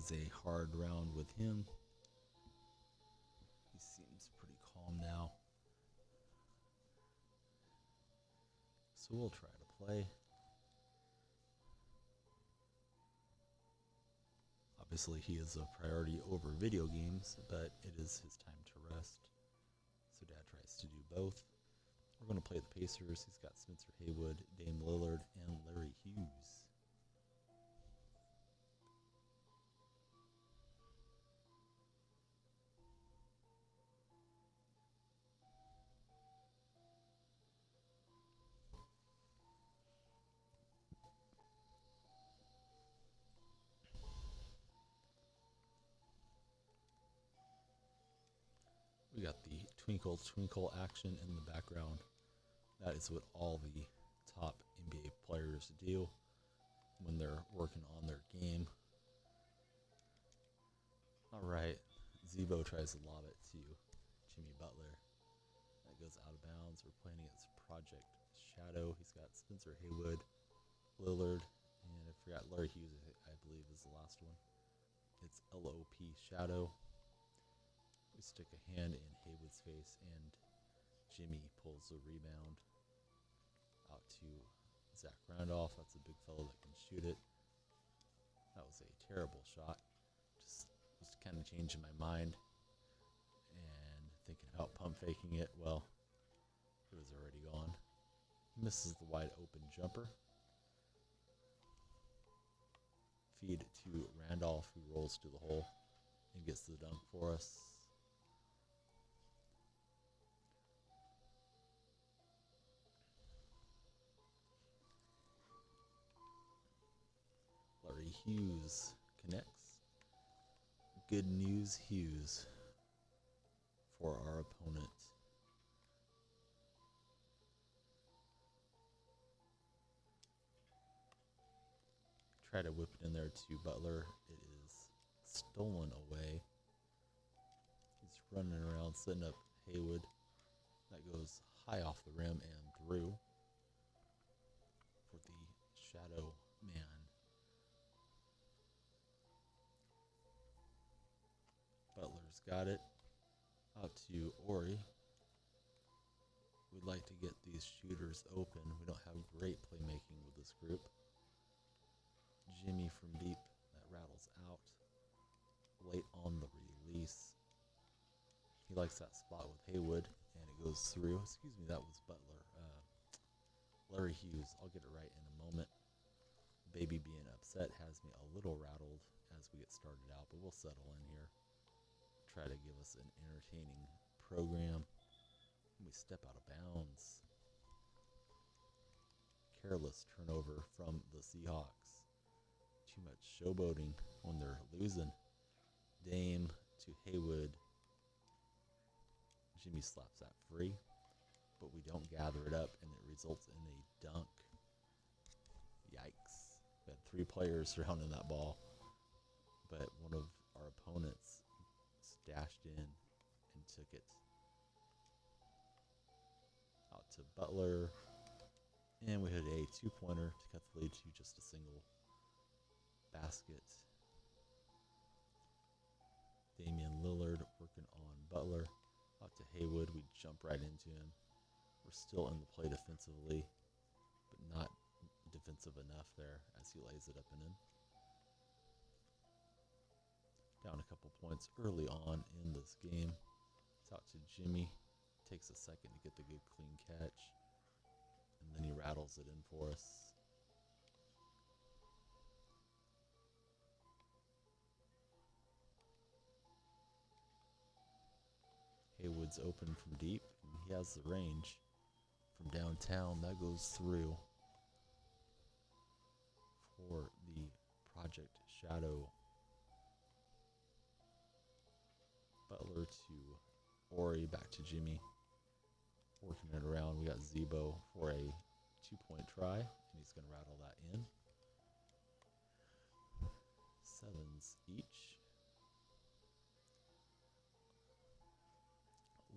was a hard round with him. He seems pretty calm now. So we'll try to play. Obviously, he is a priority over video games, but it is his time to rest. So Dad tries to do both. We're going to play the Pacers. He's got Spencer Haywood, Dame Lillard, and Larry Hughes. We got the twinkle twinkle action in the background. That is what all the top NBA players do when they're working on their game. All right, Zebo tries to lob it to Jimmy Butler. That goes out of bounds. We're playing against Project Shadow. He's got Spencer Haywood, Lillard, and I forgot Larry Hughes, I believe is the last one. It's LOP Shadow. We stick a hand in Haywood's face, and Jimmy pulls the rebound out to Zach Randolph. That's a big fellow that can shoot it. That was a terrible shot. Just was kind of changing my mind and thinking about pump faking it. Well, it was already gone. He misses the wide open jumper. Feed to Randolph, who rolls to the hole and gets the dunk for us. Larry Hughes connects. Good news, Hughes, for our opponent. Try to whip it in there to Butler. It is stolen away. He's running around, setting up Haywood. That goes high off the rim and through for the Shadow man. Butler's got it. Out to Ori. We'd like to get these shooters open. We don't have great playmaking with this group. Jimmy from deep. That rattles out. Late on the release. He likes that spot with Haywood, and it goes through. Excuse me, that was Butler. Larry Hughes. I'll get it right in a moment. Baby being upset has me a little rattled as we get started out, but we'll settle in here. Try to give us an entertaining program. We step out of bounds. Careless turnover from the Seahawks. Too much showboating when they're losing. Dame to Haywood. Jimmy slaps that free, but we don't gather it up, and it results in a dunk. Yikes. We had 3 players surrounding that ball, but one of our opponents dashed in and took it. Out to Butler, and we hit a 2-pointer to cut the lead to just a single basket. Damian Lillard working on Butler. Out to Haywood, we jump right into him. We're still in the play defensively, but not defensive enough there as he lays it up and in. Down a couple points early on in this game. It's out to Jimmy. Takes a second to get the good clean catch. And then he rattles it in for us. Haywood's open from deep, and he has the range. From downtown, that goes through for the Project Shadow. Butler to Ori, back to Jimmy. Working it around. We got Zebo for a 2-point try, and he's going to rattle that in. 7s each.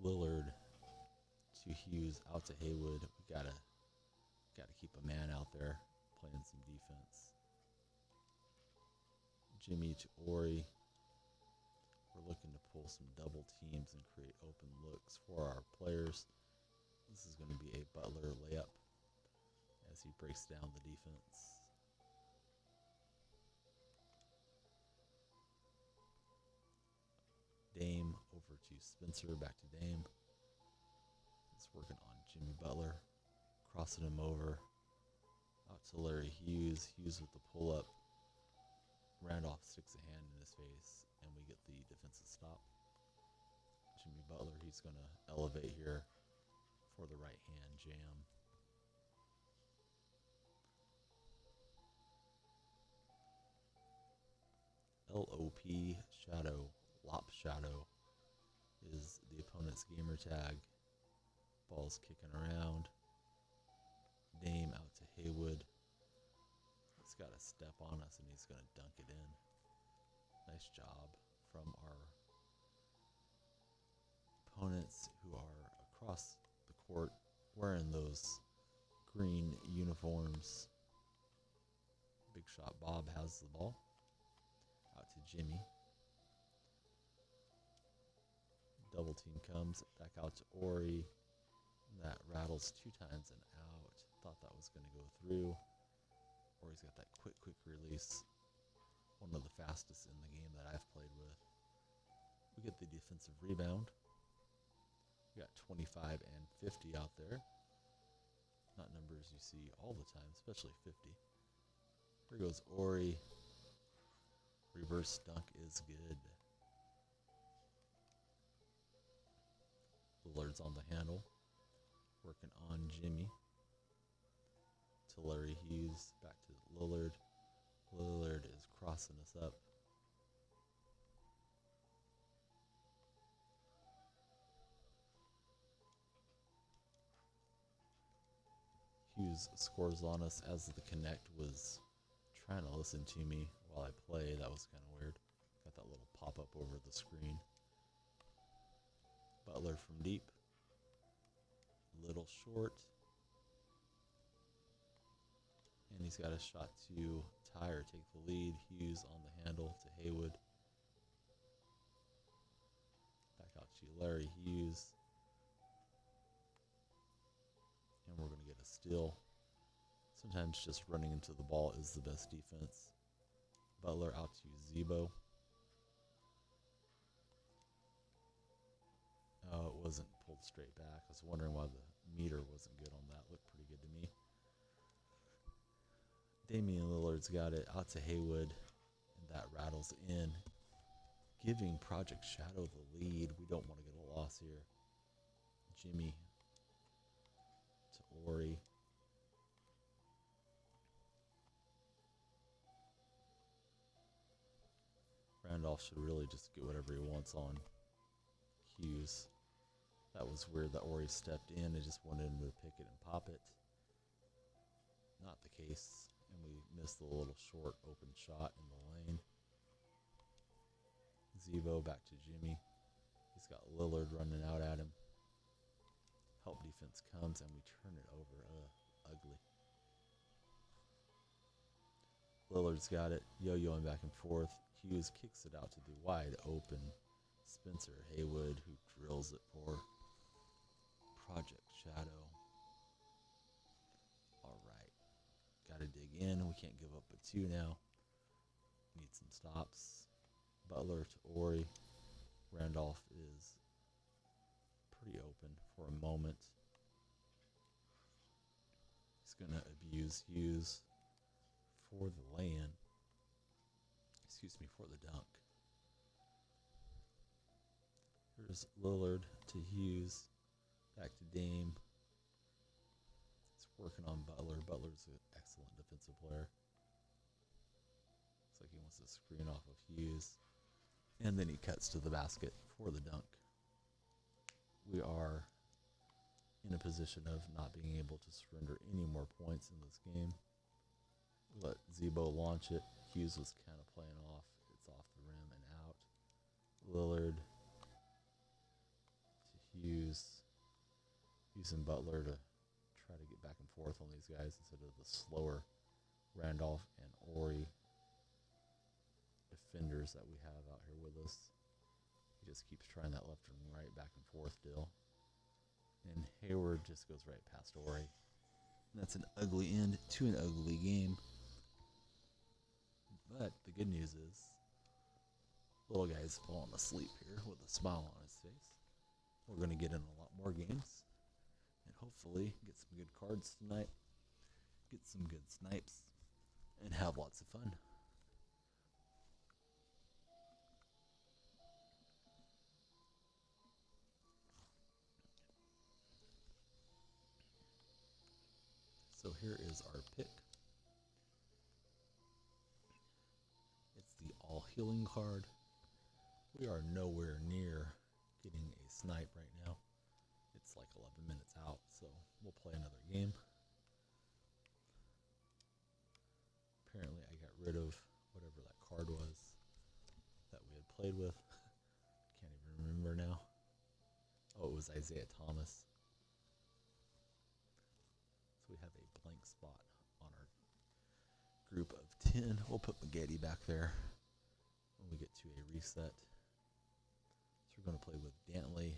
Lillard to Hughes, out to Haywood. We gotta keep a man out there playing some defense. Jimmy to Ori. We're looking to pull some double teams and create open looks for our players. This is going to be a Butler layup as he breaks down the defense. Dame over to Spencer, back to Dame. It's working on Jimmy Butler, crossing him over. Out to Larry Hughes. Hughes with the pull-up. Randolph sticks a hand in his face, and we get the defensive stop. Jimmy Butler, he's going to elevate here for the right hand jam. LOP Shadow, Lop Shadow is the opponent's gamer tag. Ball's kicking around. Dame out to Haywood. He's got a step on us and he's going to dunk it in. Nice job from our opponents who are across the court wearing those green uniforms. Big shot Bob has the ball. Out to Jimmy. Double team comes back out to Ori. That rattles 2 times and out. Thought that was going to go through. Ori's got that quick release. One of the fastest in the game that I've played with. We get the defensive rebound. We got 25 and 50 out there. Not numbers you see all the time, especially 50. Here goes Ori. Reverse dunk is good. Lillard's on the handle. Working on Jimmy. To Larry Hughes. Back to Lillard. Lillard is crossing us up. Hughes scores on us as the connect was trying to listen to me while I play. That was kind of weird. Got that little pop-up over the screen. Butler from deep. Little short. And he's got a shot to tie or take the lead. Hughes on the handle to Haywood. Back out to Larry Hughes. And we're going to get a steal. Sometimes just running into the ball is the best defense. Butler out to Zebo. Oh, it wasn't pulled straight back. I was wondering why the meter wasn't good on that. Looked pretty good to me. Damian Lillard's got it out to Haywood, and that rattles in, giving Project Shadow the lead. We don't want to get a loss here. Jimmy to Ori. Randolph should really just get whatever he wants on Hughes. That was weird that Ori stepped in and just wanted him to pick it and pop it. Not the case. And we missed the little short open shot in the lane. Zebo back to Jimmy. He's got Lillard running out at him. Help defense comes and we turn it over. Ugly. Lillard's got it. Yo-yoing back and forth. Hughes kicks it out to the wide open Spencer Haywood, who drills it for Project Shadow. All right. Got to dig in. We can't give up but 2 now. Need some stops. Butler to Ori. Randolph is pretty open for a moment. He's going to abuse Hughes for the lay-in. For the dunk. Here's Lillard to Hughes. Back to Dame. It's working on Butler. Butler's an excellent defensive player. Looks like he wants to screen off of Hughes. And then he cuts to the basket for the dunk. We are in a position of not being able to surrender any more points in this game. Let Zebo launch it. Hughes was kind of playing off. It's off the rim and out. Lillard to Hughes. Using Butler to try to get back and forth on these guys instead of the slower Randolph and Ori defenders that we have out here with us. He just keeps trying that left and right, back and forth deal. And Hayward just goes right past Ori. And that's an ugly end to an ugly game. But the good news is, little guy's falling asleep here with a smile on his face. We're going to get in a lot more games. And hopefully get some good cards tonight. Get some good snipes. And have lots of fun. So here is our pick. It's the all healing card. We are nowhere near getting a snipe right now. It's like 11 minutes out, so we'll play another game. Apparently I got rid of whatever that card was that we had played with. Can't even remember now. Oh, it was Isaiah Thomas. So we have a blank spot on our group of 10. We'll put Maggette back there when we get to a reset. So we're going to play with Dantley.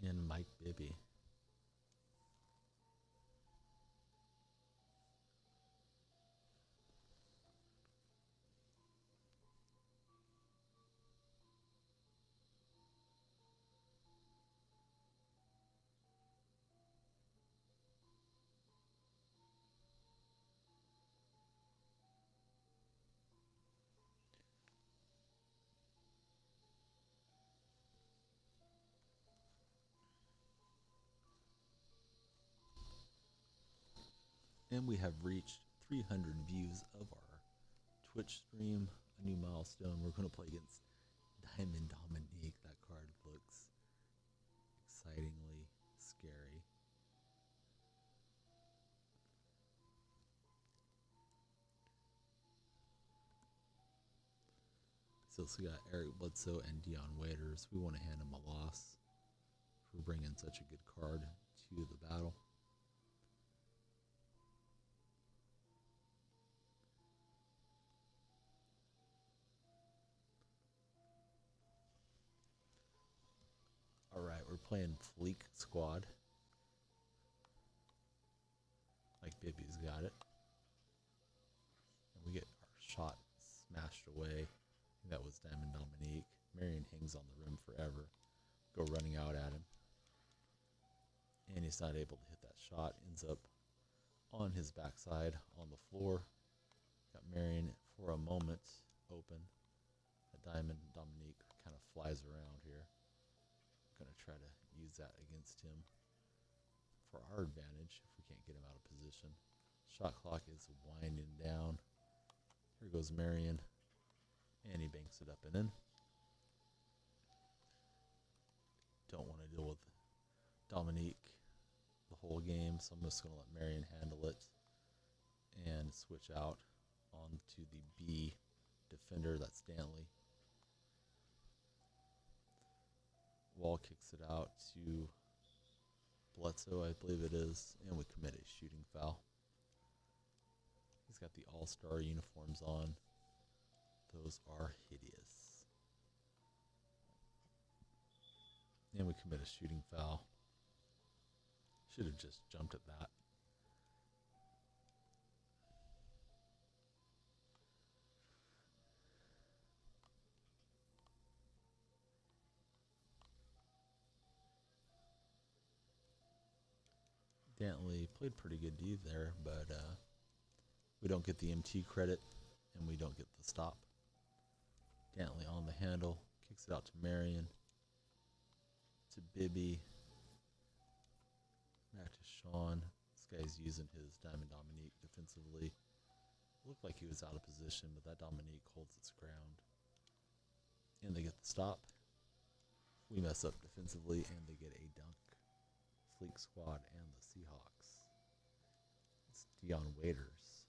And Mike Bibby. And we have reached 300 views of our Twitch stream, a new milestone. We're going to play against Diamond Dominique. That card looks excitingly scary. So we got Eric Bledsoe and Dion Waiters. We want to hand him a loss for bringing such a good card to the battle. Alright, we're playing Fleek Squad. Like Bibby's got it. And we get our shot smashed away. That was Diamond Dominique. Marion hangs on the rim forever. Go running out at him. And he's not able to hit that shot. Ends up on his backside on the floor. Got Marion for a moment open. A Diamond Dominique kind of flies around here. Going to try to use that against him for our advantage if we can't get him out of position. Shot clock is winding down. Here goes Marion. And he banks it up and in. Don't want to deal with Dominique the whole game, so I'm just going to let Marion handle it and switch out onto the B defender. That's Dantley. Wall kicks it out to Bledsoe, I believe it is, and we commit a shooting foul. He's got the all-star uniforms on. Those are hideous. And we commit a shooting foul. Should have just jumped at that. Dantley played pretty good D there, but we don't get the MT credit, and we don't get the stop. Dantley on the handle, kicks it out to Marion, to Bibby, back to Shawn. This guy's using his Diamond Dominique defensively. Looked like he was out of position, but that Dominique holds its ground. And they get the stop. We mess up defensively, and they get a dunk. Fleek Squad and the Seahawks. It's Dion Waiters.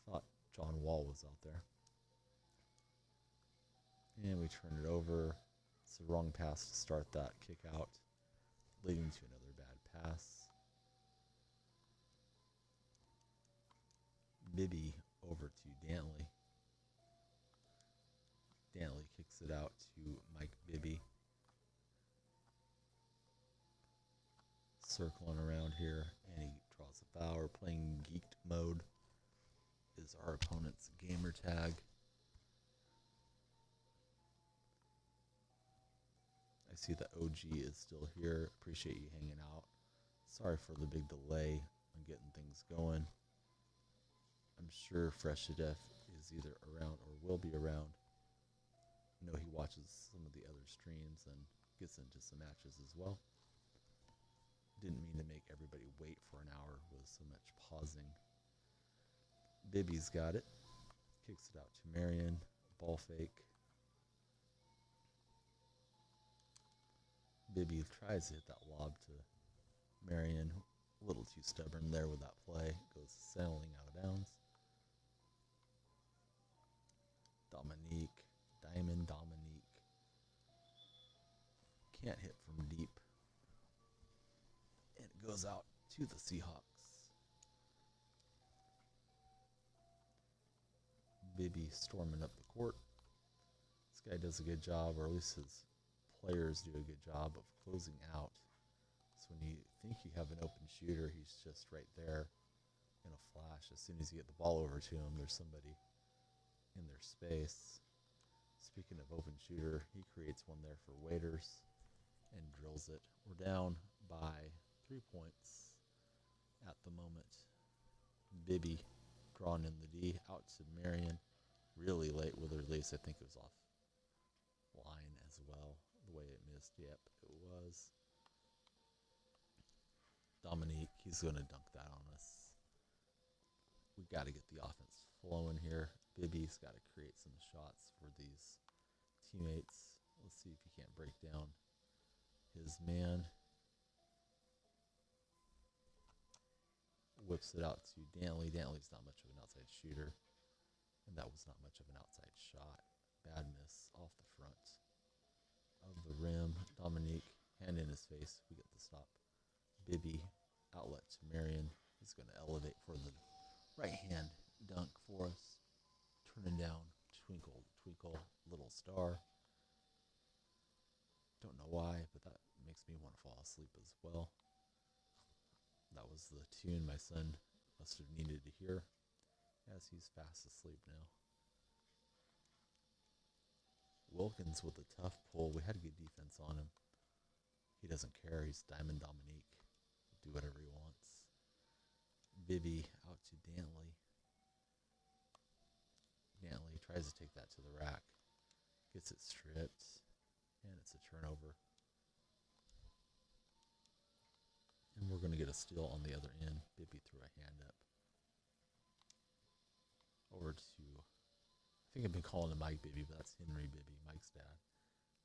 Thought John Wall was out there. And we turn it over. It's the wrong pass to start that kick out, leading to another bad pass. Bibby over to Dantley. Dantley kicks it out to Mike Bibby. Circling around here, and he draws a foul. We're playing geeked mode. Is our opponent's gamer tag. I see the OG is still here. Appreciate you hanging out. Sorry for the big delay on getting things going. I'm sure Fresh to Death is either around or will be around. I know he watches some of the other streams and gets into some matches as well. Didn't mean to make everybody wait for an hour with so much pausing. Bibby's got it. Kicks it out to Marion. Ball fake. Bibby tries to hit that lob to Marion. A little too stubborn there with that play. Goes sailing out of bounds. Diamond Dominique. Can't hit from deep. And it goes out to the Seahawks. Bibby storming up the court. This guy does a good job, or at least his players do a good job of closing out. So when you think you have an open shooter, he's just right there in a flash. As soon as you get the ball over to him, there's somebody in their space. Speaking of open shooter, he creates one there for Waiters and drills it. We're down by 3 points at the moment. Bibby drawn in the D out to Marion. Really late with her release. I think it was off line as well. The way it missed. Yep, it was. Dominique, he's going to dunk that on us. We got to get the offense flowing here. Bibby's got to create some shots for these teammates. Let's see if he can't break down his man. Whips it out to Dantley. Dantley's not much of an outside shooter. And that was not much of an outside shot. Bad miss off the front of the rim. Dominique, hand in his face. We get the stop. Bibby, outlet to Marion. He's going to elevate for the right hand dunk for us. Turning down, twinkle, twinkle, little star. Don't know why, but that makes me want to fall asleep as well. That was the tune my son must have needed to hear, as he's fast asleep now. Wilkins with a tough pull. We had good defense on him. He doesn't care. He's Diamond Dominique. He'll do whatever he wants. Bibby out to Dantley. Dantley tries to take that to the rack. Gets it stripped. And it's a turnover. And we're going to get a steal on the other end. Bibby threw a hand up. Over to, I think I've been calling him Mike Bibby, but that's Henry Bibby, Mike's dad.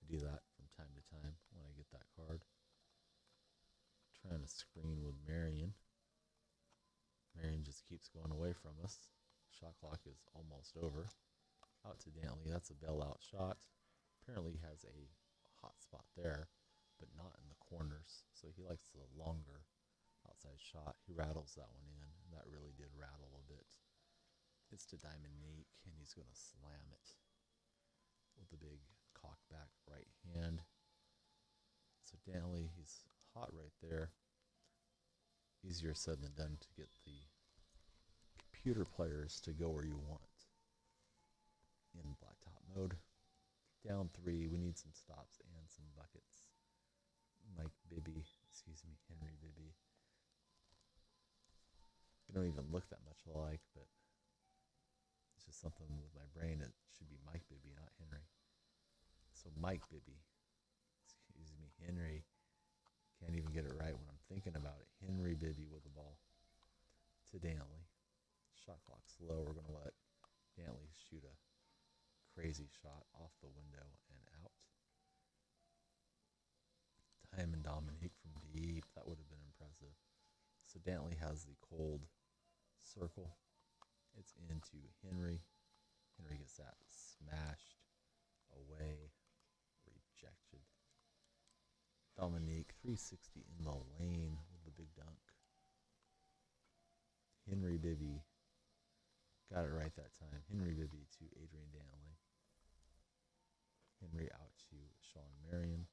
I do that from time to time when I get that card. Trying to screen with Marion. Marion just keeps going away from us. Shot clock is almost over. Out to Dantley. That's a bailout shot. Apparently he has a hot spot there, but not in the corners. So he likes the longer outside shot. He rattles that one in, and that really did rattle a bit. It's to Dominique, and he's going to slam it with the big cock back right hand. So Dantley, he's hot right there. Easier said than done to get the computer players to go where you want in Blacktop mode. Down 3, we need some stops and some buckets. Henry Bibby. We don't even look that much alike, but it's just something with my brain. It should be Mike Bibby, not Henry. So Mike Bibby, Henry. Can't even get it right when I'm thinking about it. Henry Bibby with the ball to Dantley. Shot clock's low. We're going to let Dantley shoot a crazy shot off the window and out. Diamond Dominique from deep. That would have been impressive. So Dantley has the cold circle. It's into Henry. Henry gets that smashed away. Rejected. Dominique, 360 in the lane with the big dunk. Henry Bibby. Got it right that time. Henry Bibby to Adrian Dantley. Henry out to Shawn Marion.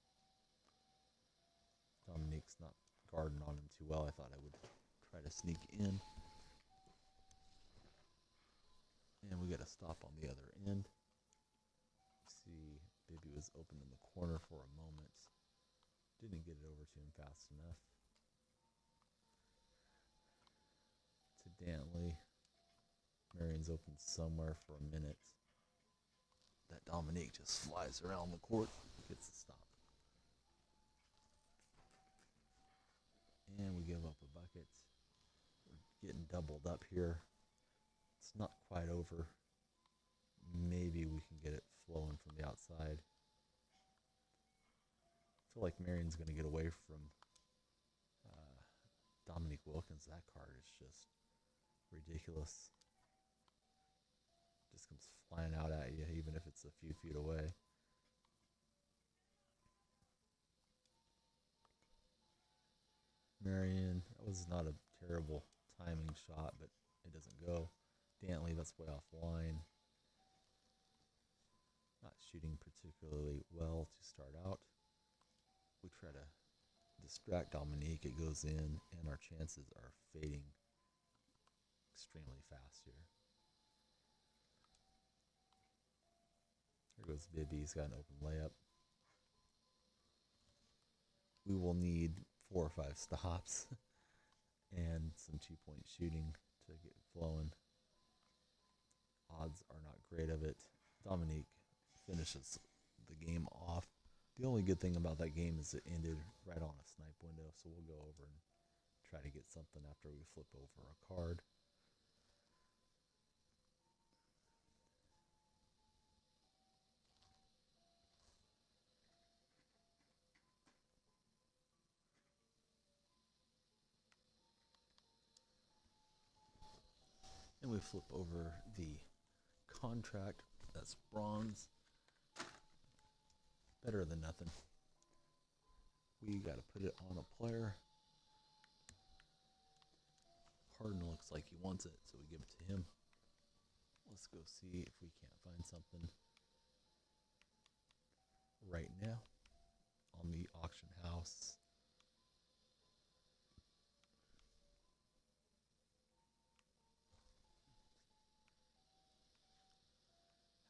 Dominique's not guarding on him too well. I thought I would try to sneak in. And we get a stop on the other end. See, Bibby was open in the corner for a moment. Didn't get it over to him fast enough. To Dantley. Marion's open somewhere for a minute. That Dominique just flies around the court. Gets the stop. And we give up a bucket. We're getting doubled up here. It's not quite over. Maybe we can get it flowing from the outside. I feel like Marion's going to get away from Dominique Wilkins. That card is just ridiculous. Just comes flying out at you, even if it's a few feet away. Marion, that was not a terrible timing shot, but it doesn't go. Dantley, that's way off the line. Not shooting particularly well to start out. We try to distract Dominique. It goes in, and our chances are fading extremely fast here. Here goes Bibby. He's got an open layup. We will need 4 or 5 stops and some 2-point shooting to get flowing. Odds are not great of it. Dominique finishes the game off. The only good thing about that game is it ended right on a snipe window, so we'll go over and try to get something after we flip over a card. And we flip over the contract. That's bronze. Better than nothing. We got to put it on a player. Harden looks like he wants it, so we give it to him. Let's go see if we can't find something right now on the auction house.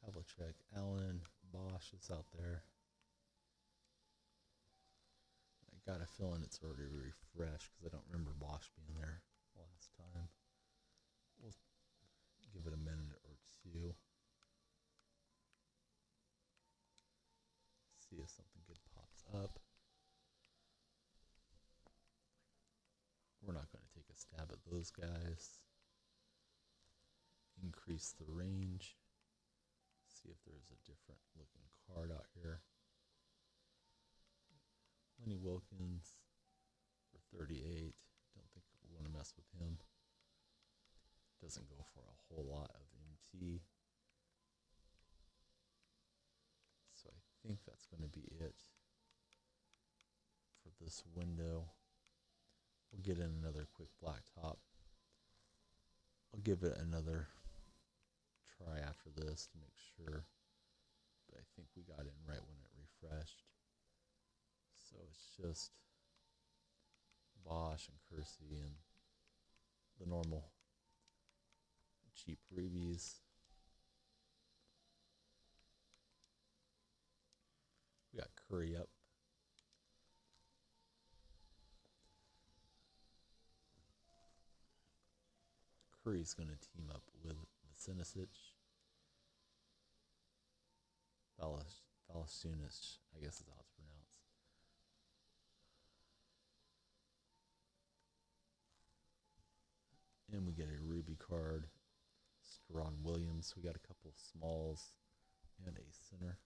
Havlicek, Allen, Bosch is out there. I got a feeling it's already refreshed because I don't remember Bosch being there last time. We'll give it a minute or two. See if something good pops up. We're not going to take a stab at those guys. Increase the range. See if there's a different looking card out here. Lenny Wilkins for 38. Don't think we want to mess with him. Doesn't go for a whole lot of MT. So I think that's going to be it for this window. We'll get in another quick blacktop. I'll give it another try after this to make sure. But I think we got in right when it refreshed. So it's just Bosch and Kersey and the normal cheap freebies. We got Curry up. Curry's going to team up with Vasinicic. Valanciunas, I guess is how it's pronounced. And we get a Ruby card. Steron Williams. We got a couple smalls and a center.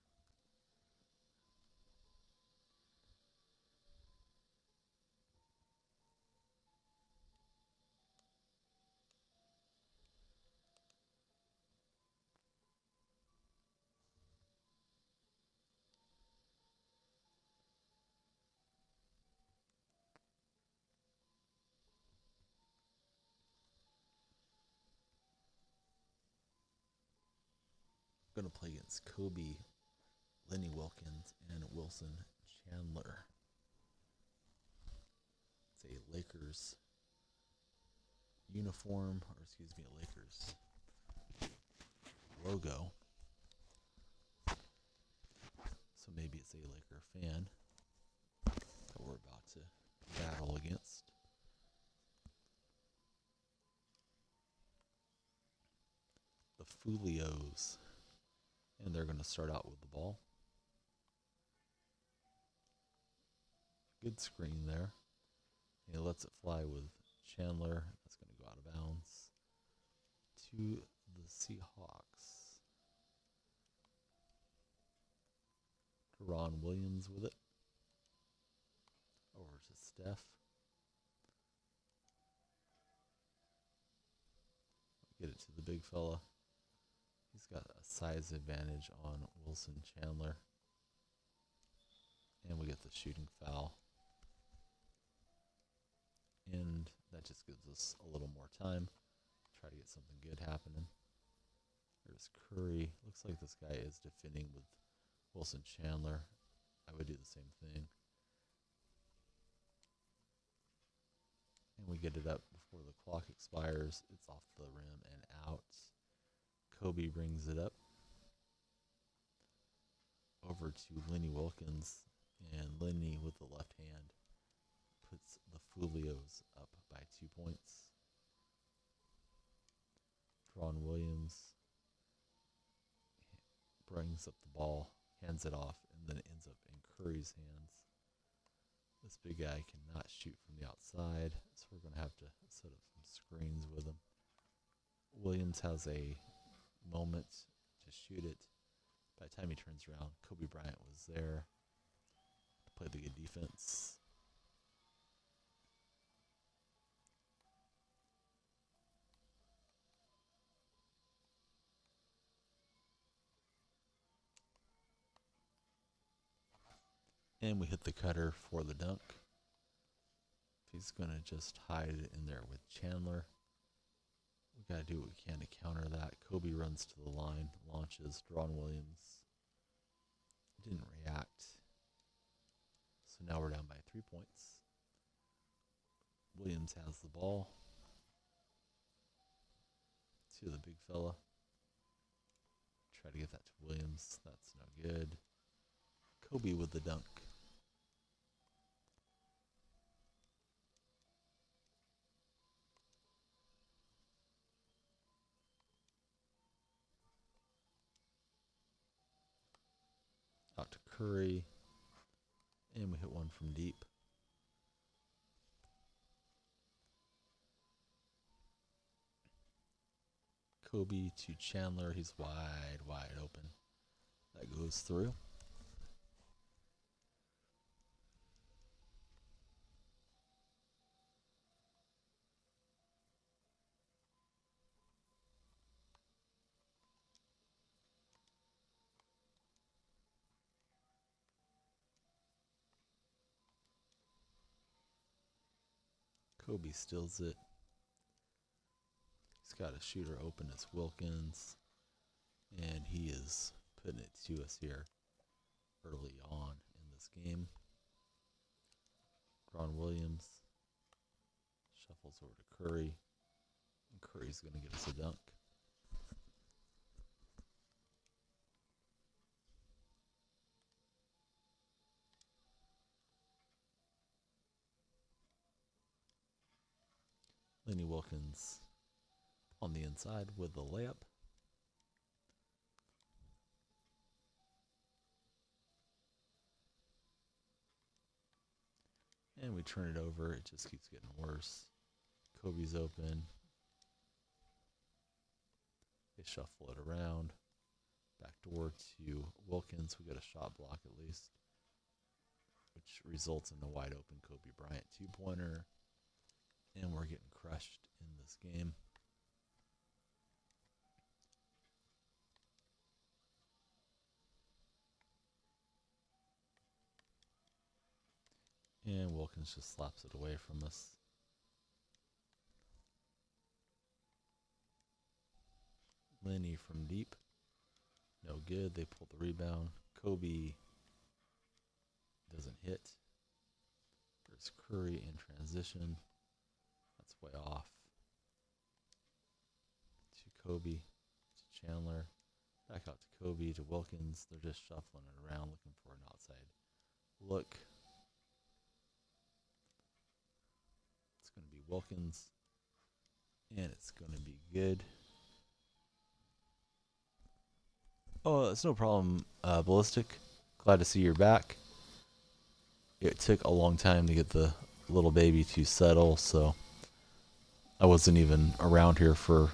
We're going to play against Kobe, Lenny Wilkins, and Wilson Chandler. It's a Lakers uniform, or excuse me, a Lakers logo. So maybe it's a Laker fan that we're about to battle against. The Fulios. And they're going to start out with the ball. Good screen there. He lets it fly with Chandler. That's going to go out of bounds to the Seahawks. Ron Williams with it. Over to Steph. Get it to the big fella. He's got a size advantage on Wilson Chandler. And we get the shooting foul. And that just gives us a little more time. Try to get something good happening. There's Curry. Looks like this guy is defending with Wilson Chandler. I would do the same thing. And we get it up before the clock expires. It's off the rim and out. Kobe brings it up over to Lenny Wilkins. And Lenny with the left hand puts the Fulios up by 2 points. Ron Williams brings up the ball, hands it off, and then it ends up in Curry's hands. This big guy cannot shoot from the outside, so we're going to have to set up some screens with him. Williams has a moment to shoot it. By the time he turns around, Kobe Bryant was there to play the good defense. And we hit the cutter for the dunk. He's going to just hide it in there with Chandler. We got to do what we can to counter that. Kobe runs to the line, launches. Ron Williams didn't react. So now we're down by 3 points. Williams has the ball. To the big fella. Try to get that to Williams. That's no good. Kobe with the dunk. Out to Curry. And we hit one from deep. Kobe to Chandler. He's wide open. That goes through. Kobe steals it. He's got a shooter open. It's Wilkins. And he is putting it to us here early on in this game. Ron Williams shuffles over to Curry. And Curry's going to get us a dunk. Lenny Wilkins on the inside with the layup. And we turn it over. It just keeps getting worse. Kobe's open. They shuffle it around. Backdoor to Wilkins. We got a shot block at least, which results in a wide open Kobe Bryant 2-pointer. And we're getting crushed in this game. And Wilkins just slaps it away from us. Lenny from deep. No good. They pulled the rebound. Kobe doesn't hit. There's Curry in transition. That's way off. To Kobe. To Chandler. Back out to Kobe. To Wilkins. They're just shuffling it around looking for an outside look. It's going to be Wilkins. And it's going to be good. Oh, it's no problem, Ballistic. Glad to see you're back. It took a long time to get the little baby to settle, so I wasn't even around here for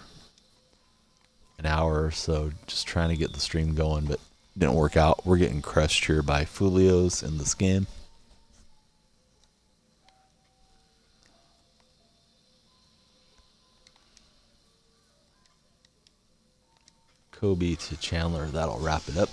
an hour or so, just trying to get the stream going, but it didn't work out. We're getting crushed here by Fulios in this game. Kobe to Chandler. That'll wrap it up.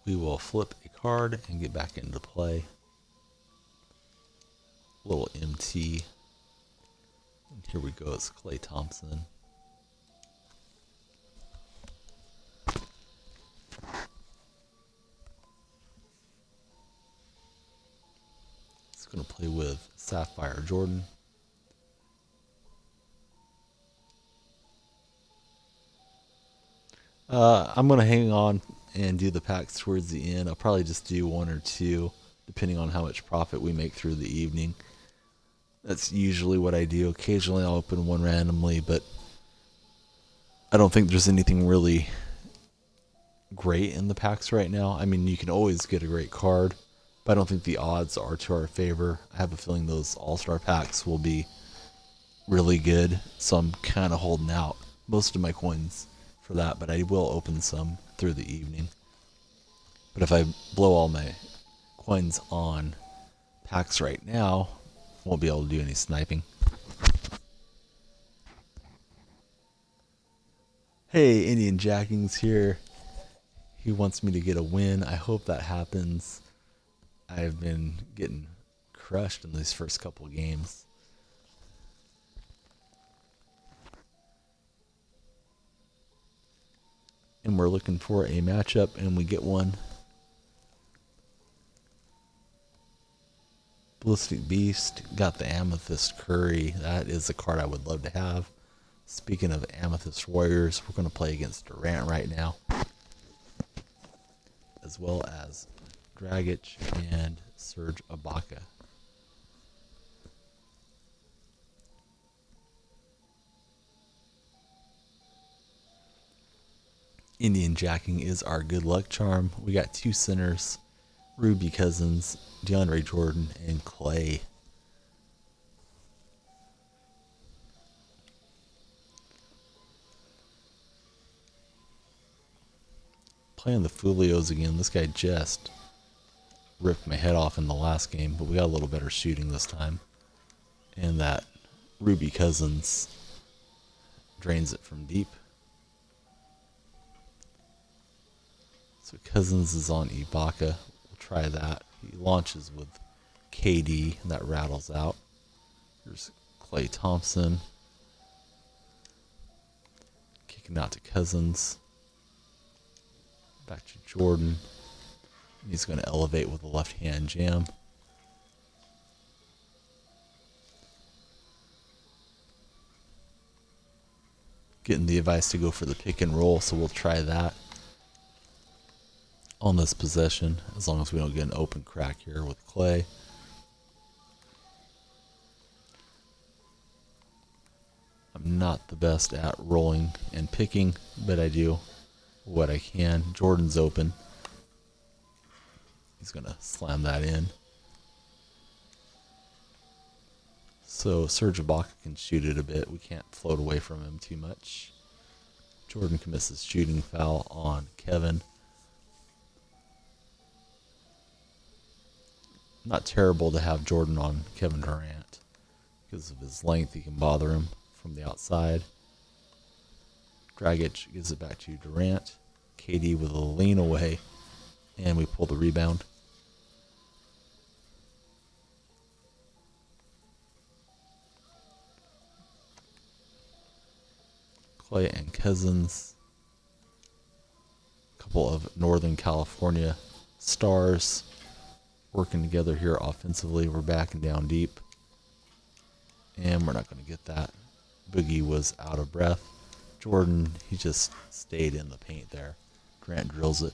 We will flip a card and get back into play. Little MT. And here we go. It's Klay Thompson. It's going to play with Sapphire Jordan. I'm going to hang on and do the packs towards the end. I'll probably just do one or two, depending on how much profit we make through the evening. That's usually what I do. Occasionally I'll open one randomly, but I don't think there's anything really great in the packs right now. I mean, you can always get a great card, but I don't think the odds are to our favor. I have a feeling those all-star packs will be really good, so I'm kind of holding out most of my coins for that, but I will open some through the evening. But if I blow all my coins on packs right now, won't be able to do any sniping. Hey, Indian Jackings here. He wants me to get a win. I hope that happens. I've been getting crushed in these first couple games. And we're looking for a matchup, and we get one. Ballistic Beast got the Amthest Curry. That is a card I would love to have. Speaking of Amthest Warriors, we're going to play against Durant right now, as well as Dragic and Serge Ibaka. Indian Jacking is our good luck charm. We got two centers, Ruby Cousins, DeAndre Jordan, and Klay. Playing the Fulios again. This guy just ripped my head off in the last game, but we got a little better shooting this time. And that Ruby Cousins drains it from deep. So Cousins is on Ibaka. We'll try that. He launches with KD, and that rattles out. Here's Klay Thompson. Kicking out to Cousins. Back to Jordan. He's going to elevate with a left-hand jam. Getting the advice to go for the pick and roll, so we'll try that on this possession, as long as we don't get an open crack here with Klay. I'm not the best at rolling and picking, but I do what I can. Jordan's open. He's going to slam that in. So Serge Ibaka can shoot it a bit. We can't float away from him too much. Jordan commits his shooting foul on Kevin. Not terrible to have Jordan on Kevin Durant, Because of his length, he can bother him from the outside. Dragic gives it back to Durant. KD with a lean away, and we pull the rebound. Klay and Cousins, a couple of Northern California stars working together here offensively. We're backing down deep, and we're not going to get that. Boogie was out of breath. Jordan, he just stayed in the paint there. Grant drills it.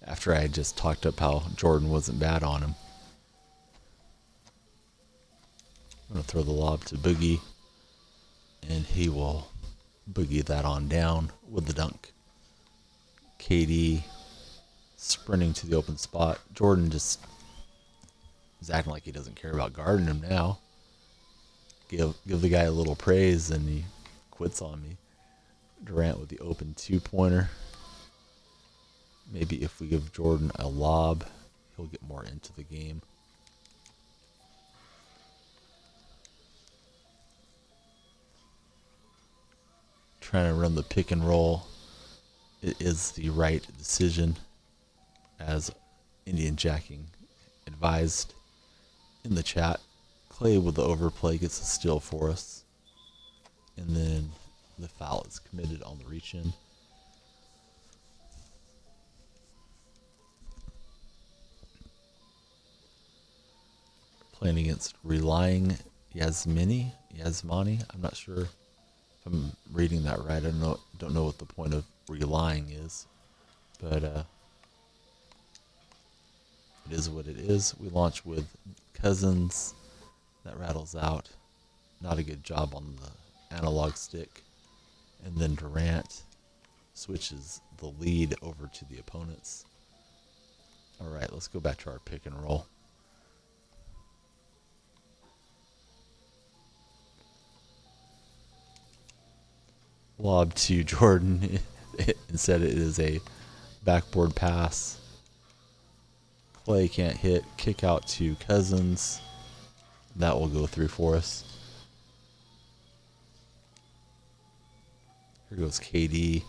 After I just talked up how Jordan wasn't bad on him. I'm going to throw the lob to Boogie, and he will boogie that on down with the dunk. KD sprinting to the open spot. Jordan just is acting like he doesn't care about guarding him now. Give the guy a little praise, and he quits on me. Durant with the open two-pointer. Maybe if we give Jordan a lob, he'll get more into the game. Trying to run the pick and roll. It is the right decision, as Indian Jacking advised in the chat. Klay with the overplay gets a steal for us. And then the foul is committed on the reach-in. Playing against Relying Yasmani. I'm not sure if I'm reading that right. I don't know what the point of relying is, but it is what it is. We launch with Cousins. That rattles out. Not a good job on the analog stick. And then Durant switches the lead over to the opponents. All right, let's go back to our pick and roll. Lob to Jordan. Instead, it is a backboard pass. Klay can't hit. Kick out to Cousins. That will go through for us. Here goes KD.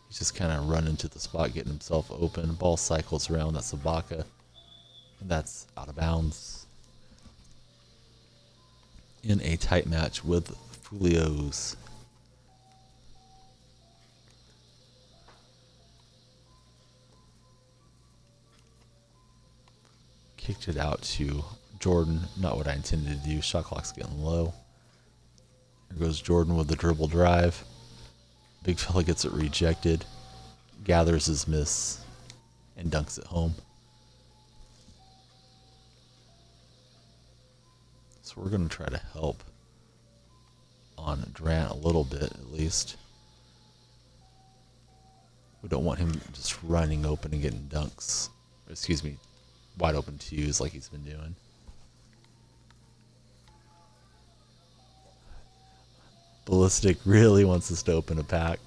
He's just kind of running to the spot, getting himself open. Ball cycles around. That's Ibaka. And that's out of bounds. In a tight match with Fulios. Kicked it out to Jordan. Not what I intended to do. Shot clock's getting low. Here goes Jordan with the dribble drive. Big fella gets it rejected. Gathers his miss and dunks it home. So we're going to try to help on Durant a little bit at least. We don't want him just running open and getting dunks. Excuse me, wide open twos like he's been doing. Ballistic really wants us to open a pack.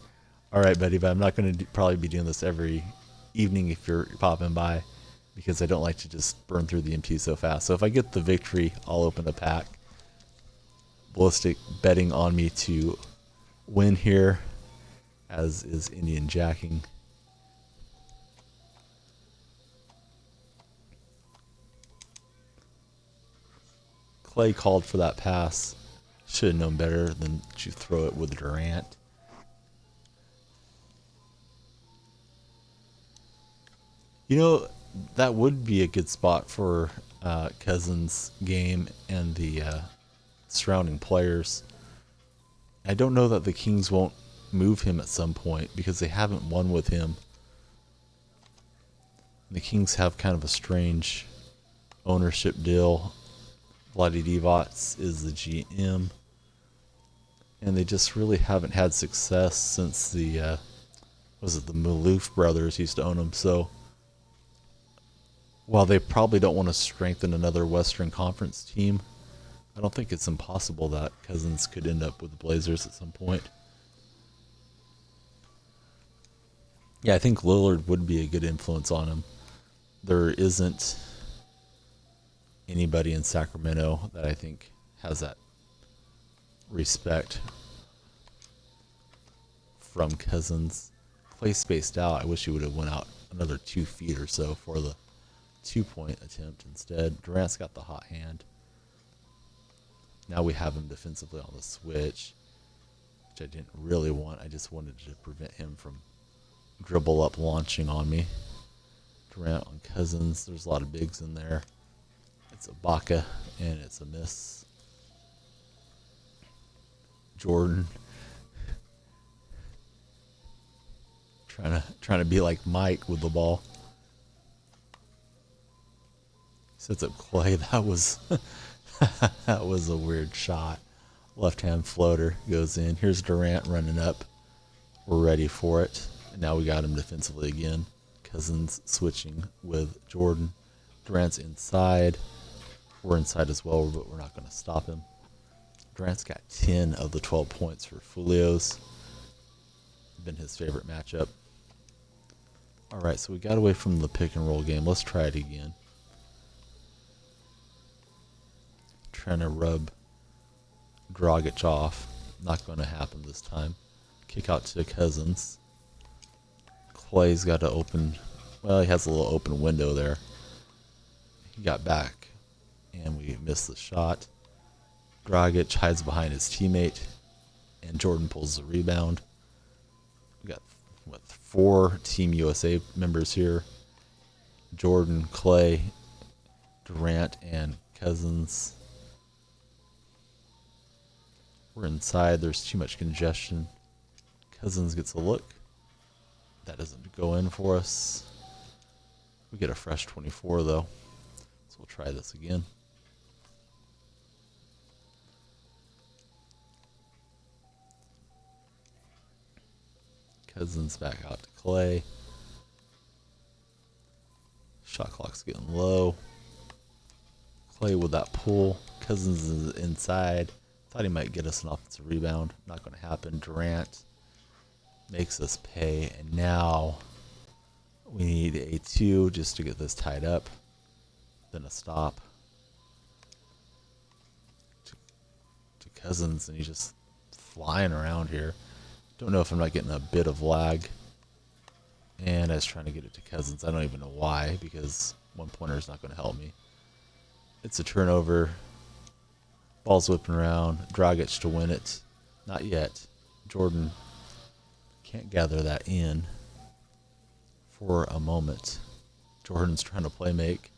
All right, buddy, but I'm not going to probably be doing this every evening if you're popping by, because I don't like to just burn through the MP so fast. So if I get the victory, I'll open a pack. Ballistic betting on me to win here, as is Indian Jacking. Klay called for that pass. Should have known better than to throw it with Durant. You know, that would be a good spot for Cousins' game and the surrounding players. I don't know that the Kings won't move him at some point, because they haven't won with him. The Kings have kind of a strange ownership deal. Vlade Divac is the GM. And they just really haven't had success since the Maloof brothers used to own them. So while they probably don't want to strengthen another Western Conference team, I don't think it's impossible that Cousins could end up with the Blazers at some point. Yeah, I think Lillard would be a good influence on him. there isn't anybody in Sacramento that I think has that respect from Cousins. Klay spaced out. I wish he would have went out another 2 feet or so for the 2-point attempt instead. Durant's got the hot hand. Now we have him defensively on the switch, which I didn't really want. I just wanted to prevent him from dribble up launching on me. Durant on Cousins. There's a lot of bigs in there. It's a Ibaka, and it's a miss. Jordan trying to be like Mike with the ball. Sets up Klay. That was that was a weird shot. Left hand floater goes in. Here's Durant running up. We're ready for it. And now we got him defensively again. Cousins switching with Jordan. Durant's inside. We're inside as well, but we're not going to stop him. Durant's got 10 of the 12 points for Fulio's. Been his favorite matchup. All right, so we got away from the pick and roll game. Let's try it again. Trying to rub Dragic off. Not going to happen this time. Kick out to Cousins. Klay's got to open. Well, he has a little open window there. He got back, and we missed the shot. Dragic hides behind his teammate, and Jordan pulls the rebound. We got, 4 Team USA members here. Jordan, Klay, Durant, and Cousins. We're inside. There's too much congestion. Cousins gets a look. That doesn't go in for us. We get a fresh 24, though. So we'll try this again. Cousins back out to Klay. Shot clock's getting low. Klay with that pull. Cousins is inside. Thought he might get us an offensive rebound. Not going to happen. Durant makes us pay. And now we need a 2 just to get this tied up. Then a stop to Cousins. And he's just flying around here. Don't know if I'm not getting a bit of lag. And I was trying to get it to Cousins. I don't even know why, because one pointer is not going to help me. It's a turnover. Ball's whipping around. Dragic to win it. Not yet. Jordan can't gather that in for a moment. Jordan's trying to play make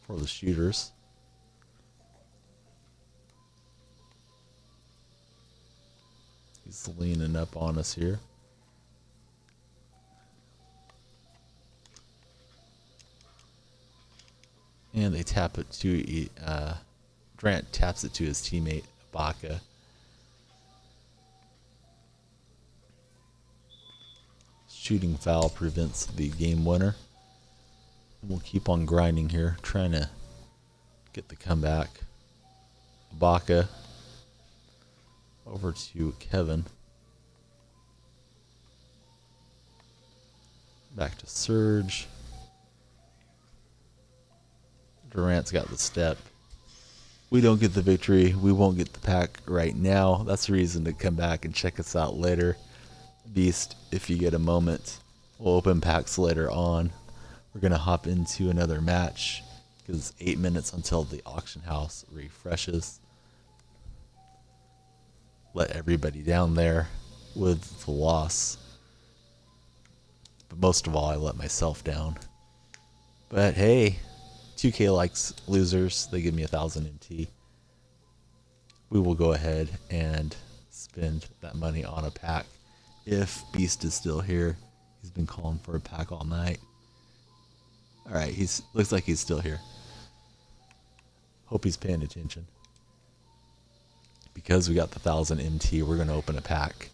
for the shooters. He's leaning up on us here. And they tap it to Durant taps it to his teammate Ibaka. Shooting foul prevents the game winner. We'll keep on grinding here, trying to get the comeback. Ibaka over to Kevin. Back to Serge. Durant's got the step. We don't get the victory. We won't get the pack right now. That's a reason to come back and check us out later. Beast, if you get a moment. We'll open packs later on. We're going to hop into another match because it's 8 minutes until the auction house refreshes. Let everybody down there with the loss. But most of all, I let myself down. But hey, 2K likes losers. They give me 1,000 MT. We will go ahead and spend that money on a pack. If Beast is still here, he's been calling for a pack all night. All right, looks like he's still here. Hope he's paying attention. Because we got the 1,000 MT, we're going to open a pack.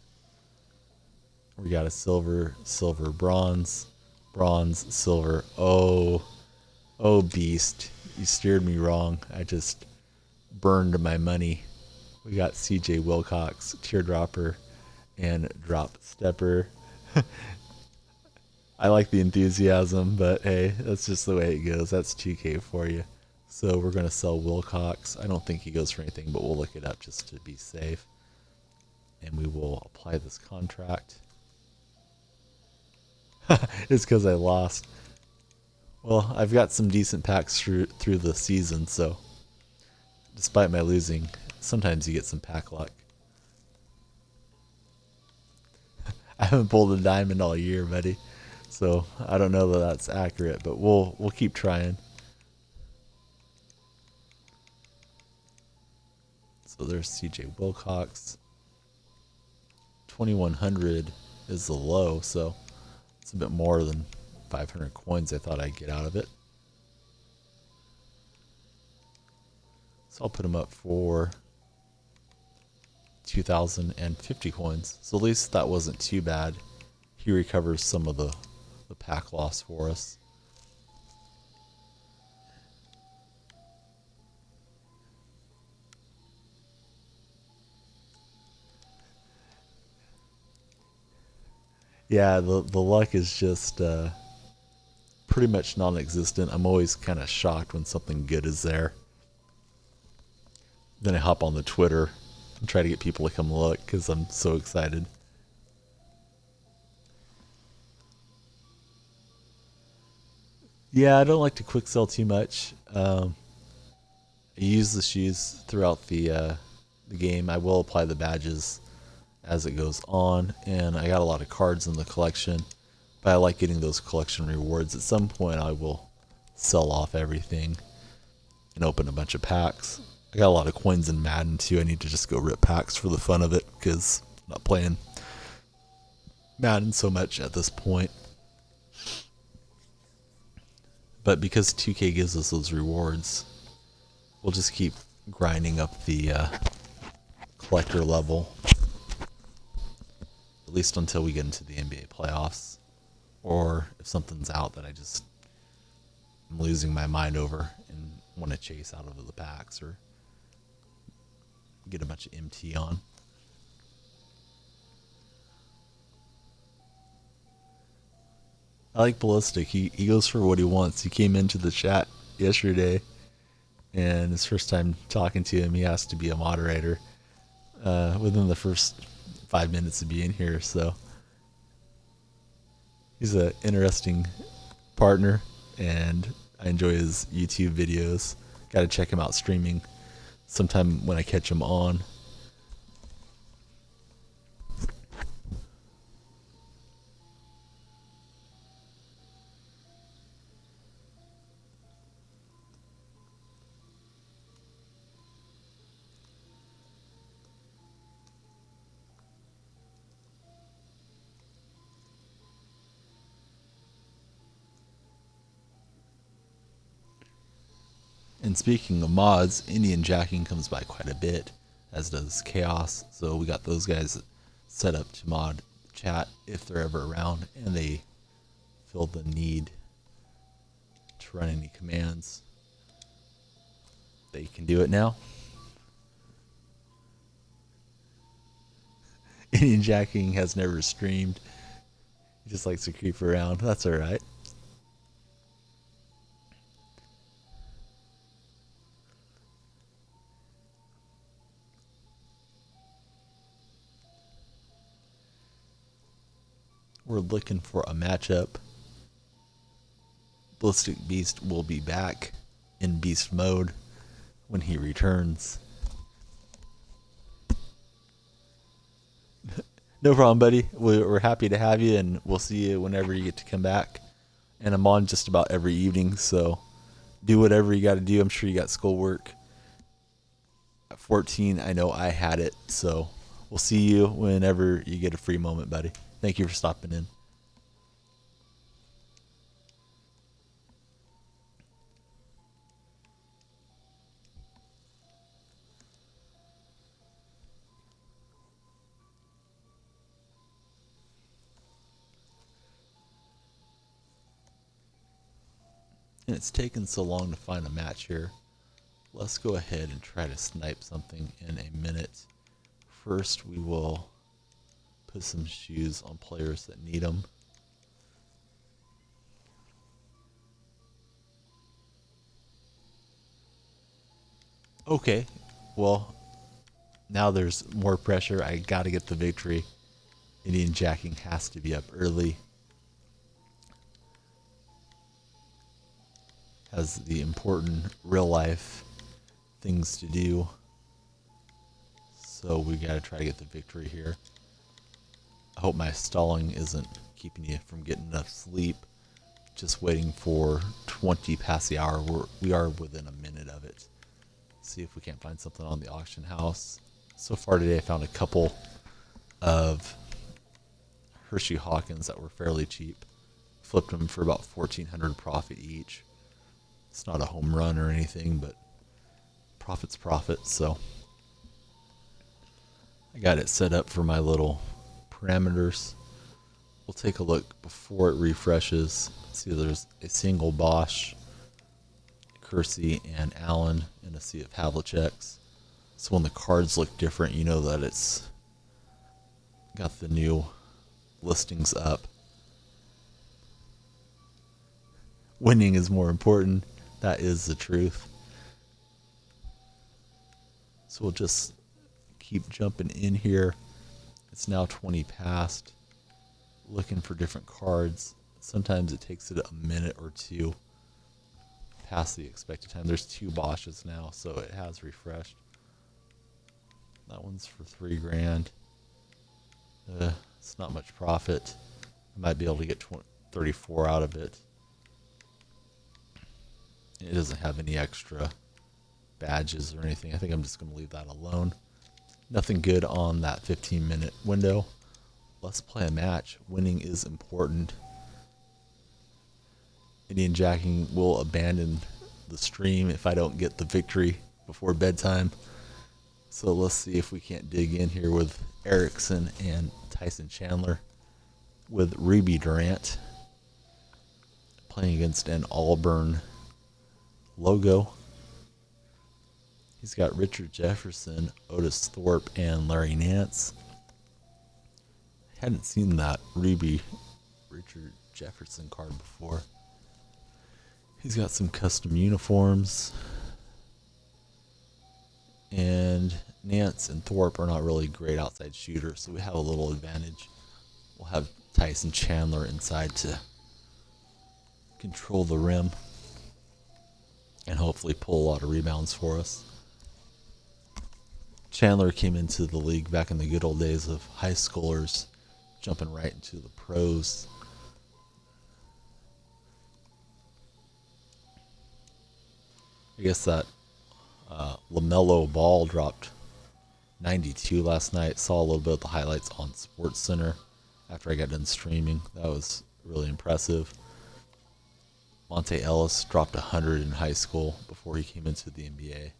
We got a silver, silver, bronze, bronze, silver. Oh, Beast, you steered me wrong. I just burned my money. We got CJ Wilcox, teardropper, and drop stepper. I like the enthusiasm, but hey, that's just the way it goes. That's 2K for you. So we're going to sell Wilcox. I don't think he goes for anything, but we'll look it up just to be safe. And we will apply this contract. It's because I lost. Well, I've got some decent packs through the season, so despite my losing, sometimes you get some pack luck. I haven't pulled a diamond all year, buddy. So I don't know that that's accurate, but we'll keep trying. So there's CJ Wilcox. 2,100 is the low, so it's a bit more than 500 coins I thought I'd get out of it. So I'll put him up for 2,050 coins. So at least that wasn't too bad. He recovers some of the pack loss for us. Yeah, the luck is just pretty much non-existent. I'm always kind of shocked when something good is there. Then I hop on the Twitter and try to get people to come look because I'm so excited. Yeah, I don't like to quick sell too much. I use the shoes throughout the game. I will apply the badges as it goes on, and I got a lot of cards in the collection, but I like getting those collection rewards. At some point I will sell off everything and open a bunch of packs. I got a lot of coins in Madden too. I need to just go rip packs for the fun of it because I'm not playing Madden so much at this point. But because 2K gives us those rewards, we'll just keep grinding up the collector level, at least until we get into the NBA playoffs, or if something's out that I just am losing my mind over and want to chase out of the packs or get a bunch of MT on. I like Ballistic. He goes for what he wants. He came into the chat yesterday, and his first time talking to him, he asked to be a moderator within the first 5 minutes of being here. So he's an interesting partner, and I enjoy his YouTube videos. Got to check him out streaming sometime when I catch him on. And speaking of mods, Indian Jacking comes by quite a bit, as does Chaos. So we got those guys set up to mod chat if they're ever around and they feel the need to run any commands. They can do it now. Indian Jacking has never streamed. He just likes to creep around. That's alright. We're looking for a matchup. Ballistic Beast will be back in beast mode when he returns. No problem, buddy. We're happy to have you, and we'll see you whenever you get to come back. And I'm on just about every evening, so do whatever you got to do. I'm sure you got schoolwork. At 14, I know I had it, so we'll see you whenever you get a free moment, buddy. Thank you for stopping in. And it's taken so long to find a match here. Let's go ahead and try to snipe something in a minute. First, we will put some shoes on players that need them. Okay, well, now there's more pressure. I got to get the victory. Indian jacking has to be up early. Has the important real life things to do. So we got to try to get the victory here. I hope my stalling isn't keeping you from getting enough sleep. Just waiting for 20 past the hour. We are within a minute of it. See if we can't find something on the auction house. So far today I found a couple of Hershey Hawkins that were fairly cheap. Flipped them for about $1,400 profit each. It's not a home run or anything, but profit's profit. So I got it set up for my little parameters. We'll take a look before it refreshes. See if there's a single Bosch, Kersey, and Allen in a sea of Havliceks. So when the cards look different, you know that it's got the new listings up. Winning is more important. That is the truth. So we'll just keep jumping in here. It's now 20 past. Looking for different cards. Sometimes it takes it a minute or two past the expected time. There's 2 Bosches now, so it has refreshed. That one's for $3,000. It's not much profit. I might be able to get 34 out of it. It doesn't have any extra badges or anything. I think I'm just going to leave that alone. Nothing good on that 15-minute window. Let's play a match. Winning is important. Indian jacking will abandon the stream if I don't get the victory before bedtime. So let's see if we can't dig in here with Erickson and Tyson Chandler with Ruby Durant playing against an Auburn logo. He's got Richard Jefferson, Otis Thorpe, and Larry Nance. Hadn't seen that Richard Jefferson card before. He's got some custom uniforms. And Nance and Thorpe are not really great outside shooters, so we have a little advantage. We'll have Tyson Chandler inside to control the rim and hopefully pull a lot of rebounds for us. Chandler came into the league back in the good old days of high schoolers, jumping right into the pros. I guess that LaMelo Ball dropped 92 last night. Saw a little bit of the highlights on SportsCenter after I got done streaming. That was really impressive. Monte Ellis dropped 100 in high school before he came into the NBA.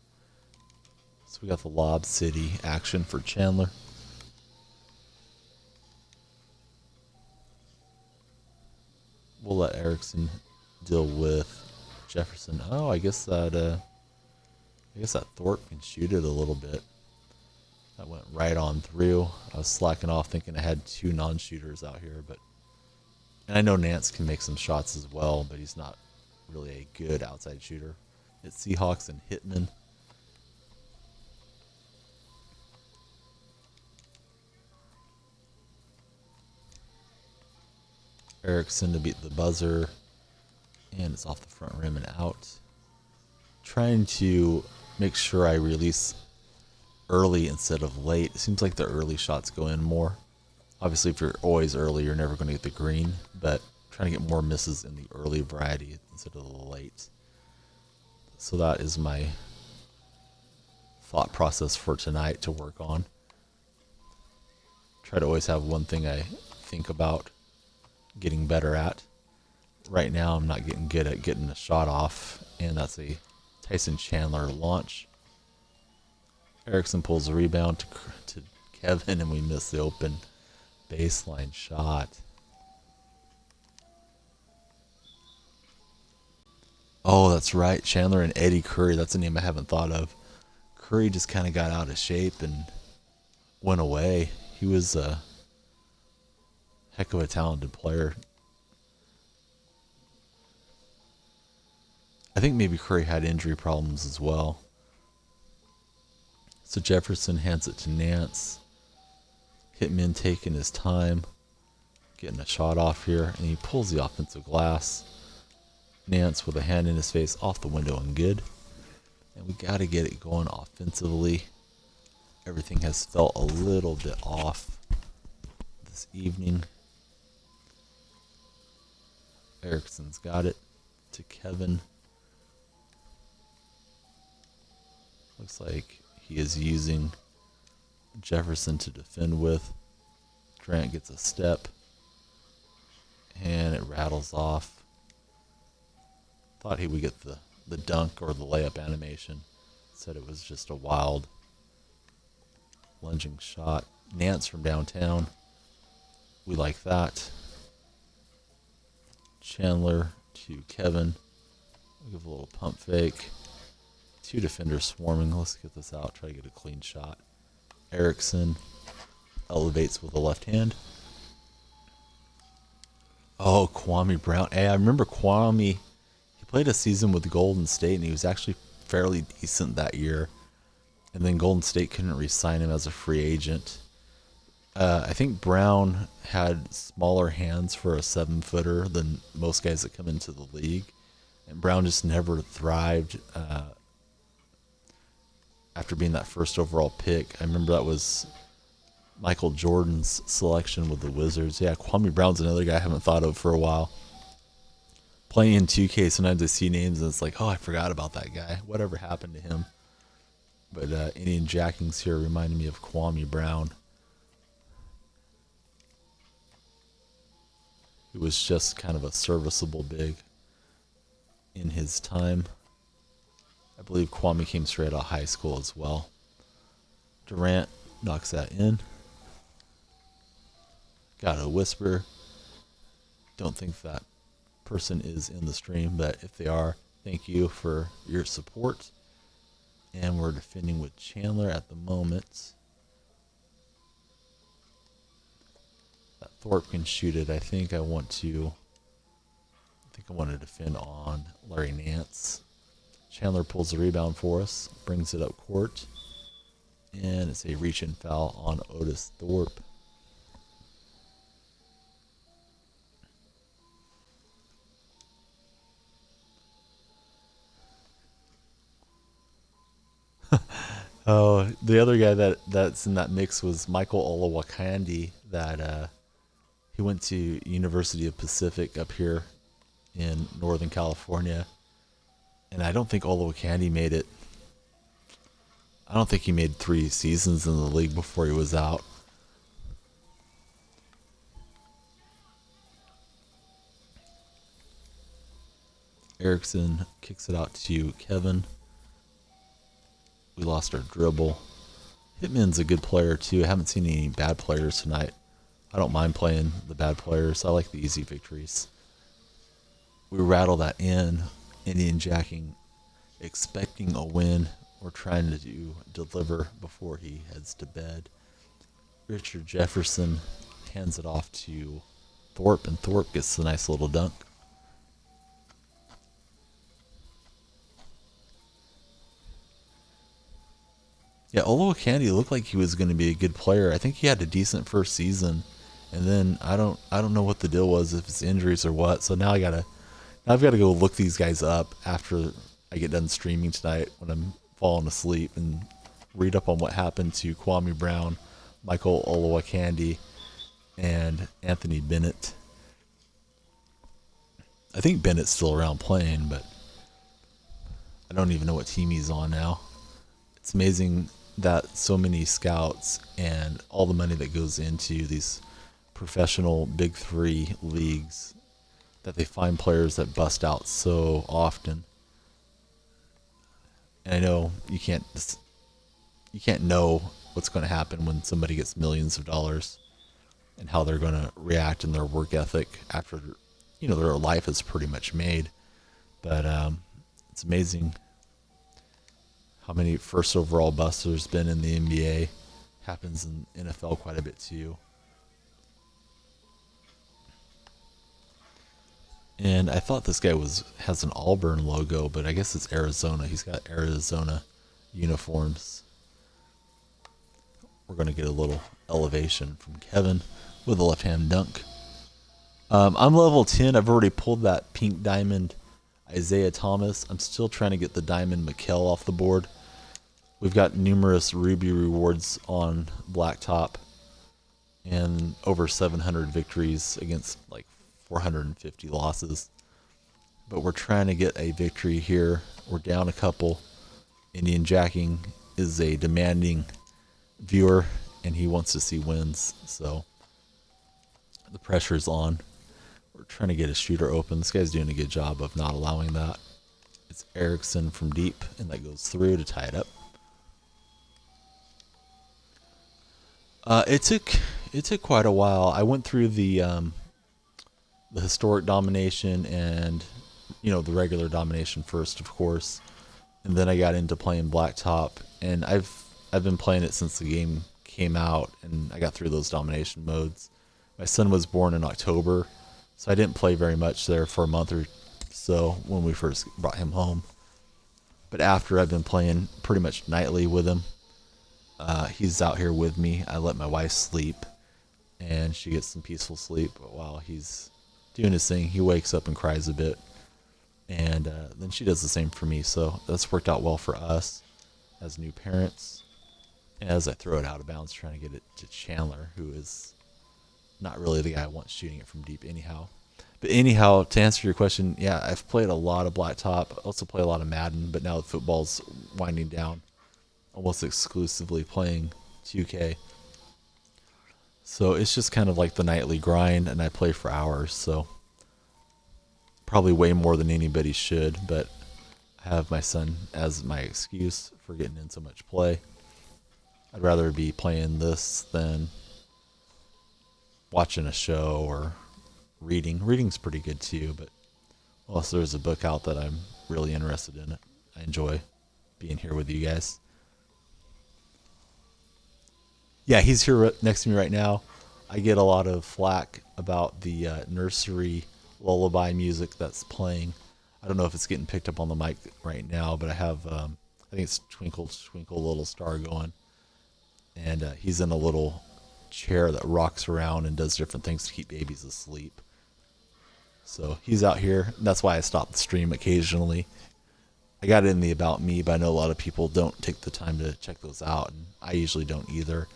So we got the Lob City action for Chandler. We'll let Erickson deal with Jefferson. Oh, I guess that Thorpe can shoot it a little bit. That went right on through. I was slacking off thinking I had 2 non-shooters out here, and I know Nance can make some shots as well, but he's not really a good outside shooter. It's Seahawks and Hitman. Erickson to beat the buzzer, and it's off the front rim and out. Trying to make sure I release early instead of late. It seems like the early shots go in more. Obviously, if you're always early, you're never going to get the green, but trying to get more misses in the early variety instead of the late. So that is my thought process for tonight to work on. Try to always have one thing I think about getting better at. Right now, I'm not getting good at getting a shot off, and that's a Tyson Chandler launch. Erickson pulls the rebound to Kevin, and we miss the open baseline shot. Oh, that's right. Chandler and Eddie Curry. That's a name I haven't thought of. Curry just kind of got out of shape and went away. He was a heck of a talented player. I think maybe Curry had injury problems as well. So Jefferson hands it to Nance. Hitman taking his time, getting a shot off here, and he pulls the offensive glass. Nance with a hand in his face off the window and good. And we got to get it going offensively. Everything has felt a little bit off this evening. Erickson's got it to Kevin. Looks like he is using Jefferson to defend with. Durant gets a step. And it rattles off. Thought he would get the dunk or the layup animation. Said it was just a wild lunging shot. Nance from downtown. We like that. Chandler to Kevin. We'll give a little pump fake. Two defenders swarming. Let's get this out. Try to get a clean shot. Erickson elevates with the left hand. Oh, Kwame Brown. Hey, I remember Kwame. He played a season with Golden State, and he was actually fairly decent that year. And then Golden State couldn't re-sign him as a free agent. I think Brown had smaller hands for a 7-footer than most guys that come into the league. And Brown just never thrived after being that first overall pick. I remember that was Michael Jordan's selection with the Wizards. Yeah, Kwame Brown's another guy I haven't thought of for a while. Playing in 2K, sometimes I see names and it's like, oh, I forgot about that guy. Whatever happened to him? But Indian Jackings here reminded me of Kwame Brown. He was just kind of a serviceable big in his time. I believe Kwame came straight out of high school as well. Durant knocks that in. Got a whisper. Don't think that person is in the stream, but if they are, thank you for your support. And we're defending with Chandler at the moment. That Thorpe can shoot it. I think I want to defend on Larry Nance. Chandler pulls the rebound for us, brings it up court, and it's a reach-in foul on Otis Thorpe. Oh, the other guy that's in that mix was Michael Olowokandi. That he went to University of Pacific up here in Northern California, and I don't think Olowokandi made it. I don't think he made 3 seasons in the league before he was out. Erickson kicks it out to Kevin. We lost our dribble. Hitman's a good player too. I haven't seen any bad players tonight. I don't mind playing the bad players. I like the easy victories. We rattle that in. Indian Jacking, expecting a win. We're trying to deliver before he heads to bed. Richard Jefferson hands it off to Thorpe, and Thorpe gets a nice little dunk. Yeah, Olowokandi looked like he was going to be a good player. I think he had a decent first season, and then I don't know what the deal was, if it's injuries or what. So now I've got to go look these guys up after I get done streaming tonight when I'm falling asleep, and read up on what happened to Kwame Brown, Michael Olowokandi, and Anthony Bennett. I think Bennett's still around playing, but I don't even know what team he's on now. It's amazing that so many scouts and all the money that goes into these professional Big 3 leagues, that they find players that bust out so often. And I know you can't know what's going to happen when somebody gets millions of dollars and how they're going to react in their work ethic after their life is pretty much made. But it's amazing how many first overall busts there's been in the NBA. Happens in NFL quite a bit too. And I thought this guy has an Auburn logo, but I guess it's Arizona. He's got Arizona uniforms. we're going to get a little elevation from Kevin with a left-hand dunk. I'm level 10. I've already pulled that pink diamond Isaiah Thomas. I'm still trying to get the diamond Mikal off the board. We've got numerous ruby rewards on Blacktop and over 700 victories against like 450 losses. But we're trying to get a victory here. We're down a couple. Indian Jacking is a demanding viewer, and he wants to see wins. So the pressure's on. We're trying to get a shooter open. This guy's doing a good job of not allowing that. It's Erickson from deep, and that goes through to tie it up. It took quite a while. I went through the historic domination and the regular domination first, of course, and then I got into playing Blacktop, and I've been playing it since the game came out, and I got through those domination modes. My son was born in October, so I didn't play very much there for a month or so when we first brought him home. But after, I've been playing pretty much nightly with him. He's out here with me. I let my wife sleep, and she gets some peaceful sleep. But while he's doing his thing, he wakes up and cries a bit, and then she does the same for me. So that's worked out well for us as new parents. And as I throw it out of bounds, trying to get it to Chandler, who is not really the guy I want shooting it from deep anyhow. But anyhow, to answer your question, yeah, I've played a lot of Blacktop. I also play a lot of Madden, but now the football's winding down. Almost exclusively playing 2K. So it's just kind of like the nightly grind, and I play for hours, so probably way more than anybody should, but I have my son as my excuse for getting in so much play. I'd rather be playing this than watching a show or reading. Reading's pretty good too, but unless there's a book out that I'm really interested in, I enjoy being here with you guys. Yeah, he's here next to me right now. I get a lot of flack about the nursery lullaby music that's playing. I don't know if it's getting picked up on the mic right now, but I have, I think it's Twinkle, Twinkle, Little Star going. And he's in a little chair that rocks around and does different things to keep babies asleep. So he's out here. And that's why I stop the stream occasionally. I got it in the About Me, but I know a lot of people don't take the time to check those out, and I usually don't either.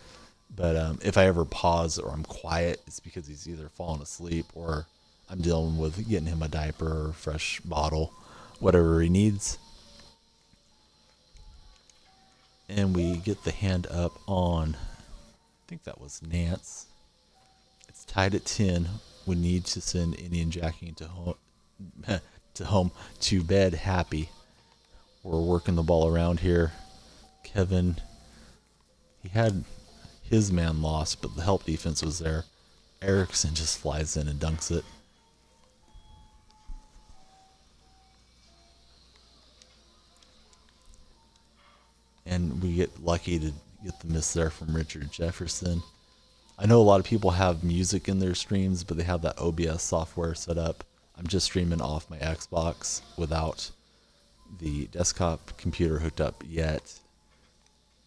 But if I ever pause or I'm quiet, it's because he's either falling asleep or I'm dealing with getting him a diaper or a fresh bottle, whatever he needs. And we get the hand up on, I think that was Nance. It's tied at 10. We need to send Indian Jacking to bed happy. We're working the ball around here. Kevin, he had his man lost, but the help defense was there. Erickson just flies in and dunks it. And we get lucky to get the miss there from Richard Jefferson. I know a lot of people have music in their streams, but they have that OBS software set up. I'm just streaming off my Xbox without the desktop computer hooked up yet.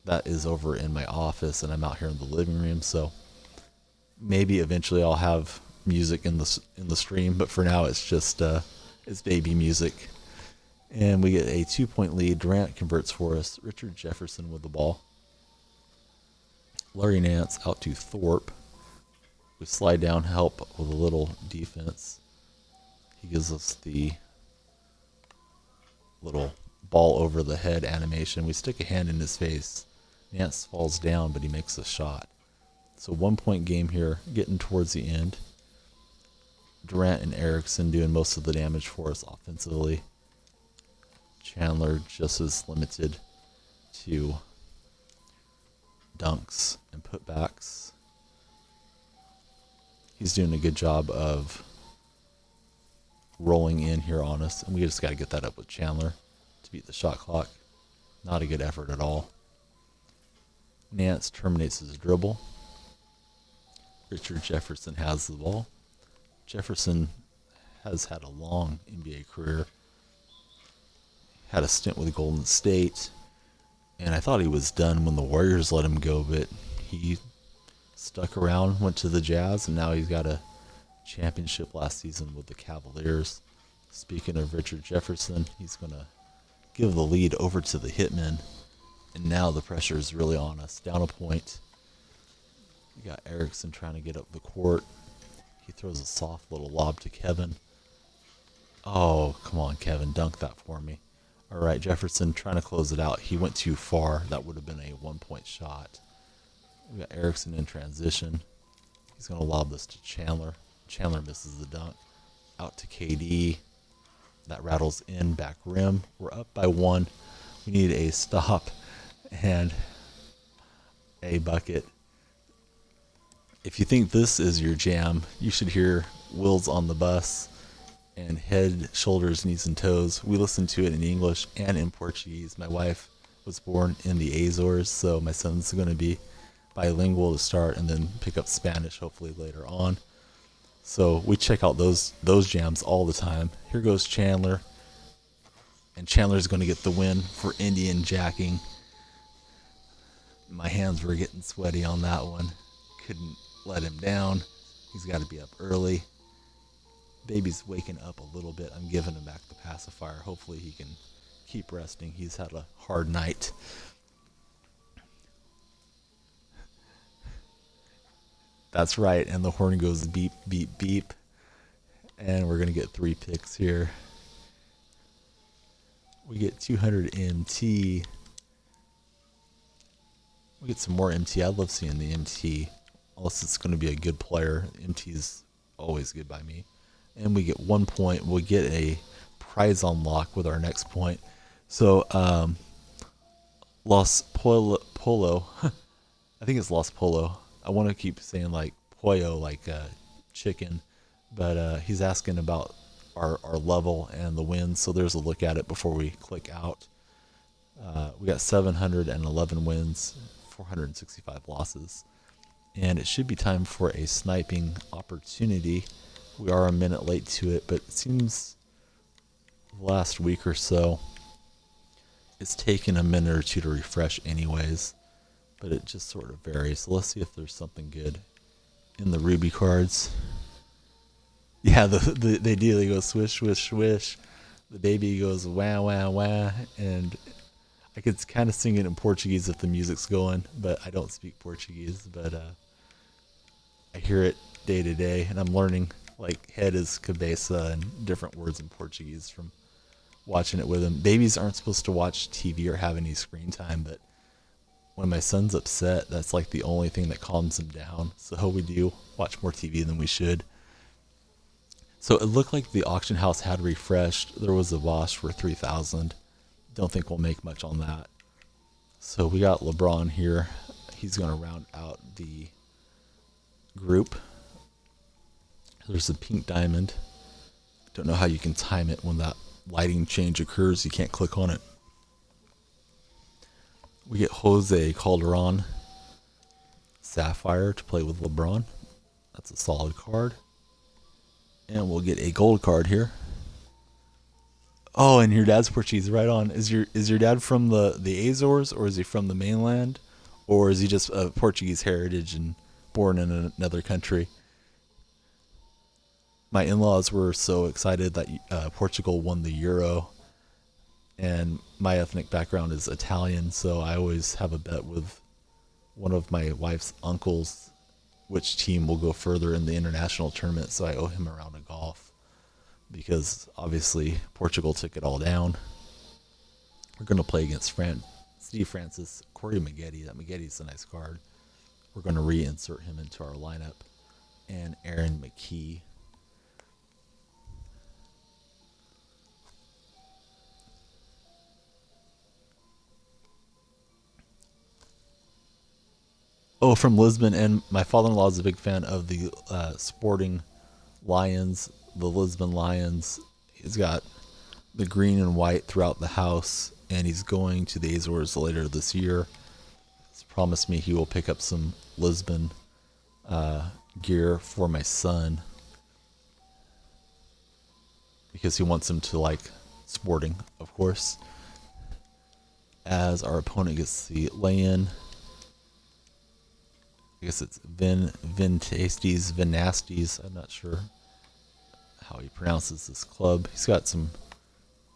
That is over in my office, and I'm out here in the living room, so maybe eventually I'll have music in the stream, but for now it's just it's baby music. And we get a 2-point lead. Durant converts for us. Richard Jefferson with the ball. Larry Nance out to Thorpe. We slide down, help with a little defense. He gives us the little ball over the head animation. We stick a hand in his face. Nance falls down, but he makes a shot. So 1-point game here, getting towards the end. Durant and Erickson doing most of the damage for us offensively. Chandler just as limited to dunks and putbacks. He's doing a good job of rolling in here on us, and we just got to get that up with Chandler to beat the shot clock. Not a good effort at all. Nance terminates his dribble. Richard Jefferson has the ball. Jefferson has had a long NBA career. Had a stint with Golden State, and I thought he was done when the Warriors let him go, but He stuck around, went to the Jazz, and now he's got a championship last season with the Cavaliers. Speaking of Richard Jefferson, he's going to give the lead over to the Hitmen. And now the pressure is really on us. Down a point. We got Erickson trying to get up the court. He throws a soft little lob to Kevin. Oh, come on, Kevin. Dunk that for me. All right, Jefferson trying to close it out. He went too far. That would have been a one-point shot. We got Erickson in transition. He's going to lob this to Chandler. Chandler misses the dunk. Out to KD. That rattles in, back rim. We're up by 1. We need a stop and a bucket. If you think this is your jam, you should hear Will's on the Bus and Head, Shoulders, Knees, and Toes. We listen to it in English and in Portuguese. My wife was born in the Azores, so my son's going to be bilingual to start and then pick up Spanish hopefully later on. So we check out those jams all the time. Here goes Chandler. And Chandler's going to get the win for Indian jacking. My hands were getting sweaty on that one. Couldn't let him down. He's got to be up early. Baby's waking up a little bit. I'm giving him back the pacifier. Hopefully he can keep resting. He's had a hard night. That's right. And the horn goes beep, beep, beep. And we're going to get 3 picks here. We get 200 MT. We get some more MT. I love seeing the MT. Unless it's going to be a good player. MT is always good by me. And we get 1 point. We'll get a prize unlock with our next point. So, Los Polo. I think it's Los Polo. I want to keep saying like pollo, like chicken. But he's asking about our level and the wins. So there's a look at it before we click out. We got 711 wins, 465 losses. And it should be time for a sniping opportunity. We are a minute late to it, but it seems last week or so, it's taken a minute or two to refresh anyways. But it just sort of varies. So let's see if there's something good in the Ruby cards. Yeah, they do. They go swish, swish, swish. The baby goes wah, wah, wah. And I could kind of sing it in Portuguese if the music's going, but I don't speak Portuguese. But I hear it day to day, and I'm learning. Like, head is cabeça and different words in Portuguese from watching it with him. Babies aren't supposed to watch TV or have any screen time, but when my son's upset, that's like the only thing that calms him down. So we do watch more TV than we should. So it looked like the auction house had refreshed. There was a wash for 3,000. Don't think we'll make much on that. So we got LeBron here. He's going to round out the group. There's a pink diamond. Don't know how you can time it when that lighting change occurs. You can't click on it. We get Jose Calderon Sapphire to play with LeBron. That's a solid card. And we'll get a gold card here. Oh, and your dad's Portuguese, right on. Is your dad from the Azores, or is he from the mainland? Or is he just of Portuguese heritage and born in another country? My in-laws were so excited that Portugal won the Euro. And my ethnic background is Italian, so I always have a bet with one of my wife's uncles which team will go further in the international tournament, so I owe him a round of golf. Because obviously Portugal took it all down. We're going to play against Steve Francis, Corey Maggette. That Maggette's a nice card. We're going to reinsert him into our lineup. And Aaron McKee. Oh, from Lisbon, and my father-in-law is a big fan of the Sporting Lions, the Lisbon Lions. He's got the green and white throughout the house, and he's going to the Azores later this year. He's promised me he will pick up some Lisbon gear for my son because he wants him to like Sporting, of course. As our opponent gets the lay-in. I guess it's Vintastes, Vinastes. I'm not sure how he pronounces this club. He's got some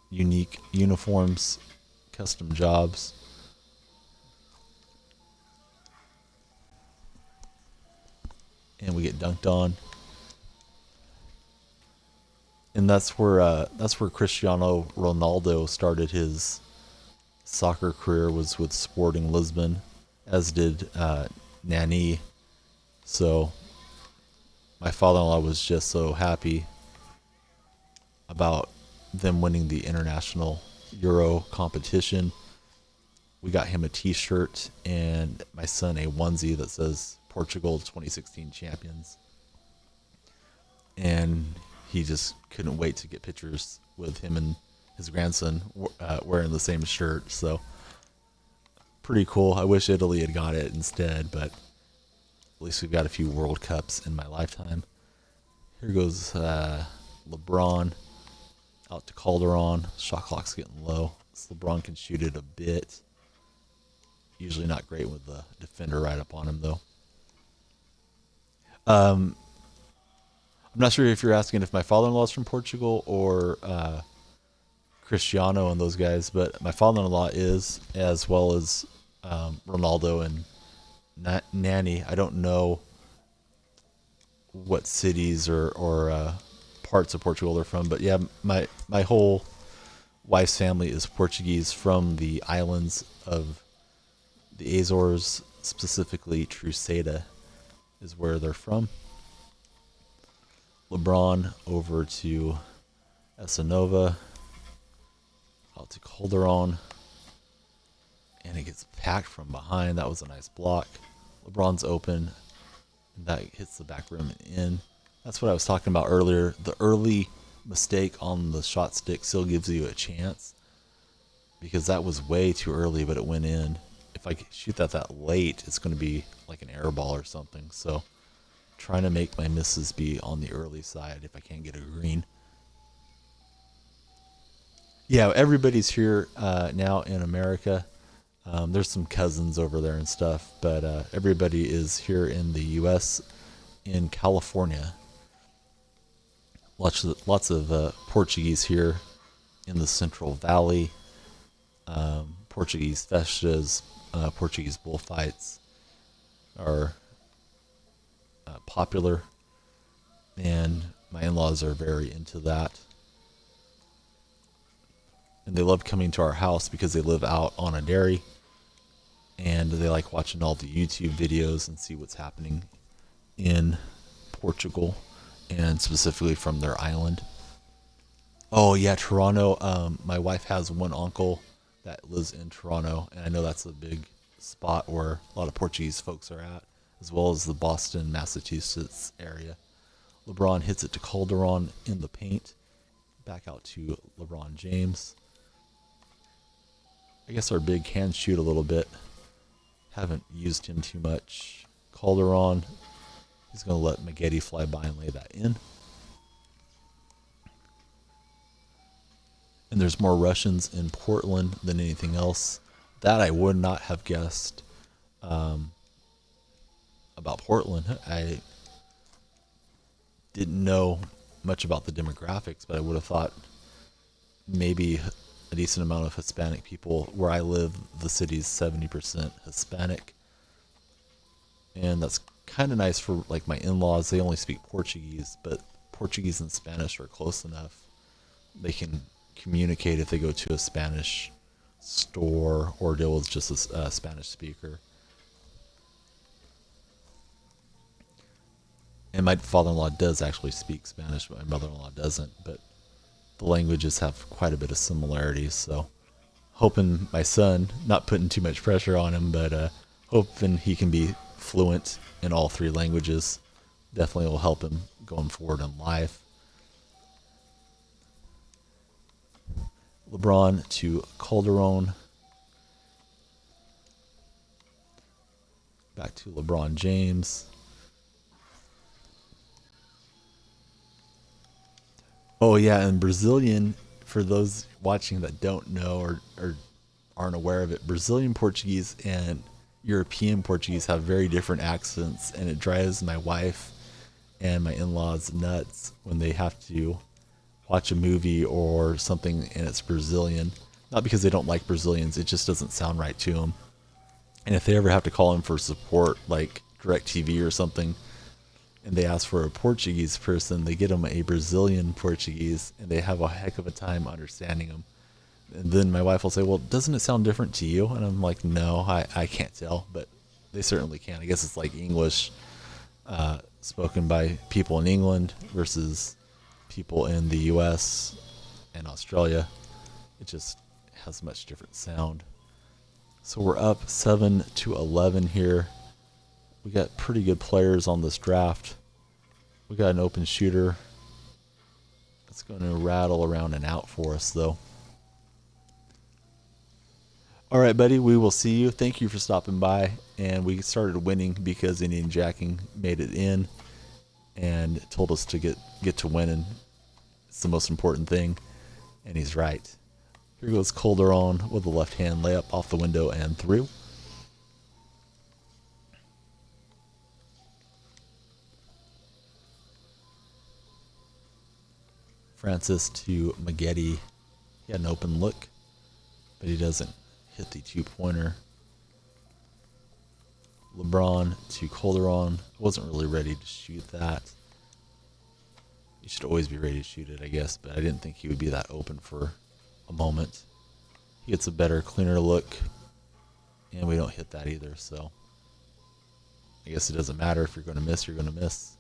unique uniforms, custom jobs. And we get dunked on. And that's where Cristiano Ronaldo started his soccer career, was with Sporting Lisbon, as did Nani. So my father-in-law was just so happy about them winning the international Euro competition. We got him a t-shirt and my son a onesie that says Portugal 2016 champions. And he just couldn't wait to get pictures with him and his grandson wearing the same shirt. So pretty cool. I wish Italy had got it instead, but at least we've got a few World Cups in my lifetime. Here goes LeBron out to Calderon. Shot clock's getting low. So LeBron can shoot it a bit. Usually not great with the defender right up on him, though. I'm not sure if you're asking if my father-in-law is from Portugal or Cristiano and those guys, but my father-in-law is, as well as Ronaldo and Nani. I don't know what cities or parts of Portugal they're from, but yeah, my whole wife's family is Portuguese from the islands of the Azores, specifically Truceda is where they're from. LeBron over to Esanova, out to Calderon, and it gets packed from behind. That was a nice block. LeBron's open, and that hits the back rim and in. That's what I was talking about earlier. The early mistake on the shot stick still gives you a chance, because that was way too early, but it went in. If I shoot that late, it's going to be like an air ball or something. So trying to make my misses be on the early side if I can't get a green. Yeah, everybody's here now in America. There's some cousins over there and stuff, but everybody is here in the U.S., in California. Lots of Portuguese here in the Central Valley. Portuguese festas, Portuguese bullfights are popular, and my in-laws are very into that. And they love coming to our house because they live out on a dairy, and they like watching all the YouTube videos and see what's happening in Portugal, and specifically from their island. Oh yeah, Toronto. My wife has one uncle that lives in Toronto, and I know that's a big spot where a lot of Portuguese folks are at, as well as the Boston, Massachusetts area. LeBron hits it to Calderon in the paint. Back out to LeBron James. I guess our big can shoot a little bit. Haven't used him too much. Calderon, he's going to let Maggette fly by and lay that in. And there's more Russians in Portland than anything else. That I would not have guessed about Portland. I didn't know much about the demographics, but I would have thought maybe a decent amount of Hispanic people. Where I live, the city's 70% Hispanic, and that's kind of nice for like my in-laws. They only speak Portuguese, but Portuguese and Spanish are close enough. They can communicate if they go to a Spanish store or deal with just a Spanish speaker. And my father-in-law does actually speak Spanish, but my mother-in-law doesn't, but the languages have quite a bit of similarities. So hoping my son, not putting too much pressure on him, but hoping he can be fluent in all three languages. Definitely will help him going forward in life. LeBron to Calderon. Back to LeBron James. Oh yeah, and Brazilian, for those watching that don't know or aren't aware of it, Brazilian Portuguese and European Portuguese have very different accents, and it drives my wife and my in-laws nuts when they have to watch a movie or something and it's Brazilian. Not because they don't like Brazilians, it just doesn't sound right to them. And if they ever have to call in for support, like DirecTV or something, and they ask for a Portuguese person, they get them a Brazilian Portuguese, and they have a heck of a time understanding them. And then my wife will say, well, doesn't it sound different to you? And I'm like, no, I can't tell, but they certainly can. I guess it's like English spoken by people in England versus people in the US and Australia. It just has a much different sound. So we're up 7-11 here. We got pretty good players on this draft. We got an open shooter that's going to rattle around and out for us, though. All right, buddy, we will see you. Thank you for stopping by. And we started winning because Indian Jacking made it in and told us to get to winning. It's the most important thing, and he's right. Here goes Calderon with a left-hand layup off the window and through. Francis to Maggette. He had an open look, but he doesn't hit the two-pointer. LeBron to Calderon. Wasn't really ready to shoot that. You should always be ready to shoot it, I guess, but I didn't think he would be that open for a moment. He gets a better, cleaner look, and we don't hit that either, so I guess it doesn't matter. If you're going to miss, you're going to miss.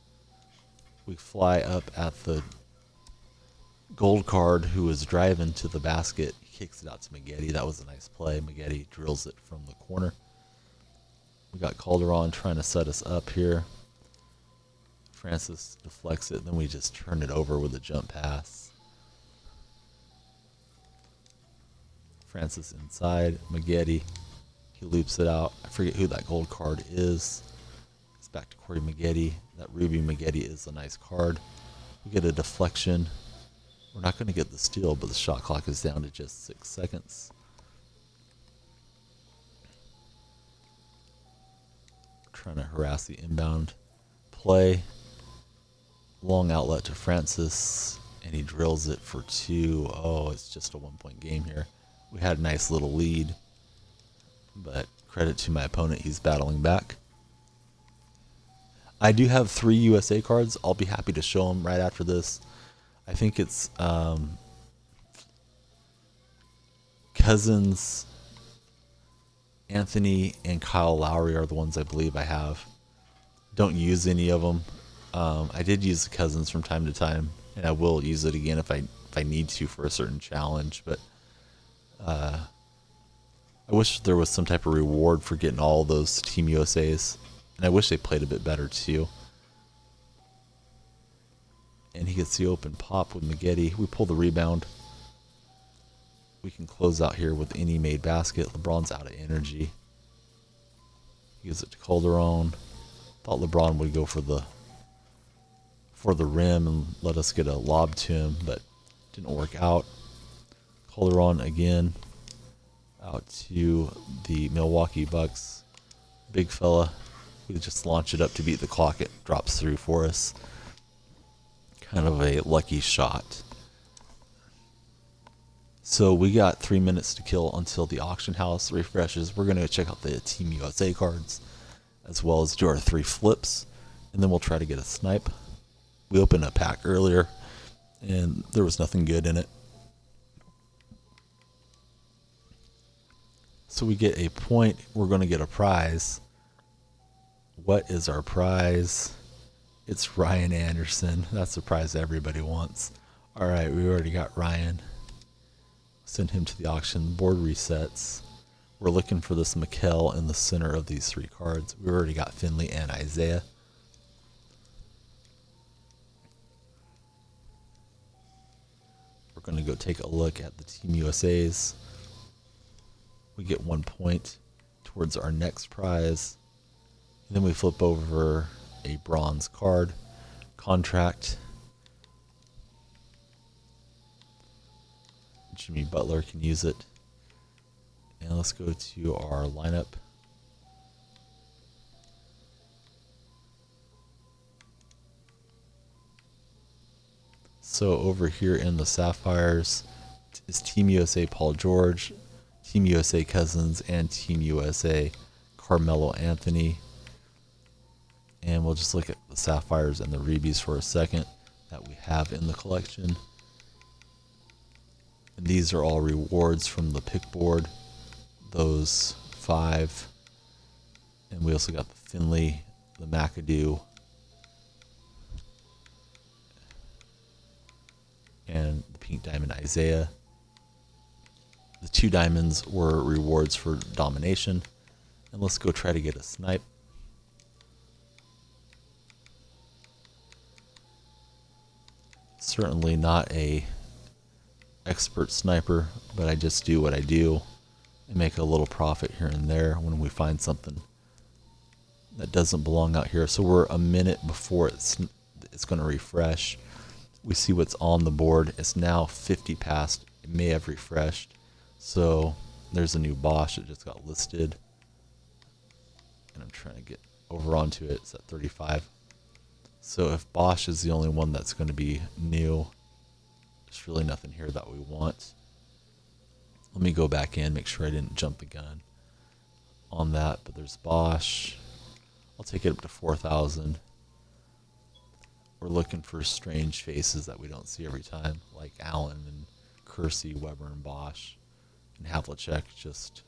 We fly up at the gold card who was driving to the basket. He kicks it out to Maggette. That was a nice play. Maggette drills it from the corner. We got Calderon trying to set us up here. Francis deflects it, then we just turn it over with a jump pass. Francis inside. Maggette, he loops it out. I forget who that gold card is. It's back to Corey Maggette. That Ruby Maggette is a nice card. We get a deflection. We're not going to get the steal, but the shot clock is down to just 6 seconds. Trying to harass the inbound play. Long outlet to Francis, and he drills it for two. Oh, it's just a 1-point game here. We had a nice little lead, but credit to my opponent, he's battling back. I do have 3 USA cards. I'll be happy to show them right after this. I think it's Cousins, Anthony, and Kyle Lowry are the ones I believe I have. Don't use any of them. I did use the Cousins from time to time, and I will use it again if I need to for a certain challenge. But I wish there was some type of reward for getting all those Team USAs, and I wish they played a bit better too. And he gets the open pop with Maggette. We pull the rebound. We can close out here with any made basket. LeBron's out of energy. He gives it to Calderon. Thought LeBron would go for the rim and let us get a lob to him, but didn't work out. Calderon again out to the Milwaukee Bucks. Big fella. We just launch it up to beat the clock. It drops through for us. Kind of a lucky shot. So we got 3 minutes to kill until the auction house refreshes. We're going to check out the Team USA cards as well as do our 3 flips, and then we'll try to get a snipe. We opened a pack earlier and there was nothing good in it. So we get a point. We're going to get a prize. What is our prize? It's Ryan Anderson. That's the prize everybody wants. All right, we already got Ryan. Send him to the auction. Board resets. We're looking for this Mikal in the center of these 3 cards. We already got Finley and Isaiah. We're going to go take a look at the Team USA's. We get 1 point towards our next prize. And then we flip over a bronze card. Contract. Butler can use it. And let's go to our lineup. So over here in the Sapphires is Team USA Paul George, Team USA Cousins, and Team USA Carmelo Anthony. And we'll just look at the Sapphires and the Reebies for a second that we have in the collection. And these are all rewards from the pick board, those 5. And we also got the Finley, the McAdoo, and the pink diamond Isaiah. The 2 diamonds were rewards for domination. And let's go try to get a snipe. Certainly not a expert sniper, but I just do what I do and make a little profit here and there when we find something that doesn't belong out here. So we're a minute before it's going to refresh. We see what's on the board. It's now 50 past. It may have refreshed. So there's a new Bosch that just got listed. And I'm trying to get over onto it. It's at 35. So if Bosch is the only one that's going to be new, there's really nothing here that we want. Let me go back in, make sure I didn't jump the gun on that. But there's Bosch. I'll take it up to 4,000. We're looking for strange faces that we don't see every time, like Allen and Kersey, Weber, and Bosch. And Havlicek, just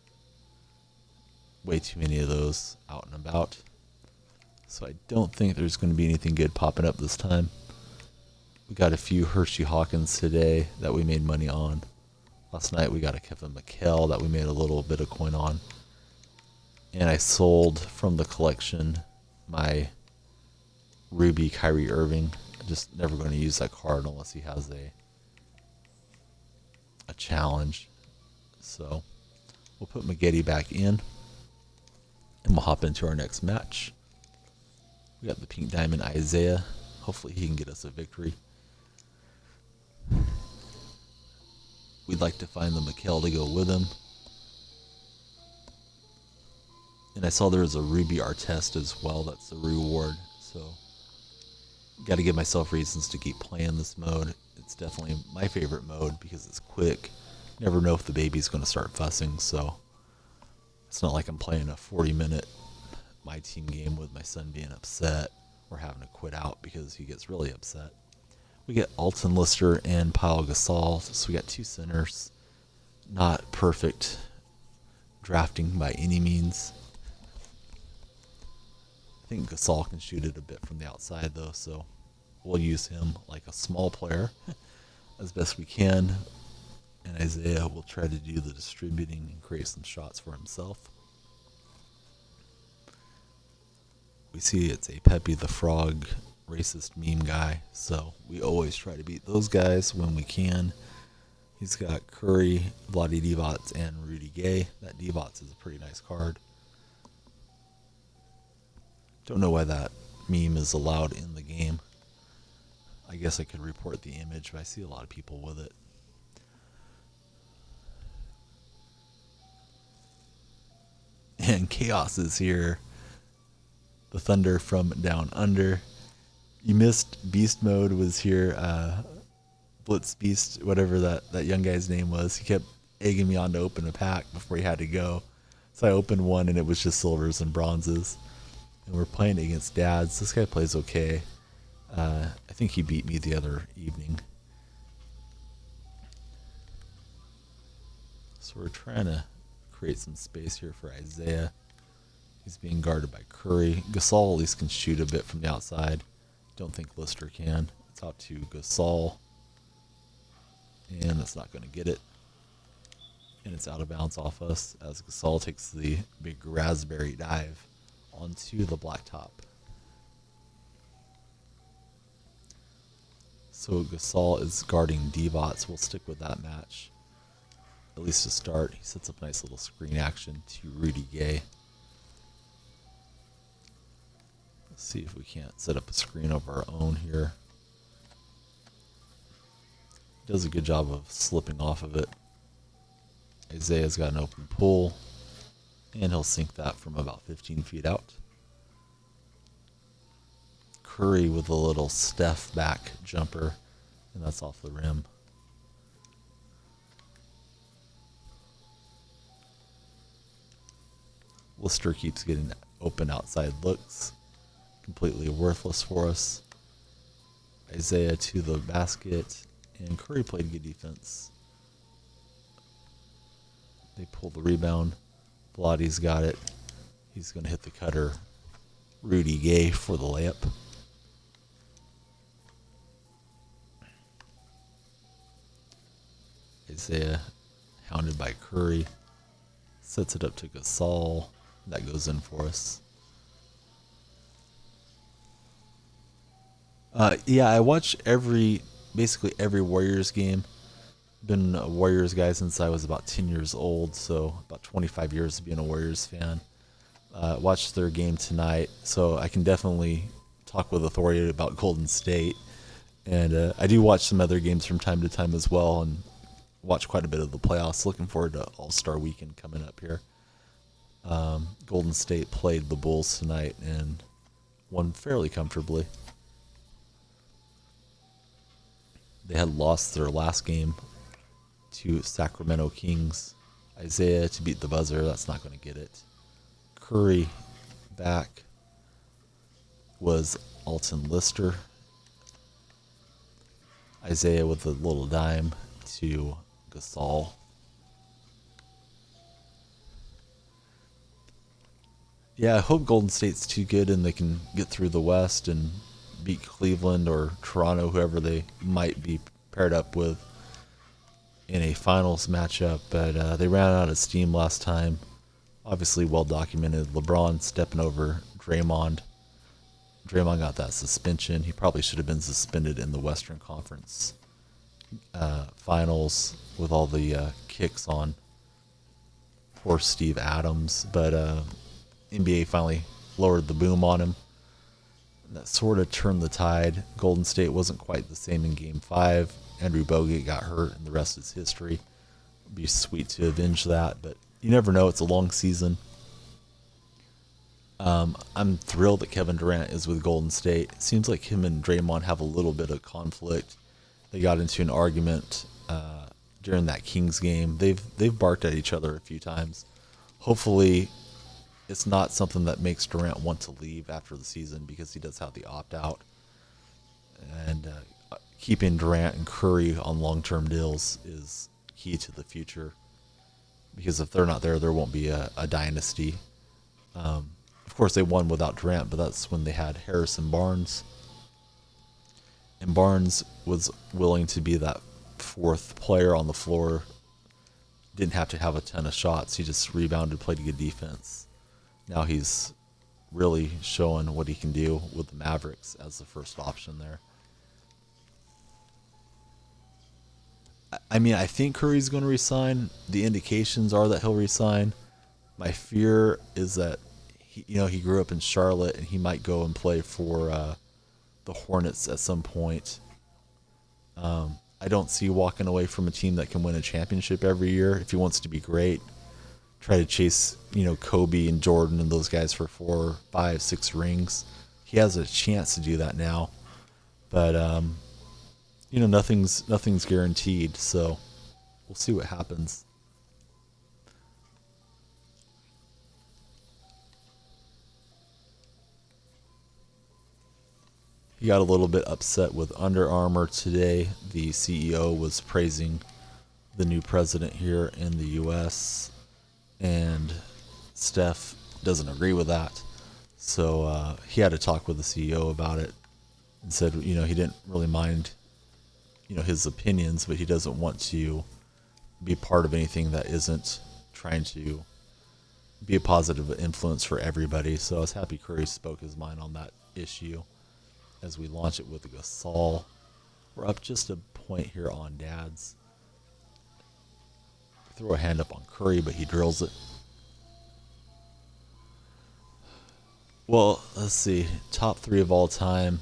way too many of those out and about. So I don't think there's going to be anything good popping up this time. We got a few Hershey Hawkins today that we made money on. Last night we got a Kevin McHale that we made a little bit of coin on. And I sold from the collection my Ruby Kyrie Irving. I'm just never going to use that card unless he has a challenge. So we'll put Maggette back in. And we'll hop into our next match. We got the pink diamond Isaiah. Hopefully he can get us a victory. We'd like to find the McHale to go with him. And I saw there was a Ruby Artest as well. That's the reward. So got to give myself reasons to keep playing this mode. It's definitely my favorite mode because it's quick. Never know if the baby's going to start fussing. So it's not like I'm playing a 40-minute my team game with my son being upset or having to quit out because he gets really upset. We get Alton Lister and Pau Gasol. So we got 2 centers. Not perfect drafting by any means. I think Gasol can shoot it a bit from the outside though, so we'll use him like a small player as best we can. And Isaiah will try to do the distributing and create some shots for himself. We see it's a Pepe the Frog racist meme guy, so we always try to beat those guys when we can. He's got Curry, Vlade Divac, and Rudy Gay. That Divac is a pretty nice card. Don't know why that meme is allowed in the game. I guess I could report the image, but I see a lot of people with it. And Chaos is here. The Thunder from Down Under. You missed Beast Mode was here. Blitz Beast, whatever that young guy's name was. He kept egging me on to open a pack before he had to go. So I opened one and it was just silvers and bronzes. And we're playing against dads. This guy plays okay. I think he beat me the other evening. So we're trying to create some space here for Isaiah. He's being guarded by Curry. Gasol at least can shoot a bit from the outside. Don't think Lister can. It's out to Gasol. And that's not going to get it. And it's out of bounds off us as Gasol takes the big raspberry dive onto the Blacktop. So Gasol is guarding Divac. We'll stick with that match. At least to start. He sets up a nice little screen action to Rudy Gay. Let's see if we can't set up a screen of our own here. Does a good job of slipping off of it. Isaiah's got an open pull, and he'll sink that from about 15 feet out. Curry with a little Steph back jumper, and that's off the rim. Lister keeps getting open outside looks. Completely worthless for us. Isaiah to the basket, and Curry played good defense. They pull the rebound. Blotty's got it. He's going to hit the cutter. Rudy Gay for the layup. Isaiah hounded by Curry. Sets it up to Gasol. That goes in for us. Yeah, I watch basically every Warriors game. Been a Warriors guy since I was about 10 years old, so about 25 years of being a Warriors fan. Watched their game tonight, so I can definitely talk with authority about Golden State. And I do watch some other games from time to time as well, and watch quite a bit of the playoffs. Looking forward to All-Star Weekend coming up here. Golden State played the Bulls tonight and won fairly comfortably. They had lost their last game to Sacramento Kings. Isaiah to beat the buzzer. That's not going to get it. Curry back was Alton Lister. Isaiah with a little dime to Gasol. Yeah, I hope Golden State's too good and they can get through the West and beat Cleveland or Toronto, whoever they might be paired up with in a finals matchup. But they ran out of steam last time. Obviously well documented. LeBron stepping over Draymond. Draymond got that suspension. He probably should have been suspended in the Western Conference finals with all the kicks on poor Steve Adams. But NBA finally lowered the boom on him. That sort of turned the tide. Golden State wasn't quite the same in Game 5. Andrew Bogut got hurt, and the rest is history. It'd be sweet to avenge that, but you never know. It's a long season. I'm thrilled that Kevin Durant is with Golden State. It seems like him and Draymond have a little bit of conflict. They got into an argument during that Kings game. They've barked at each other a few times. Hopefully, it's not something that makes Durant want to leave after the season because he does have the opt-out. And keeping Durant and Curry on long-term deals is key to the future. Because if they're not there, there won't be a dynasty. Of course, they won without Durant, but that's when they had Harrison Barnes. And Barnes was willing to be that fourth player on the floor. Didn't have to have a ton of shots. He just rebounded, played good defense. Now he's really showing what he can do with the Mavericks as the first option there. I mean, I think Curry's going to resign. The indications are that he'll resign. My fear is that he grew up in Charlotte and he might go and play for the Hornets at some point. I don't see walking away from a team that can win a championship every year. If he wants to be great, try to chase, Kobe and Jordan and those guys for 4, 5, 6 rings. He has a chance to do that now, but nothing's guaranteed. So we'll see what happens. He got a little bit upset with Under Armour today. The CEO was praising the new president here in the U.S., and Steph doesn't agree with that. So he had to talk with the CEO about it and said, he didn't really mind, his opinions, but he doesn't want to be part of anything that isn't trying to be a positive influence for everybody. So I was happy Curry spoke his mind on that issue as we launch it with Gasol. We're up just a point here on Dads. Throw a hand up on Curry, but he drills it. Well, let's see. Top 3 of all time.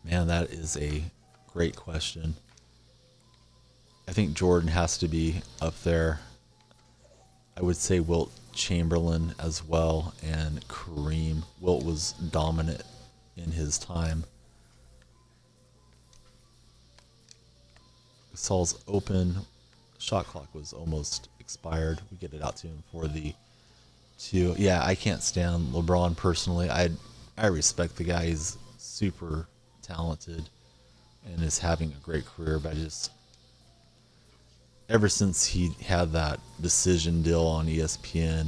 Man, that is a great question. I think Jordan has to be up there. I would say Wilt Chamberlain as well, and Kareem. Wilt was dominant in his time. Gasol's open. Shot clock was almost expired. We get it out to him for the 2. Yeah, I can't stand LeBron personally. I respect the guy. He's super talented and is having a great career, but I just, ever since he had that decision deal on ESPN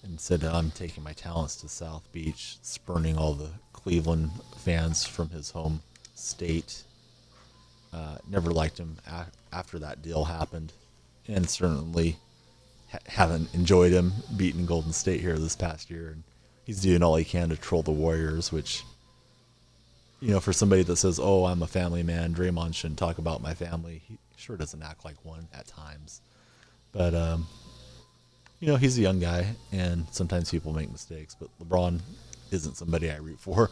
and said, I'm taking my talents to South Beach, spurning all the Cleveland fans from his home state, never liked him after that deal happened, and certainly haven't enjoyed him beating Golden State here this past year. And he's doing all he can to troll the Warriors, which, you know, for somebody that says, oh, I'm a family man, Draymond shouldn't talk about my family. He sure doesn't act like one at times. But, you know, he's a young guy, and sometimes people make mistakes. But LeBron isn't somebody I root for.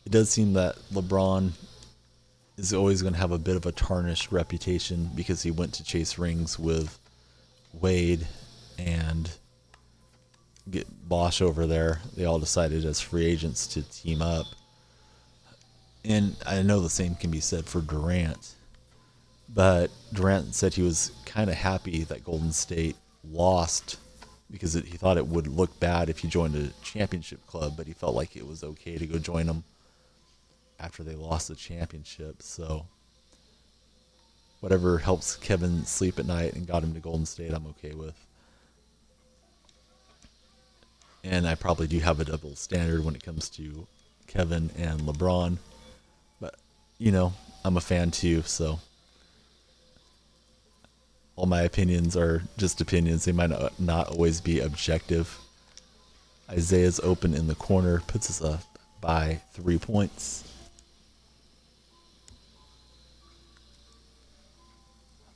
It does seem that LeBron is always going to have a bit of a tarnished reputation because he went to chase rings with Wade and get Bosch over there. They all decided as free agents to team up. And I know the same can be said for Durant. But Durant said he was kind of happy that Golden State lost because he thought it would look bad if he joined a championship club, but he felt like it was okay to go join them after they lost the championship. So whatever helps Kevin sleep at night and got him to Golden State, I'm okay with. And I probably do have a double standard when it comes to Kevin and LeBron. But, you know, I'm a fan too, so all my opinions are just opinions. They might not always be objective. Isaiah's open in the corner, puts us up by 3 points.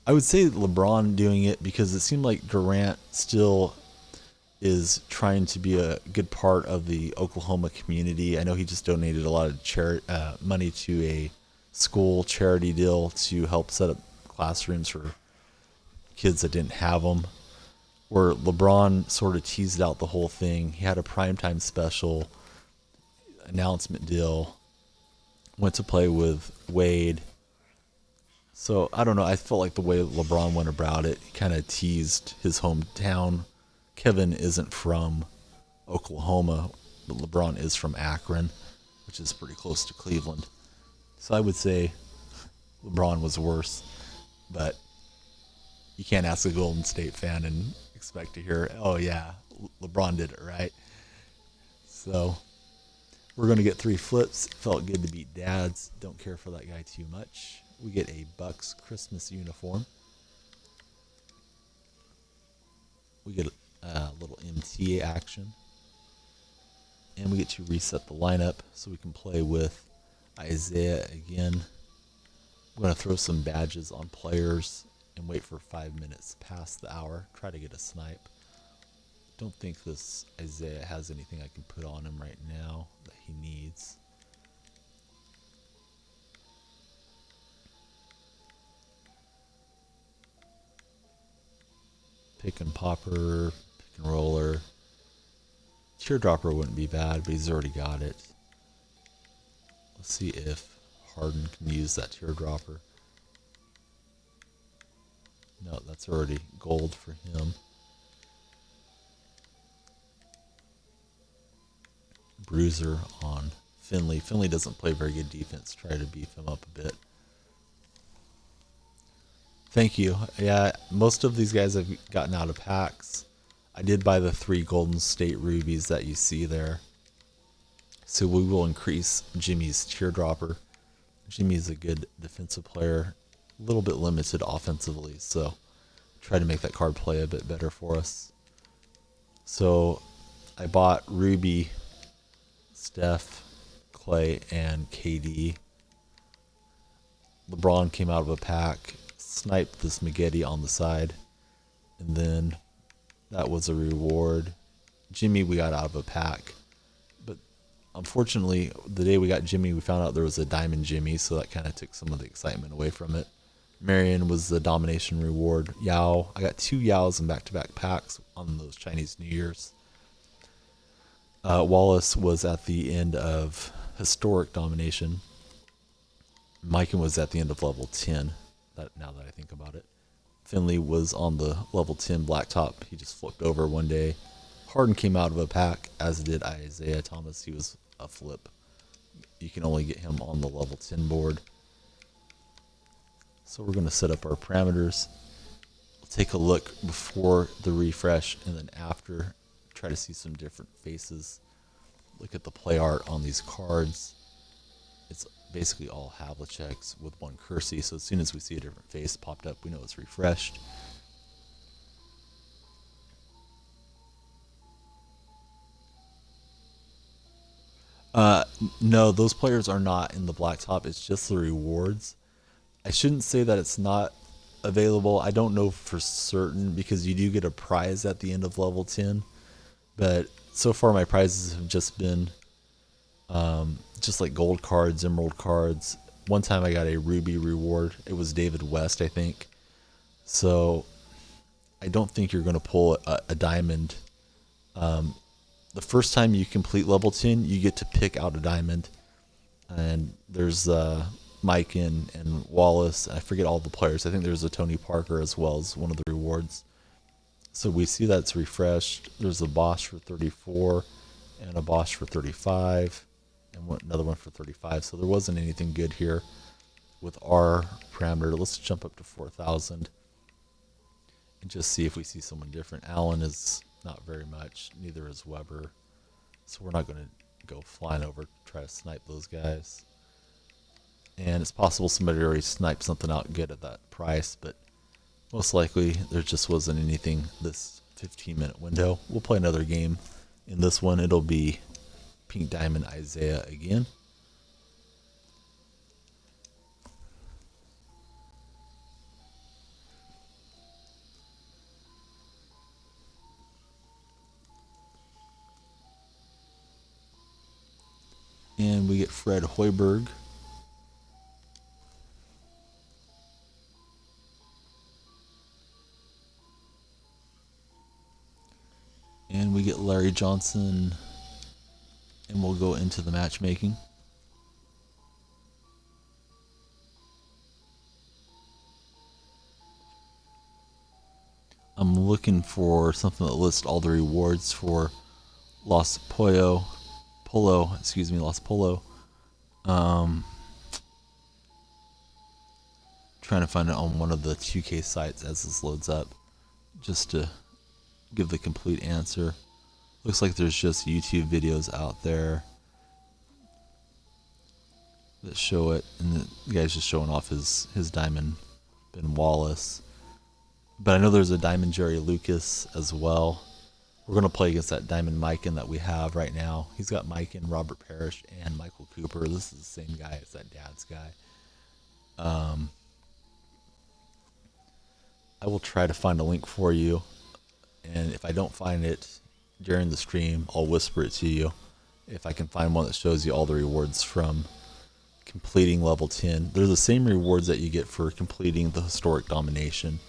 I would say LeBron doing it because it seemed like Durant still is trying to be a good part of the Oklahoma community. I know he just donated a lot of money to a school charity deal to help set up classrooms for kids that didn't have them. Where LeBron sort of teased out the whole thing. He had a primetime special announcement deal. Went to play with Wade. So, I don't know. I felt like the way LeBron went about it, he kind of teased his hometown. Kevin isn't from Oklahoma, but LeBron is from Akron, which is pretty close to Cleveland. So, I would say LeBron was worse. But you can't ask a Golden State fan and expect to hear, oh, yeah, LeBron did it right. So, we're going to get 3 flips. Felt good to beat dads. Don't care for that guy too much. We get a Bucks Christmas uniform. We get a little MT action. And we get to reset the lineup so we can play with Isaiah again. We're going to throw some badges on players and wait for 5 minutes past the hour. Try to get a snipe. Don't think this Isaiah has anything I can put on him right now that he needs. Pick and popper, pick and roller. Teardropper wouldn't be bad, but he's already got it. Let's see if Harden can use that teardropper. No, that's already gold for him. Bruiser on Finley. Finley doesn't play very good defense. Try to beef him up a bit. Thank you. Yeah, most of these guys have gotten out of packs. I did buy the 3 Golden State Rubies that you see there. So we will increase Jimmy's teardropper. Jimmy's a good defensive player. A little bit limited offensively, so try to make that card play a bit better for us. So I bought Ruby, Steph, Klay, and KD. LeBron came out of a pack, sniped this Maggette on the side, and then that was a reward. Jimmy we got out of a pack, but unfortunately the day we got Jimmy we found out there was a diamond Jimmy, so that kind of took some of the excitement away from it. Marion was the domination reward. Yao, I got 2 Yaos in back-to-back packs on those Chinese New Year's. Wallace was at the end of historic domination. Mikan was at the end of level 10. Now that I think about it, Finley was on the level 10 Blacktop. He just flipped over one day. Harden came out of a pack, as did Isaiah Thomas. He was a flip. You can only get him on the level 10 board. So we're going to set up our parameters. We'll take a look before the refresh and then after. Try to see some different faces. Look at the play art on these cards. It's basically all Havlicek's with one Kersey. So as soon as we see a different face popped up, we know it's refreshed. No, those players are not in the Blacktop. It's just the rewards. I shouldn't say that it's not available. I don't know for certain because you do get a prize at the end of level 10. But so far my prizes have just been just like gold cards, emerald cards. One time I got a ruby reward. It was David West, I think. So I don't think you're going to pull a diamond. The first time you complete level 10, you get to pick out a diamond. And there's Mike and Wallace. I forget all the players. I think there's a Tony Parker as well as one of the rewards. So we see that's refreshed. There's a Bosch for 34 and a Bosch for 35 and another one for 35. So there wasn't anything good here with our parameter. Let's jump up to 4,000 and just see if we see someone different. Allen is not very much. Neither is Weber. So we're not going to go flying over, try to snipe those guys. And it's possible somebody already sniped something out good at that price, but most likely there just wasn't anything this 15-minute window. We'll play another game. In this one, it'll be Pink Diamond Isaiah again. And we get Fred Hoiberg. And we get Larry Johnson. And we'll go into the matchmaking. I'm looking for something that lists all the rewards for Los Polo. Trying to find it on one of the 2K sites as this loads up, just to give the complete answer. Looks like there's just YouTube videos out there that show it, and the guy's just showing off his diamond Ben Wallace. But I know there's a diamond Jerry Lucas as well. We're going to play against that diamond Mikan that we have right now. He's got Mikan, Robert Parrish, and Michael Cooper. This is the same guy as that dad's guy. I will try to find a link for you, and if I don't find it during the stream, I'll whisper it to you. If I can find one that shows you all the rewards from completing level 10. They're the same rewards that you get for completing the historic domination.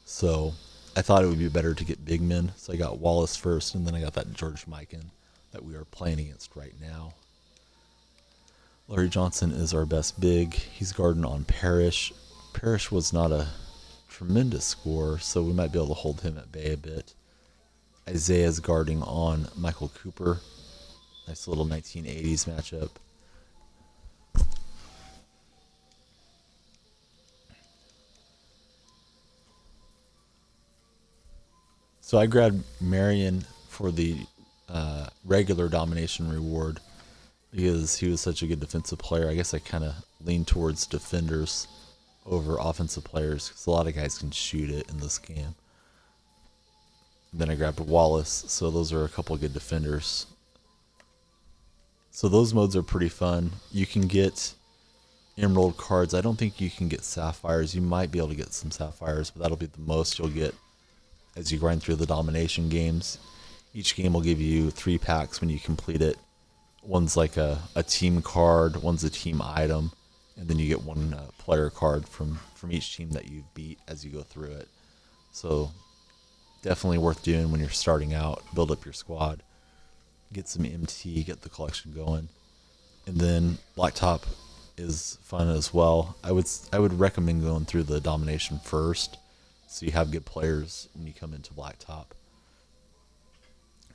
So I thought it would be better to get big men. So I got Wallace first, and then I got that George Mikan that we are playing against right now. Larry Johnson is our best big. He's guarding on Parrish. Parrish was not a tremendous scorer, so we might be able to hold him at bay a bit. Isaiah's guarding on Michael Cooper. Nice little 1980s matchup. So I grabbed Marion for the regular domination reward because he was such a good defensive player. I guess I kind of lean towards defenders over offensive players because a lot of guys can shoot it in this game. And then I grabbed Wallace, so those are a couple of good defenders. So those modes are pretty fun. You can get emerald cards. I don't think you can get sapphires. You might be able to get some sapphires, but that'll be the most you'll get as you grind through the domination games. Each game will give you 3 packs when you complete it. One's like a team card, one's a team item, and then you get one player card from each team that you beat as you go through it. So definitely worth doing when you're starting out, build up your squad. get some MT, get the collection going. And then Blacktop is fun as well. I would recommend going through the domination first, so you have good players when you come into Blacktop.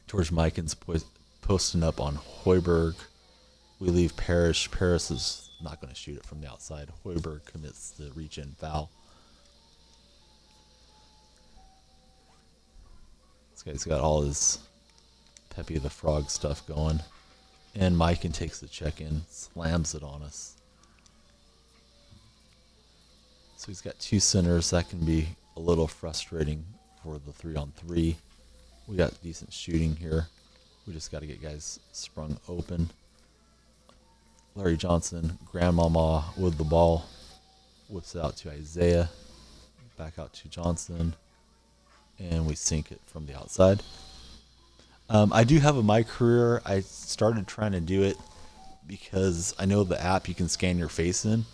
George Mikan's posting up on Hoiberg. We leave Parrish. Paris is not going to shoot it from the outside. Hoiberg commits the reach-in foul. This guy's got all his Pepe the Frog stuff going. And Mikan takes the check-in, slams it on us. So he's got two centers. That can be a little frustrating for the 3-on-3. We got decent shooting here. We just got to get guys sprung open. Larry Johnson, grandmama with the ball, whips it out to Isaiah, back out to Johnson, and we sink it from the outside. I do have a My Career. I started trying to do it because I know the app you can scan your face in,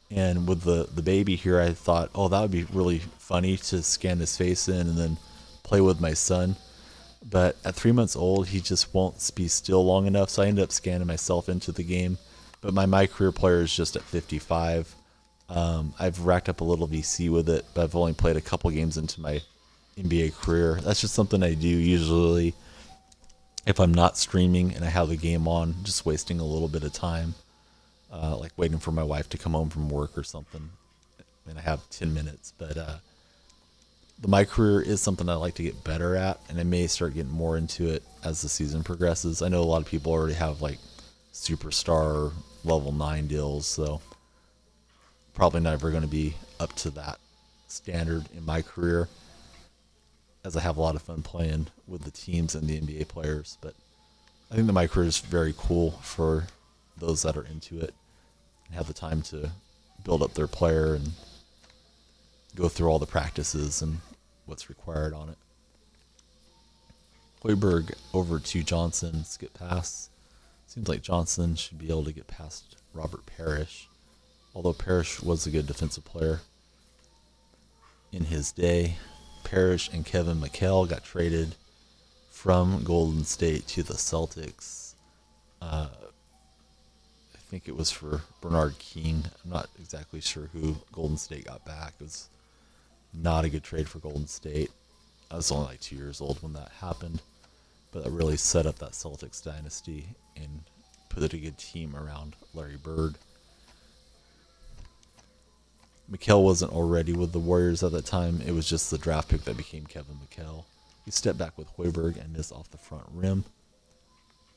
and with the baby here, I thought, oh, that would be really funny to scan his face in and then play with my son. But at 3 months old, he just won't be still long enough, so I ended up scanning myself into the game. But my career player is just at 55. I've racked up a little VC with it, but I've only played a couple games into my NBA career. That's just something I do usually if I'm not streaming and I have the game on, just wasting a little bit of time, like waiting for my wife to come home from work or something. And I have 10 minutes. But my career is something I like to get better at, and I may start getting more into it as the season progresses. I know a lot of people already have like superstar level 9 deals, so probably never going to be up to that standard in my career, as I have a lot of fun playing with the teams and the NBA players. But I think that my career is very cool for those that are into it and have the time to build up their player and go through all the practices and what's required on it. Hoiberg over to Johnson, skip pass. Seems like Johnson should be able to get past Robert Parrish, although Parrish was a good defensive player in his day. Parrish and Kevin McHale got traded from Golden State to the Celtics. I think it was for Bernard King. I'm not exactly sure who Golden State got back. It was not a good trade for Golden State. I was only like 2 years old when that happened, but that really set up that Celtics dynasty and put a good team around Larry Bird. McHale wasn't already with the Warriors at that time. It was just the draft pick that became Kevin McHale. He stepped back with Hoiberg and missed off the front rim.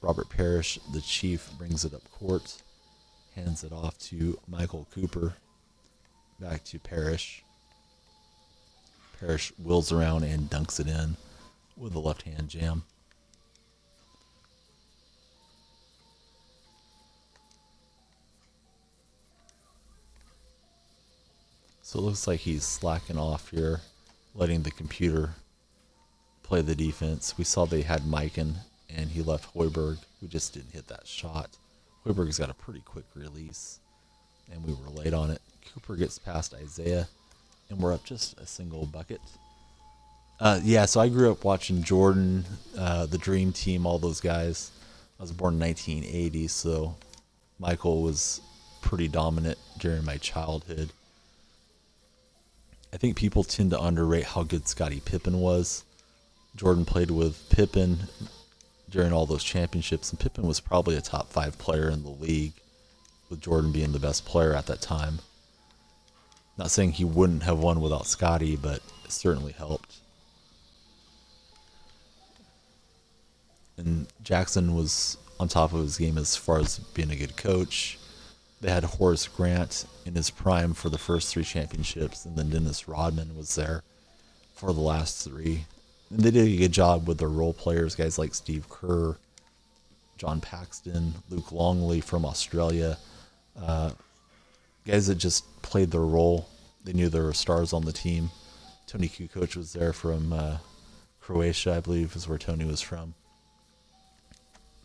Robert Parrish, the Chief, brings it up court, hands it off to Michael Cooper, back to Parrish. Parrish wheels around and dunks it in with a left-hand jam. So it looks like he's slacking off here, letting the computer play the defense. We saw they had Mikan, and he left Hoiberg, who just didn't hit that shot. Hoiberg's got a pretty quick release, and we were late on it. Cooper gets past Isaiah, and we're up just a single bucket. Yeah, so I grew up watching Jordan, the Dream Team, all those guys. I was born in 1980, so Michael was pretty dominant during my childhood. I think people tend to underrate how good Scottie Pippen was. Jordan played with Pippen during all those championships, and Pippen was probably a top 5 player in the league, with Jordan being the best player at that time. Not saying he wouldn't have won without Scottie, but it certainly helped. And Jackson was on top of his game as far as being a good coach. They had Horace Grant in his prime for the first 3 championships, and then Dennis Rodman was there for the last 3. And they did a good job with their role players, guys like Steve Kerr, John Paxton, Luke Longley from Australia, guys that just played their role. They knew there were stars on the team. Tony Kukoc was there from Croatia, I believe is where Tony was from,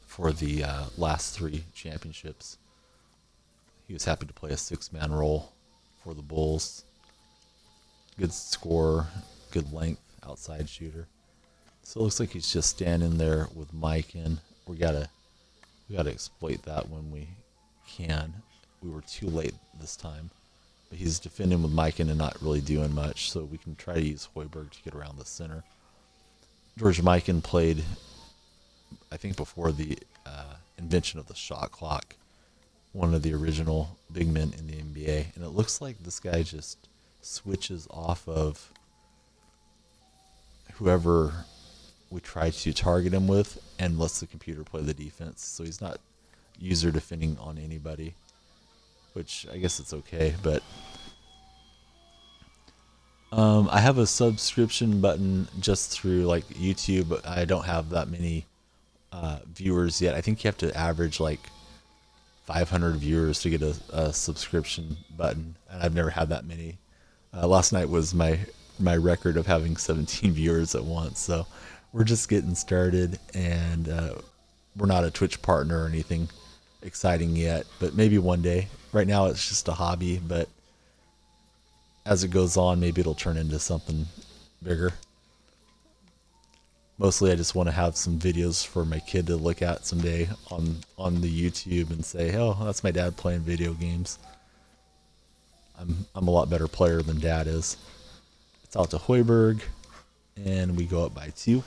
for the last 3 championships. He was happy to play a 6-man role for the Bulls. Good scorer, good length, outside shooter. So it looks like he's just standing there with Mikan we gotta exploit that when we can. We were too late this time, but he's defending with Mikan and not really doing much, so we can try to use Hoiberg to get around the center. George Mikan played, I think, before the invention of the shot clock, one of the original big men in the NBA, and it looks like this guy just switches off of whoever we try to target him with and lets the computer play the defense. So he's not user defending on anybody, which I guess it's okay, but I have a subscription button just through like YouTube, but I don't have that many viewers yet. I think you have to average like 500 viewers to get a subscription button, and I've never had that many. Last night was my record of having 17 viewers at once, so we're just getting started, and we're not a Twitch partner or anything exciting yet, but maybe one day. Right now it's just a hobby, but as it goes on, maybe it'll turn into something bigger. Mostly I just want to have some videos for my kid to look at someday on the YouTube and say, oh, that's my dad playing video games. I'm a lot better player than Dad is. It's out to Hoiberg, and we go up by 2.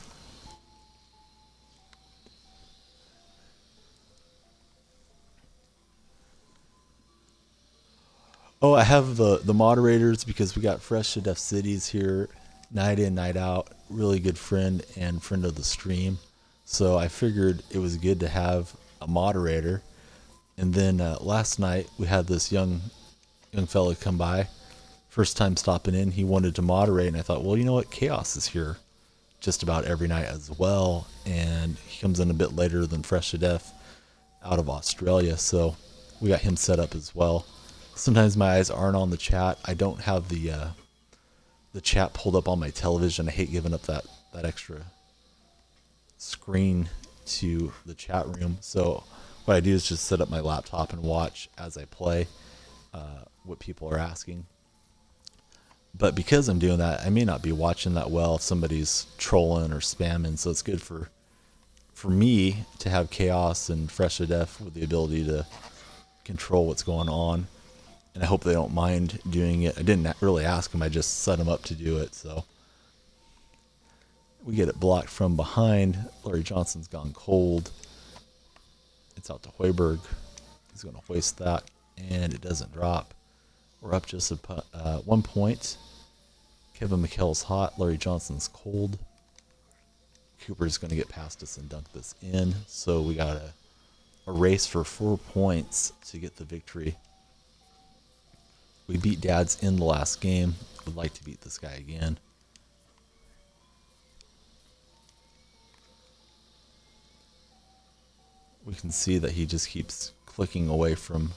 Oh, I have the moderators because we got Fresh to Death Cities here, night in, night out. Really good friend and friend of the stream. So I figured it was good to have a moderator. And then last night we had this young fella come by. First time stopping in, he wanted to moderate, and I thought, well, you know what? Chaos is here just about every night as well. And he comes in a bit later than Fresh to Death out of Australia. So we got him set up as well. Sometimes my eyes aren't on the chat. I don't have the chat pulled up on my television. I hate giving up that extra screen to the chat room. So what I do is just set up my laptop and watch as I play what people are asking. But because I'm doing that, I may not be watching that well if somebody's trolling or spamming. So it's good for me to have Chaos and Fresh to Death with the ability to control what's going on. And I hope they don't mind doing it. I didn't really ask them. I just set them up to do it. So we get it blocked from behind. Larry Johnson's gone cold. It's out to Hoiberg. He's going to hoist that, and it doesn't drop. We're up just 1 point. Kevin McHale's hot. Larry Johnson's cold. Cooper's going to get past us and dunk this in. So we got a race for 4 points to get the victory. We beat Dad's in the last game. Would like to beat this guy again. We can see that he just keeps clicking away from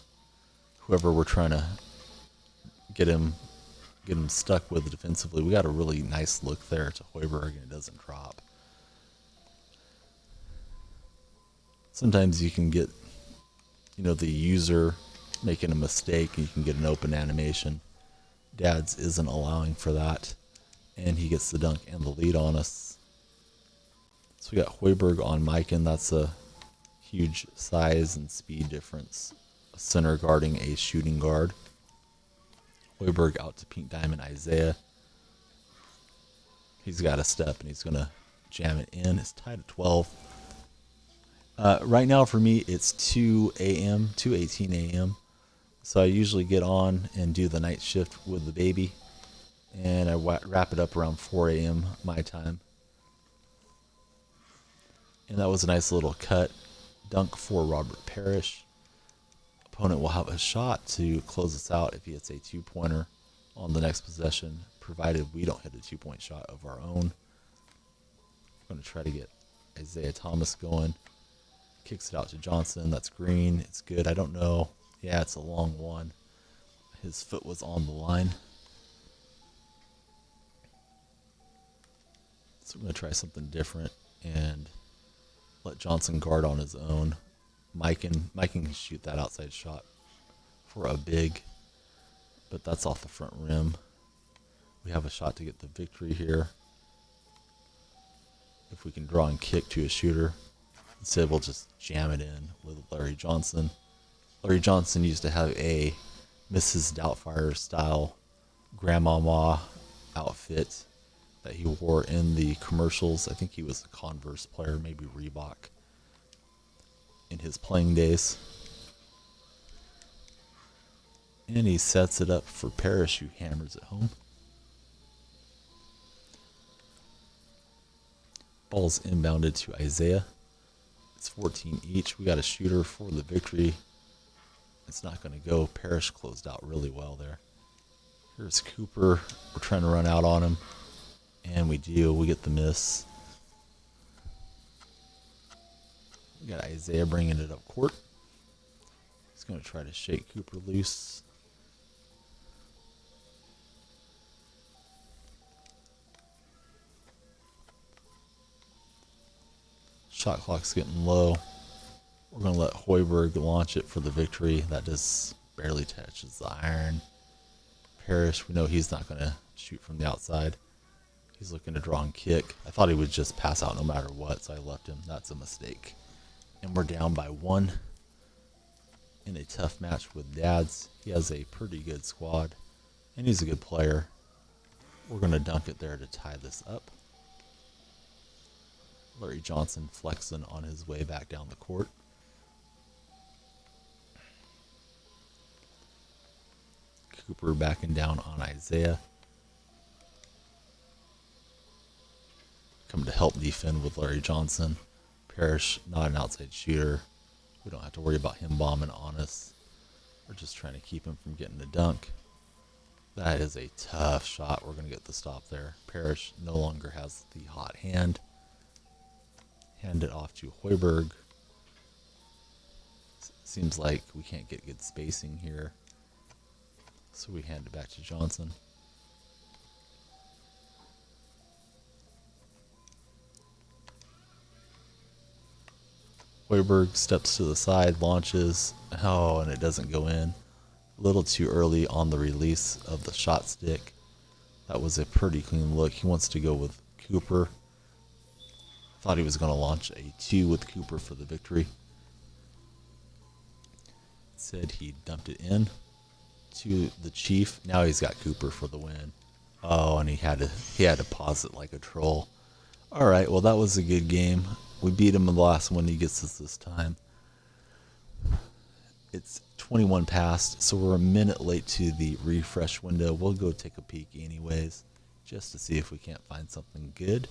whoever we're trying to get him stuck with defensively. We got a really nice look there to Hoiberg, and it doesn't drop. Sometimes you can get, the user making a mistake, and you can get an open animation. Dad's isn't allowing for that, and he gets the dunk and the lead on us. So we got Hoiberg on Mikan. That's a huge size and speed difference. A center guarding a shooting guard. Hoiberg out to Pink Diamond Isaiah. He's got a step, and he's going to jam it in. It's tied at 12. Right now for me, it's 2 a.m., 2:18 a.m. So I usually get on and do the night shift with the baby, and I wrap it up around 4 a.m. my time. And that was a nice little cut dunk for Robert Parrish. Opponent will have a shot to close us out if he hits a 2-pointer on the next possession, provided we don't hit a 2-point shot of our own. I'm going to try to get Isaiah Thomas going. Kicks it out to Johnson. That's green. It's good. I don't know. Yeah, it's a long one. His foot was on the line. So I'm going to try something different and let Johnson guard on his own. Mike can shoot that outside shot for a big, but that's off the front rim. We have a shot to get the victory here. If we can draw and kick to a shooter. Instead, we'll just jam it in with Larry Johnson. Larry Johnson used to have a Mrs. Doubtfire style grandmama outfit that he wore in the commercials. I think he was a Converse player, maybe Reebok, in his playing days. And he sets it up for Parrish, who hammers it home. Ball's inbounded to Isaiah. It's 14 each. We got a shooter for the victory. It's not going to go. Parrish closed out really well there. Here's Cooper. We're trying to run out on him. And we do. We get the miss. We got Isaiah bringing it up court. He's going to try to shake Cooper loose. Shot clock's getting low. We're going to let Hoiberg launch it for the victory. That just barely touches the iron. Parrish, we know he's not going to shoot from the outside. He's looking to draw and kick. I thought he would just pass out no matter what, so I left him. That's a mistake. And we're down by 1 in a tough match with Dads. He has a pretty good squad, and he's a good player. We're going to dunk it there to tie this up. Larry Johnson flexing on his way back down the court. Cooper backing down on Isaiah. Come to help defend with Larry Johnson. Parrish, not an outside shooter. We don't have to worry about him bombing on us. We're just trying to keep him from getting the dunk. That is a tough shot. We're going to get the stop there. Parrish no longer has the hot hand. Hand it off to Hoiberg. Seems like we can't get good spacing here, so we hand it back to Johnson. Hoiberg steps to the side, launches. Oh, and it doesn't go in. A little too early on the release of the shot stick. That was a pretty clean look. He wants to go with Cooper. Thought he was going to launch a 2 with Cooper for the victory. Said he dumped it in to the Chief. Now he's got Cooper for the win. Oh, and he had to pause it like a troll. All right, well, that was a good game. We beat him in the last one. He gets us this time. It's 21 past, so we're a minute late to the refresh window. We'll go take a peek anyways, just to see if we can't find something good.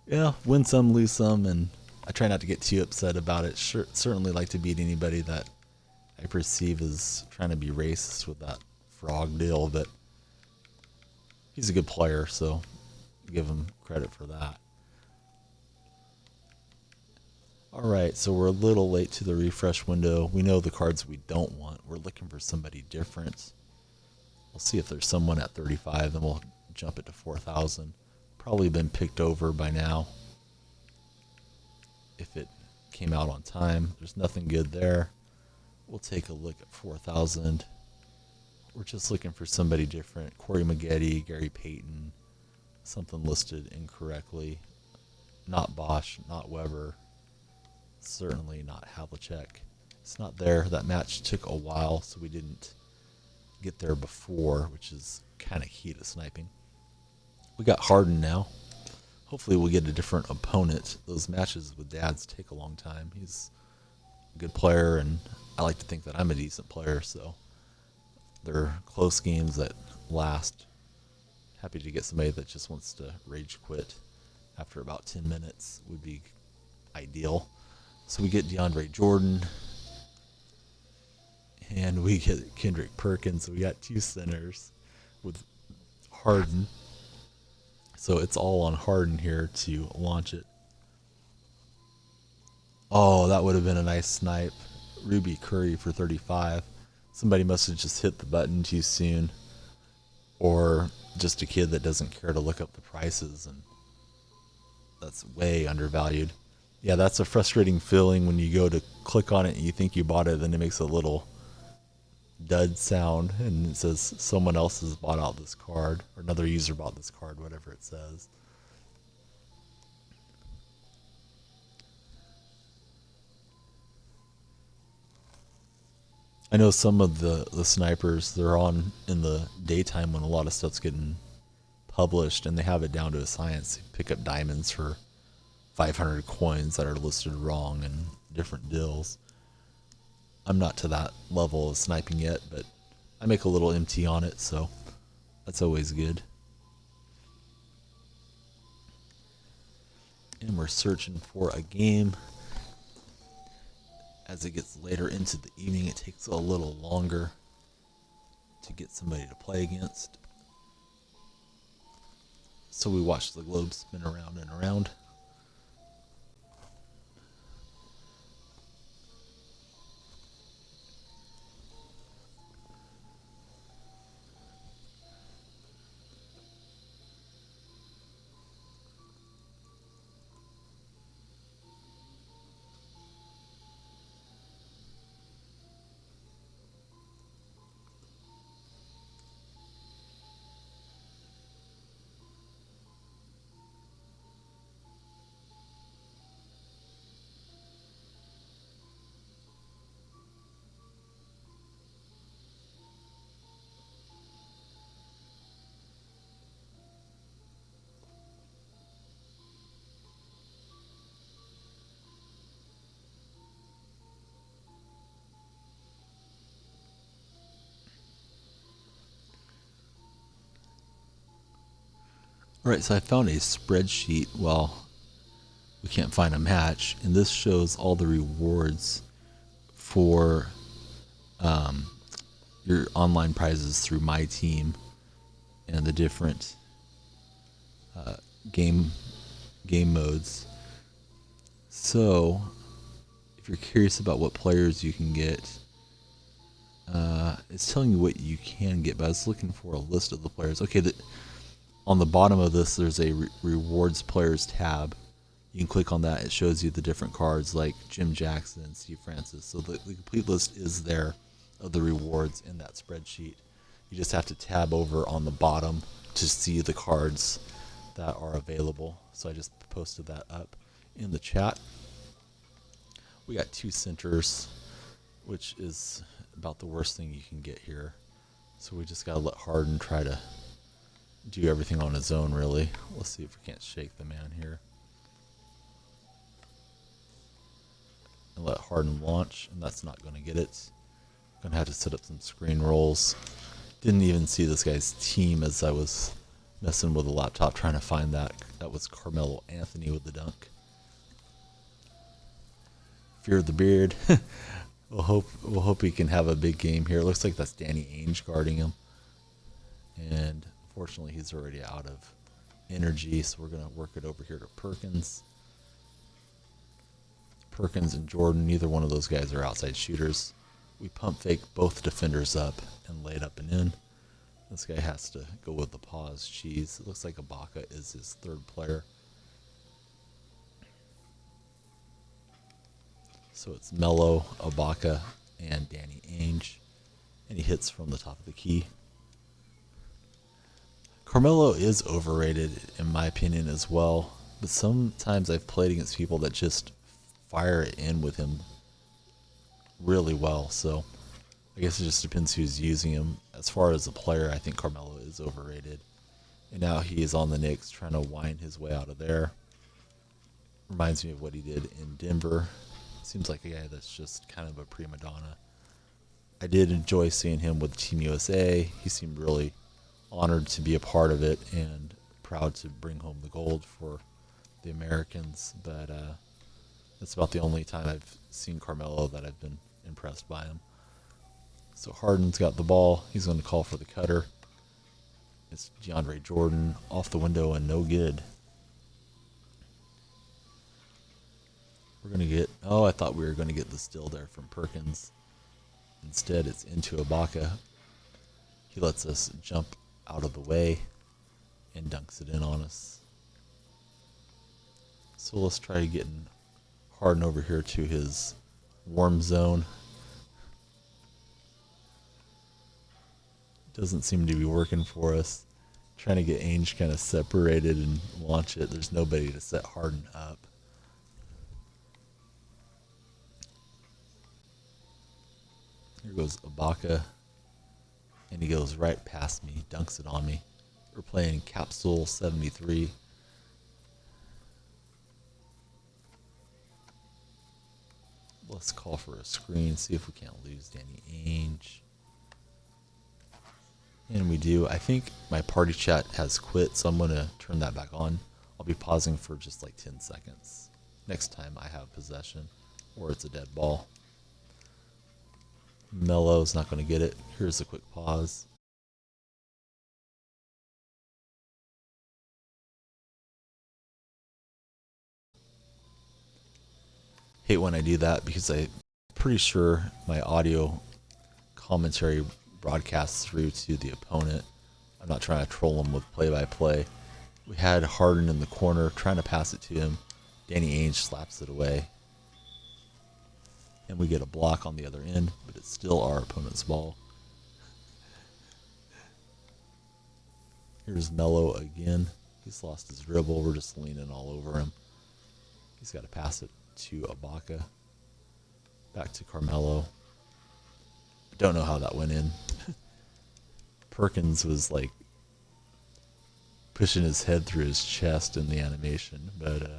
Yeah, win some, lose some, and I try not to get too upset about it. Certainly like to beat anybody that I perceive as trying to be racist with that frog deal, but he's a good player, so give him credit for that. All right, so we're a little late to the refresh window. We know the cards we don't want. We're looking for somebody different. We'll see if there's someone at 35, then we'll jump it to 4,000. Probably been picked over by now if it came out on time. There's nothing good there. We'll take a look at 4,000. We're just looking for somebody different. Corey Maggette, Gary Payton, something listed incorrectly. Not Bosch, not Weber, certainly not Havlicek. It's not there. That match took a while, so we didn't get there before, which is kind of key to sniping. We got Harden now. Hopefully we'll get a different opponent. Those matches with Dads take a long time. He's a good player, and I like to think that I'm a decent player, so they're close games that last. Happy to get somebody that just wants to rage quit after about 10 minutes would be ideal. So we get DeAndre Jordan, and we get Kendrick Perkins. So we got 2 centers with Harden. So it's all on Harden here to launch it. Oh, that would have been a nice snipe. Ruby Curry for 35. Somebody must have just hit the button too soon. Or just a kid that doesn't care to look up the prices, and that's way undervalued. Yeah, that's a frustrating feeling when you go to click on it and you think you bought it, then it makes a little dud sound, and it says someone else has bought out this card, or another user bought this card, whatever it says. I know some of the snipers, they're on in the daytime when a lot of stuff's getting published, and they have it down to a science. They pick up diamonds for 500 coins that are listed wrong and different deals. I'm not to that level of sniping yet, but I make a little MT on it, so that's always good. And we're searching for a game. As it gets later into the evening, it takes a little longer to get somebody to play against. So we watch the globe spin around and around. Alright, so I found a spreadsheet. Well, we can't find a match, and this shows all the rewards for your online prizes through my team and the different game modes. So, if you're curious about what players you can get, it's telling you what you can get, but I was looking for a list of the players. Okay, on the bottom of this, there's a rewards players tab. You can click on that. It shows you the different cards like Jim Jackson and Steve Francis. So the complete list is there of the rewards in that spreadsheet. You just have to tab over on the bottom to see the cards that are available. So I just posted that up in the chat. We got 2 centers, which is about the worst thing you can get here. So we just got to let Harden try to do everything on his own, really. Let's see if we can't shake the man here. And let Harden launch, and that's not going to get it. Going to have to set up some screen rolls. Didn't even see this guy's team as I was messing with the laptop trying to find that. That was Carmelo Anthony with the dunk. Fear of the Beard. We'll hope he can have a big game here. It looks like that's Danny Ainge guarding him. And unfortunately, he's already out of energy, so we're going to work it over here to Perkins. Perkins and Jordan, neither one of those guys are outside shooters. We pump fake both defenders up and laid up and in. This guy has to go with the pause cheese. It looks like Ibaka is his 3rd player. So it's Melo, Ibaka, and Danny Ainge. And he hits from the top of the key. Carmelo is overrated, in my opinion, as well. But sometimes I've played against people that just fire it in with him really well. So I guess it just depends who's using him. As far as a player, I think Carmelo is overrated. And now he is on the Knicks trying to wind his way out of there. Reminds me of what he did in Denver. Seems like a guy that's just kind of a prima donna. I did enjoy seeing him with Team USA. He seemed really honored to be a part of it and proud to bring home the gold for the Americans. But that's about the only time I've seen Carmelo that I've been impressed by him. So Harden's got the ball. He's going to call for the cutter. It's DeAndre Jordan off the window and no good. We're going to get... Oh, I thought we were going to get the steal there from Perkins. Instead, it's into Ibaka. He lets us jump out of the way and dunks it in on us. So let's try getting Harden over here to his warm zone. Doesn't seem to be working for us. Trying to get Ainge kind of separated and launch it. There's nobody to set Harden up. Here goes Ibaka. And he goes right past me, dunks it on me. We're playing Capsule 73. Let's call for a screen, see if we can't lose Danny Ainge. And we do. I think my party chat has quit, so I'm going to turn that back on. I'll be pausing for just like 10 seconds. Next time I have possession, or it's a dead ball. Melo's not going to get it. Here's a quick pause. Hate when I do that because I'm pretty sure my audio commentary broadcasts through to the opponent. I'm not trying to troll him with play-by-play. We had Harden in the corner trying to pass it to him. Danny Ainge slaps it away. And we get a block on the other end, but it's still our opponent's ball. Here's Melo again. He's lost his dribble. We're just leaning all over him. He's got to pass it to Ibaka. Back to Carmelo. Don't know how that went in. Perkins was like pushing his head through his chest in the animation, but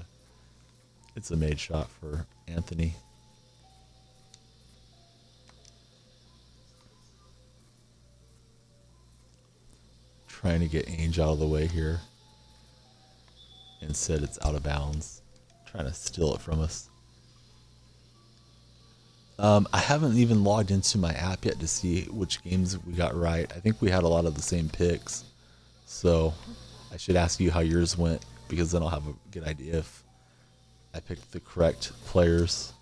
it's a made shot for Anthony. Trying to get Ainge out of the way here. Instead, it's out of bounds. Trying to steal it from us. I haven't even logged into my app yet to see which games we got right. I think we had a lot of the same picks. So I should ask you how yours went, because then I'll have a good idea if I picked the correct players.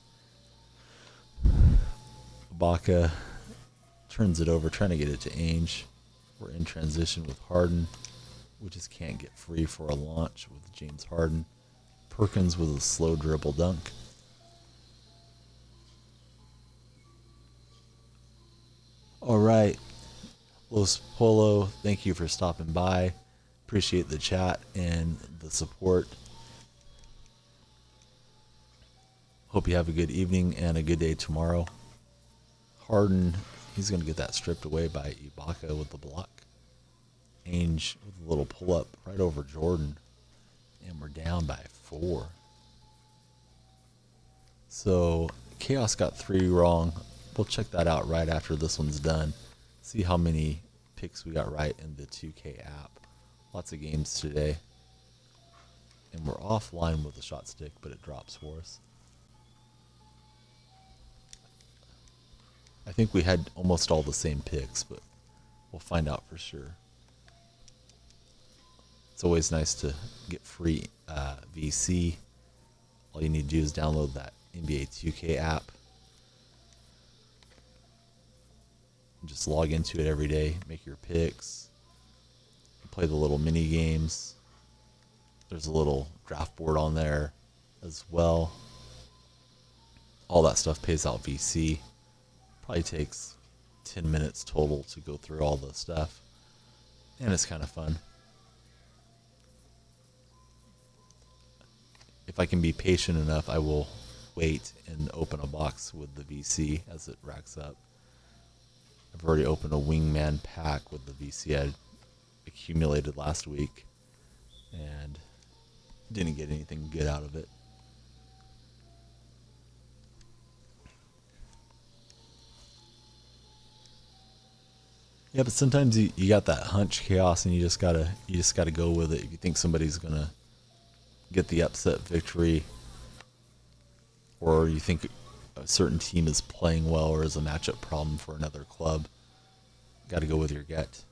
Ibaka turns it over, trying to get it to Ainge. We're in transition with Harden. We just can't get free for a launch with James Harden. Perkins with a slow dribble dunk. All right, Los Polo, thank you for stopping by. Appreciate the chat and the support. Hope you have a good evening and a good day tomorrow. Harden, he's going to get that stripped away by Ibaka with the block. Ainge with a little pull-up right over Jordan. And we're down by 4. So Chaos got 3 wrong. We'll check that out right after this one's done. See how many picks we got right in the 2K app. Lots of games today. And we're offline with the shot stick, but it drops for us. I think we had almost all the same picks, but we'll find out for sure. It's always nice to get free VC. All you need to do is download that NBA 2K app. Just log into it every day, make your picks, play the little mini games. There's a little draft board on there as well. All that stuff pays out VC. Probably takes 10 minutes total to go through all the stuff. And it's kind of fun. If I can be patient enough, I will wait and open a box with the VC as it racks up. I've already opened a wingman pack with the VC I accumulated last week and didn't get anything good out of it. Yeah, but sometimes you got that hunch, Chaos, and you just gotta go with it. If you think somebody's gonna get the upset victory, or you think a certain team is playing well or is a matchup problem for another club, got to go with your gut.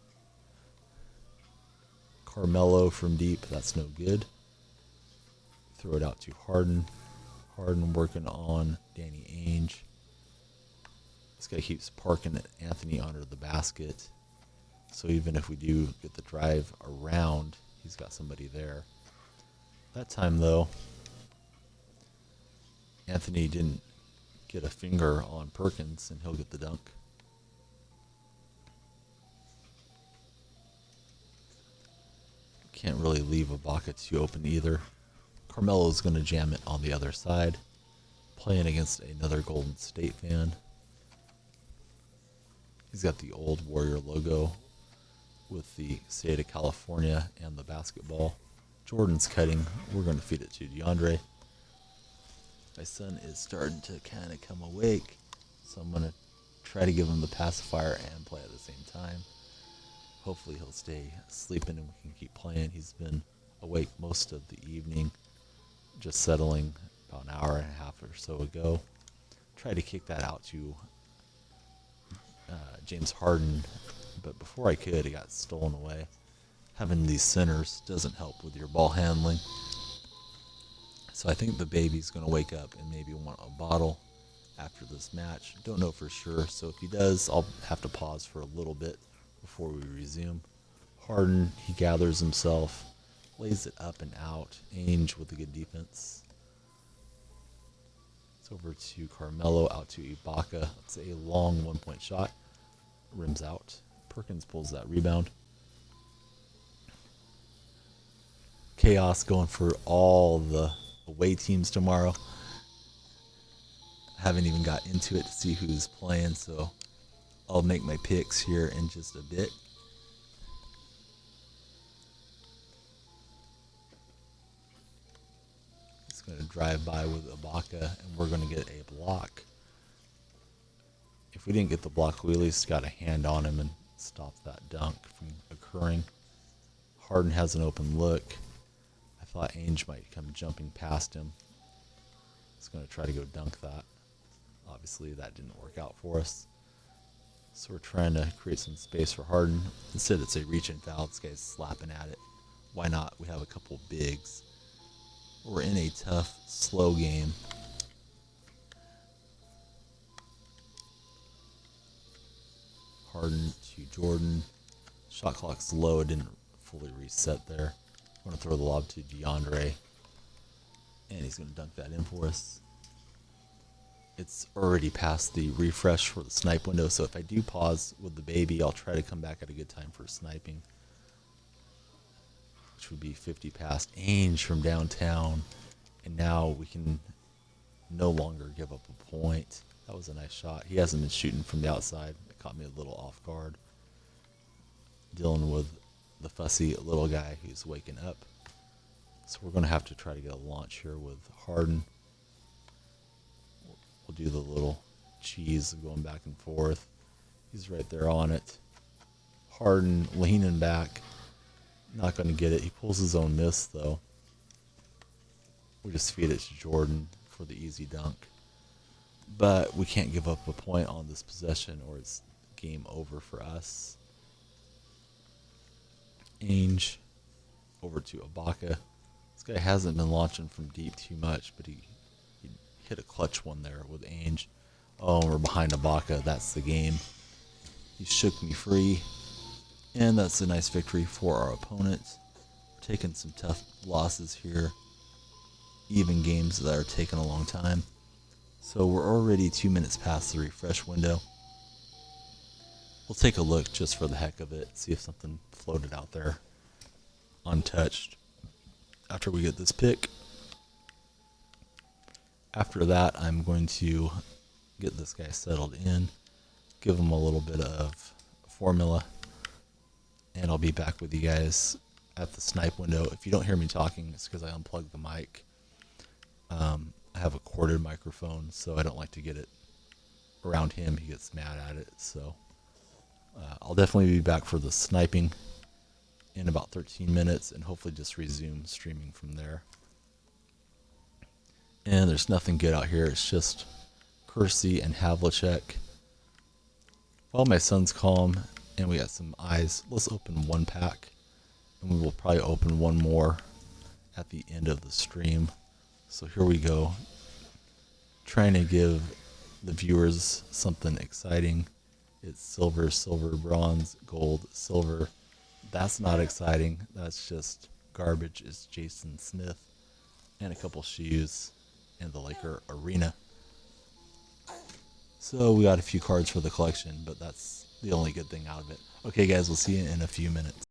Carmelo from deep, that's no good. Throw it out to Harden. Harden working on Danny Ainge. This guy keeps parking Anthony under the basket. So even if we do get the drive around, he's got somebody there. That time, though, Anthony didn't get a finger on Perkins, and he'll get the dunk. Can't really leave Ibaka too open either. Carmelo's going to jam it on the other side, playing against another Golden State fan. He's got the old Warrior logo with the state of California and the basketball. Jordan's cutting. We're going to feed it to DeAndre. My son is starting to kind of come awake, so I'm going to try to give him the pacifier and play at the same time. Hopefully he'll stay sleeping and we can keep playing. He's been awake most of the evening, just settling about an hour and a half or so ago. Tried to kick that out to James Harden, but before I could, it got stolen away. Having these centers doesn't help with your ball handling. So I think the baby's going to wake up and maybe want a bottle after this match. Don't know for sure, so if he does, I'll have to pause for a little bit before we resume. Harden, he gathers himself, lays it up and out. Ainge with a good defense. It's over to Carmelo, out to Ibaka. It's a long one-point shot. Rims out. Perkins pulls that rebound. Chaos going for all the away teams tomorrow. Haven't even got into it to see who's playing, so I'll make my picks here in just a bit. He's going to drive by with Ibaka, and we're going to get a block. If we didn't get the block, we at least got a hand on him and stopped that dunk from occurring. Harden has an open look. I thought Ainge might come jumping past him. He's going to try to go dunk that. Obviously, that didn't work out for us. So we're trying to create some space for Harden. Instead, it's a reach and foul. This guy's slapping at it. Why not? We have a couple bigs. We're in a tough, slow game. Harden to Jordan. Shot clock's low. It didn't fully reset there. I'm going to throw the lob to DeAndre. And he's going to dunk that in for us. It's already past the refresh for the snipe window, so if I do pause with the baby, I'll try to come back at a good time for sniping, which would be 50 past. Ainge from downtown, and now we can no longer give up a point. That was a nice shot. He hasn't been shooting from the outside. It caught me a little off guard. Dealing with the fussy little guy who's waking up. So we're going to have to try to get a launch here with Harden. We'll do the little cheese going back and forth. He's right there on it. Harden leaning back. Not going to get it. He pulls his own miss, though. We just feed it to Jordan for the easy dunk. But we can't give up a point on this possession or it's game over for us. Ainge over to Ibaka. This guy hasn't been launching from deep too much, but he hit a clutch one there with Ainge. Oh, we're behind Ibaka. That's the game. He shook me free. And that's a nice victory for our opponent. We're taking some tough losses here. Even games that are taking a long time. So we're already 2 minutes past the refresh window. We'll take a look just for the heck of it. See if something floated out there untouched after we get this pick. After that, I'm going to get this guy settled in, give him a little bit of formula, and I'll be back with you guys at the snipe window. If you don't hear me talking, it's because I unplugged the mic. I have a corded microphone, so I don't like to get it around him. He gets mad at it, so I'll definitely be back for the sniping in about 13 minutes and hopefully just resume streaming from there. And there's nothing good out here. It's just Kersey and Havlicek. While my son's calm and we got some eyes, let's open one pack. And we will probably open one more at the end of the stream. So here we go. Trying to give the viewers something exciting. It's silver, silver, bronze, gold, silver. That's not exciting. That's just garbage. It's Jason Smith and a couple shoes and the Laker Arena. So we got a few cards for the collection, but that's the only good thing out of it. Okay, guys, we'll see you in a few minutes.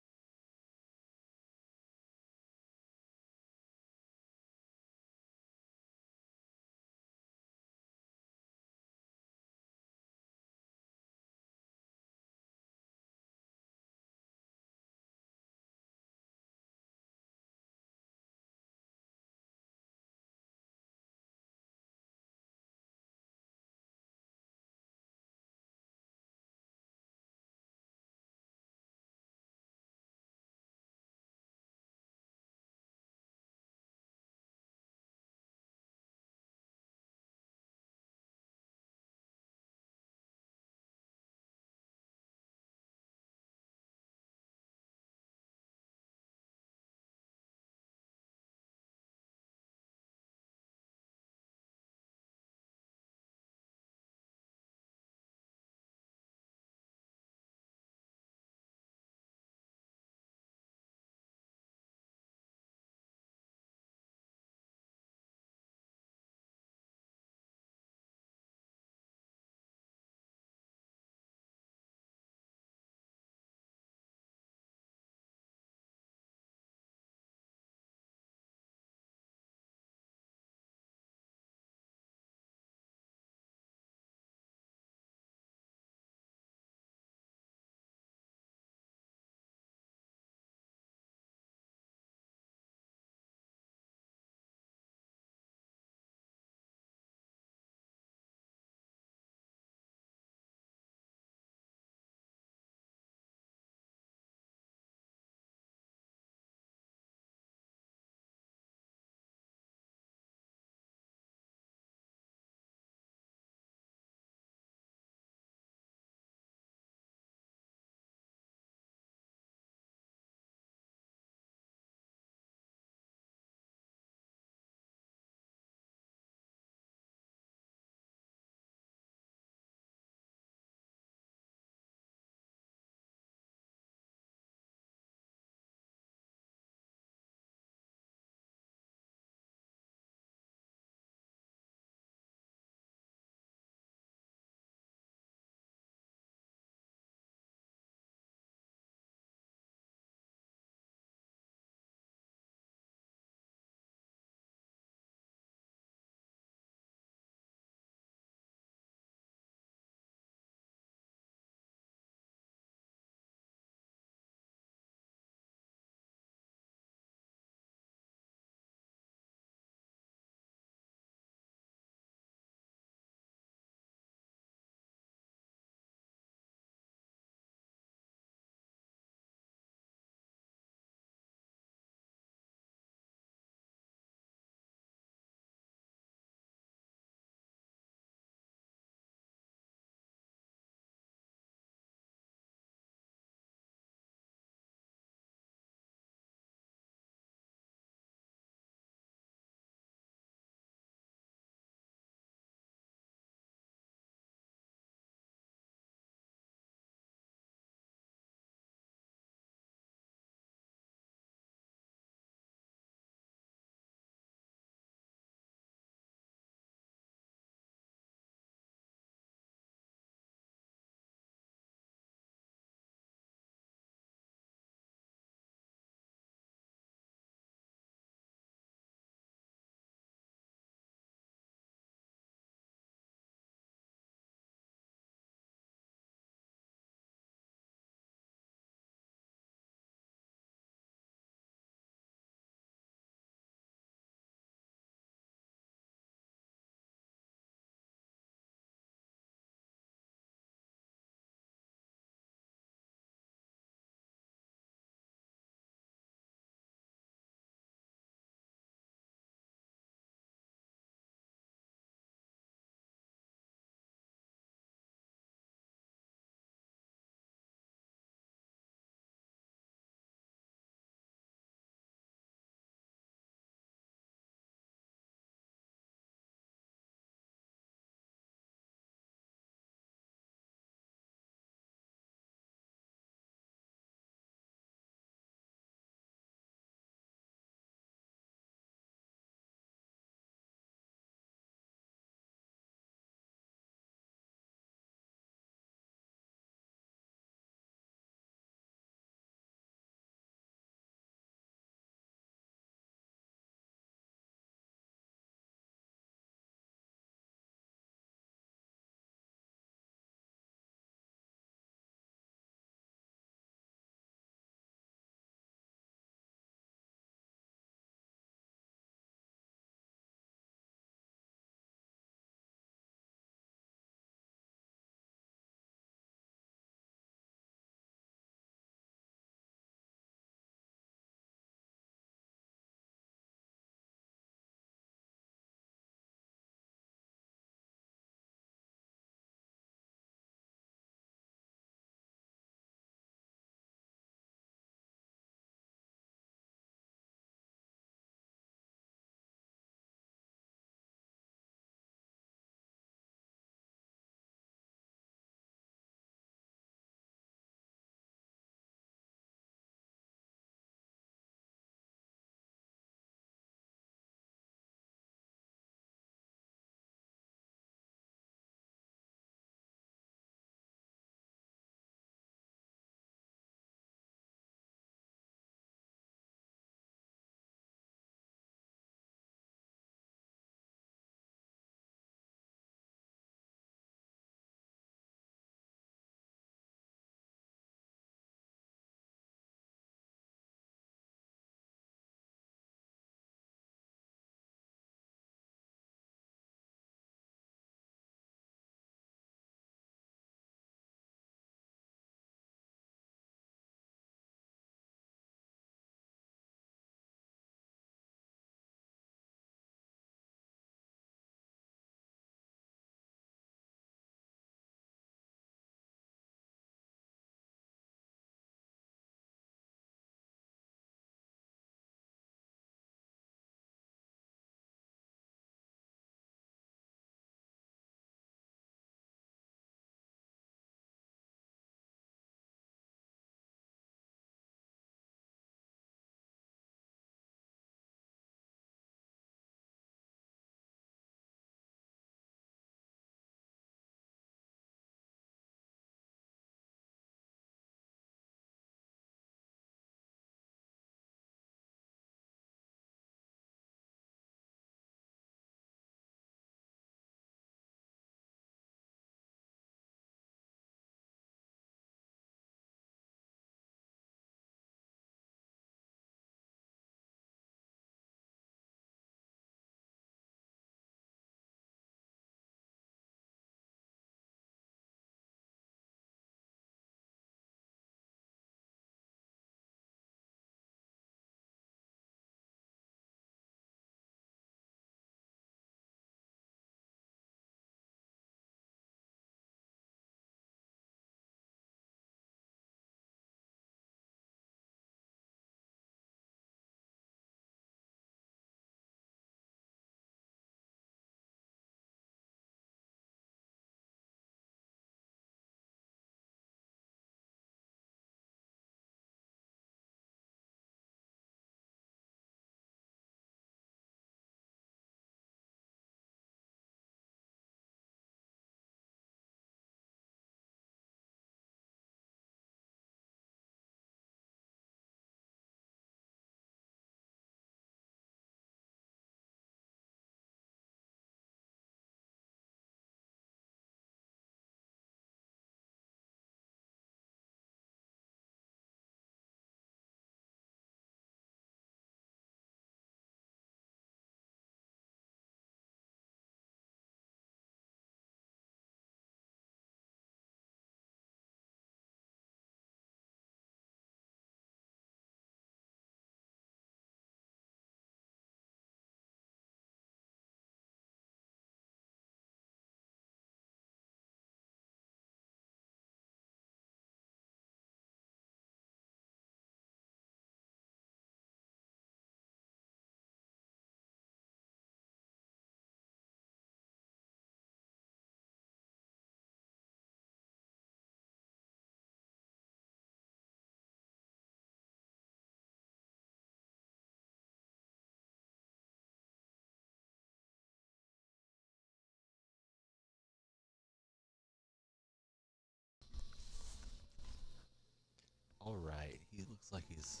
Alright, he looks like he's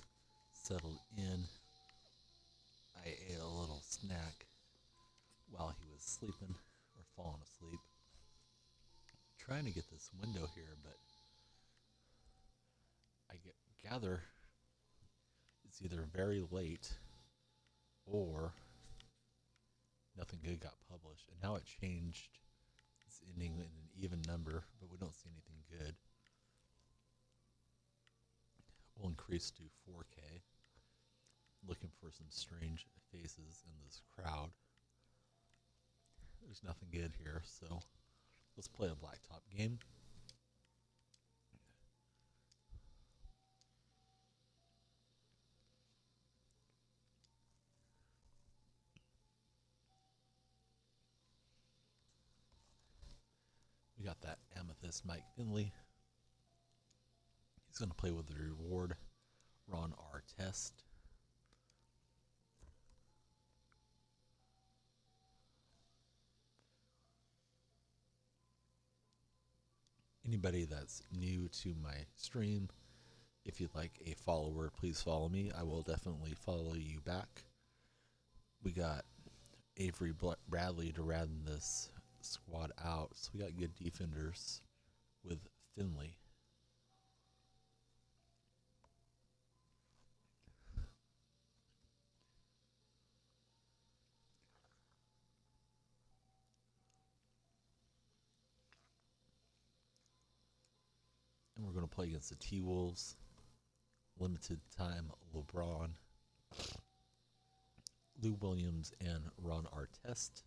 settled in. I ate a little snack while he was sleeping or falling asleep. Trying to get this window here, but I gather it's either very late or nothing good got published. And now it changed. It's ending in an even number, but we don't see anything good. We'll increase to 4K. Looking for some strange faces in this crowd. There's nothing good here, so let's play a Blacktop game. We got that Amthest Mike Finley. He's going to play with the reward Ron Artest. Anybody that's new to my stream, if you'd like a follower, please follow me. I will definitely follow you back. We got Avery Bradley to round this squad out, so we got good defenders with Finley. And we're going to play against the T-Wolves. Limited time LeBron, Lou Williams, and Ron Artest.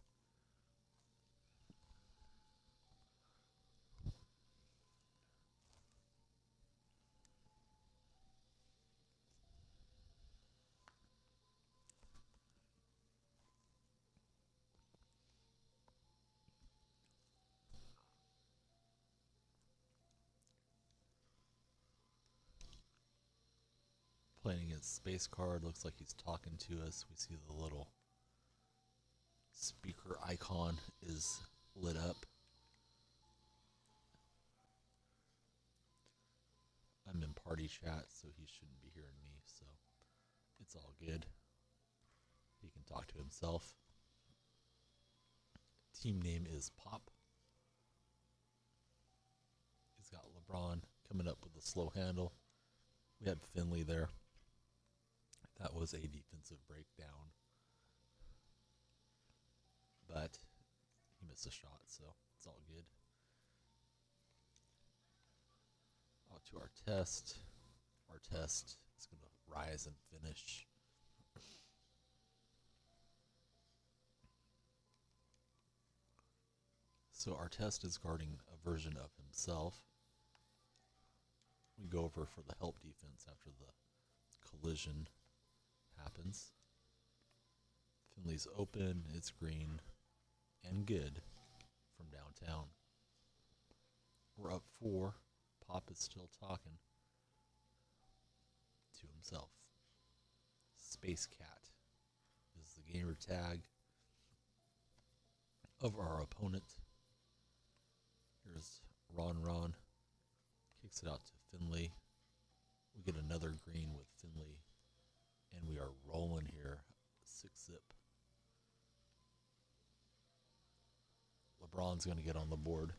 Playing against Space Card, looks like he's talking to us. We see the little speaker icon is lit up. I'm in party chat, so he shouldn't be hearing me, so it's all good. He can talk to himself. Team name is Pop. He's got LeBron coming up with a slow handle. We had Finley there. That was a defensive breakdown. But he missed a shot, so it's all good. Out to our test. Our test is going to rise and finish. So our test is guarding a version of himself. We go over for the help defense after the collision happens. Finley's open, it's green, and good from downtown. We're up 4. Pop is still talking to himself. Space Cat is the gamer tag of our opponent. Here's Ron. Kicks it out to Finley. We get another green with Finley. And we are rolling here. 6-zip. LeBron's going to get on the board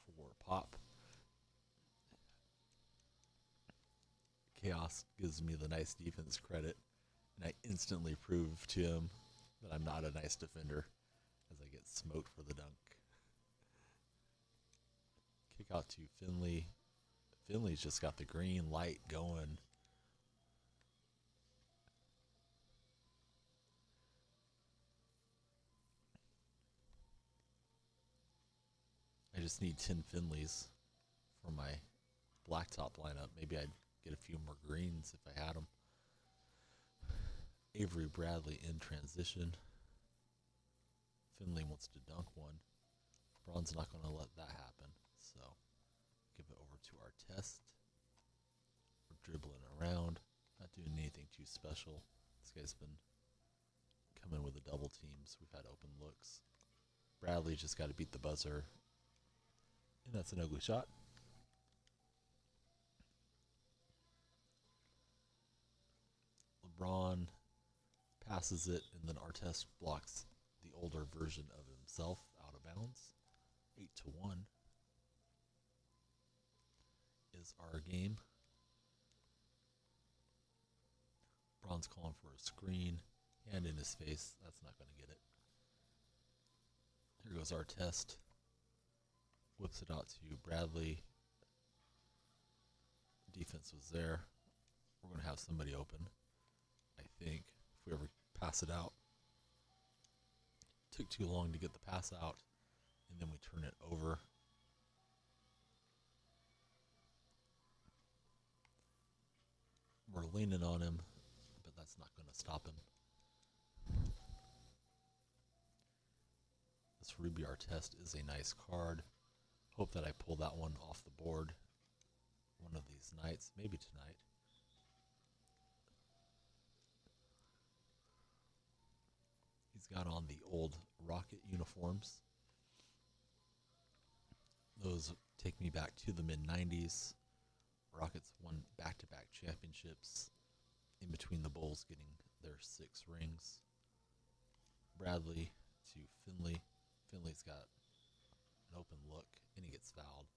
for Pop. Chaos gives me the nice defense credit. And I instantly prove to him that I'm not a nice defender as I get smoked for the dunk. Kick out to Finley. Finley's just got the green light going. I just need 10 Finleys for my Blacktop lineup. Maybe I'd get a few more greens if I had them. Avery Bradley in transition. Finley wants to dunk one. LeBron's not going to let that happen. So give it over to our test. We're dribbling around. Not doing anything too special. This guy's been coming with the double teams. We've had open looks. Bradley just got to beat the buzzer. And that's an ugly shot. LeBron passes it, and then Artest blocks the older version of himself out of bounds. 8-1 is our game. LeBron's calling for a screen. Hand in his face. That's not going to get it. Here goes Artest. Whips it out to Bradley. Defense was there. We're going to have somebody open, I think, if we ever pass it out. Took too long to get the pass out, and then we turn it over. We're leaning on him, but that's not going to stop him. This Ruby Artest is a nice card. Hope that I pull that one off the board one of these nights, maybe tonight. He's got on the old Rocket uniforms. Those take me back to the mid-90s. Rockets won back-to-back championships, in between the Bulls getting their 6 rings. Bradley to Finley. Finley's got an open look, and he gets fouled.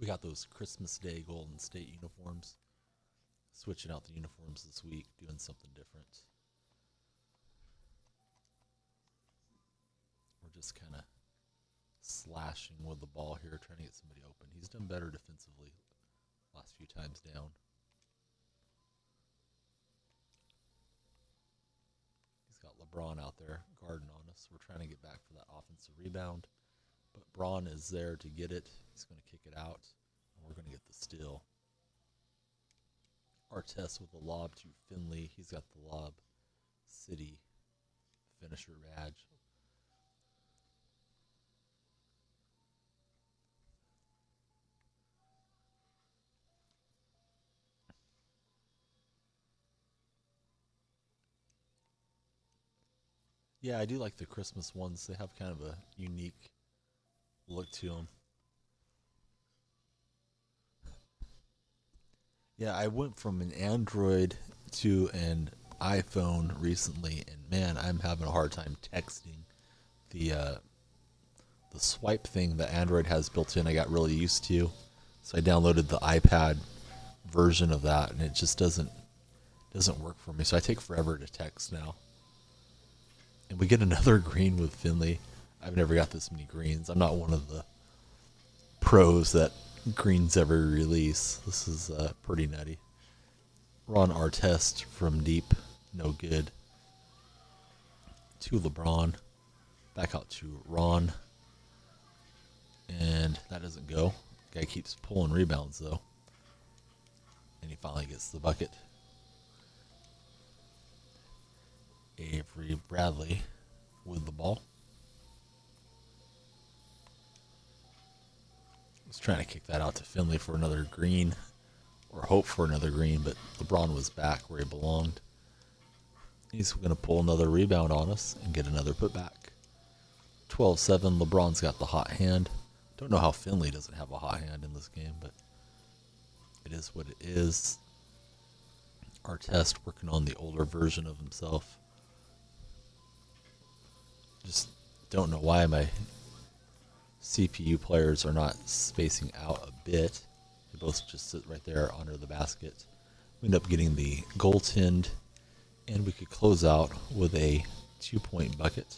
We got those Christmas Day Golden State uniforms. Switching out the uniforms this week, doing something different. We're just kind of slashing with the ball here, trying to get somebody open. He's done better defensively last few times down. He's got LeBron out there guarding on us. We're trying to get back for that offensive rebound. But Braun is there to get it. He's going to kick it out, and we're going to get the steal. Artest with the lob to Finley. He's got the Lob City finisher badge. Yeah, I do like the Christmas ones. They have kind of a unique look to them. Yeah, I went from an Android to an iPhone recently, and man, I'm having a hard time texting. The swipe thing that Android has built in, I got really used to. So I downloaded the iPad version of that, and it just doesn't work for me. So I take forever to text now. And we get another green with Finley. I've never got this many greens. I'm not one of the pros that greens every release. This is pretty nutty. Ron Artest from deep, no good. To LeBron. Back out to Ron. And that doesn't go. Guy keeps pulling rebounds though. And he finally gets the bucket. Avery Bradley with the ball. Was trying to kick that out to Finley for another green, or hope for another green, but LeBron was back where he belonged. He's going to pull another rebound on us and get another putback. 12-7, LeBron's got the hot hand. Don't know how Finley doesn't have a hot hand in this game, but it is what it is. Artest working on the older version of himself. Just don't know why my CPU players are not spacing out a bit. They both just sit right there under the basket. We end up getting the goaltend, and we could close out with a 2-point bucket.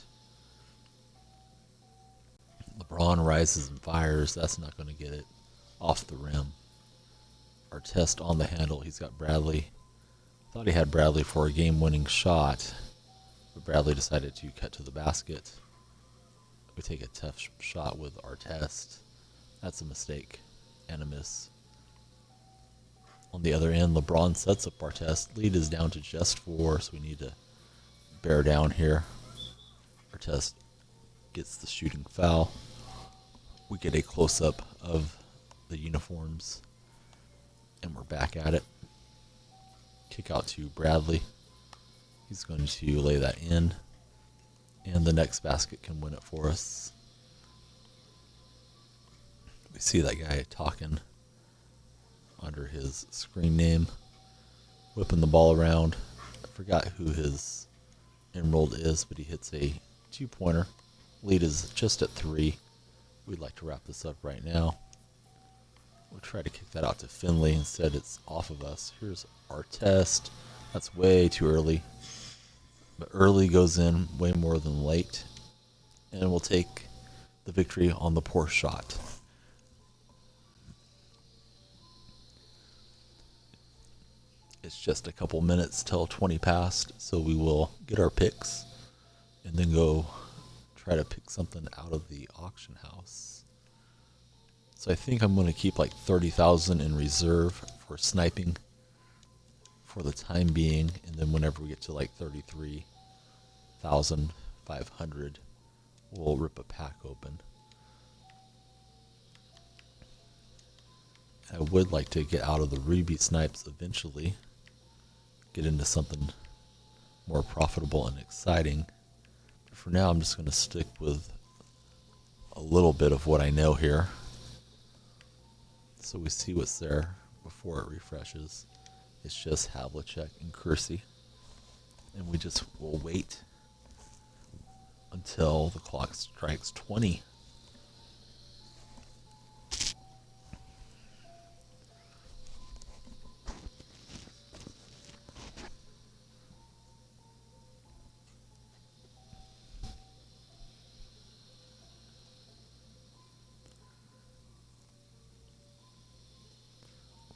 LeBron rises and fires. That's not going to get it off the rim. Artest on the handle. He's got Bradley. Thought he had Bradley for a game-winning shot, but Bradley decided to cut to the basket. We take a tough shot with Artest. That's a mistake and a miss. On the other end, LeBron sets up Artest. Lead is down to just 4, so we need to bear down here. Artest gets the shooting foul. We get a close-up of the uniforms, and we're back at it. Kick out to Bradley. He's going to lay that in, and the next basket can win it for us. We see that guy talking under his screen name, whipping the ball around. I forgot who his emerald is, but he hits a 2-pointer. Lead is just at 3. We'd like to wrap this up right now. We'll try to kick that out to Finley. Instead, it's off of us. Here's our test. That's way too early. But early goes in way more than late. And we'll take the victory on the poor shot. It's just a couple minutes till 20 past, so we will get our picks and then go try to pick something out of the auction house. So I think I'm going to keep like 30,000 in reserve for sniping for the time being, and then whenever we get to like 33,500, we'll rip a pack open. I would like to get out of the ruby snipes eventually, get into something more profitable and exciting. But for now, I'm just going to stick with a little bit of what I know here. So we see what's there before it refreshes. It's just Havlicek and Kersey. And we just will wait until the clock strikes 20.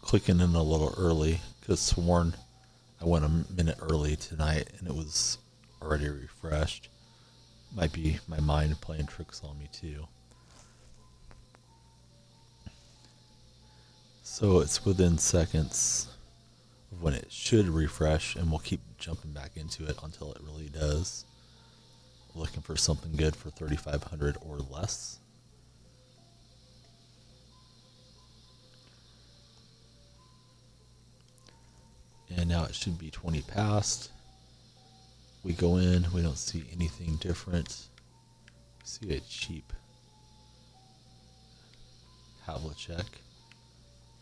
Clicking in a little early because sworn I went a minute early tonight and it was already refreshed. Might be my mind playing tricks on me too. So it's within seconds of when it should refresh, and we'll keep jumping back into it until it really does. Looking for something good for 3,500 or less. And now it should be 20 past. We go in, we don't see anything different. We see a cheap Havlicek.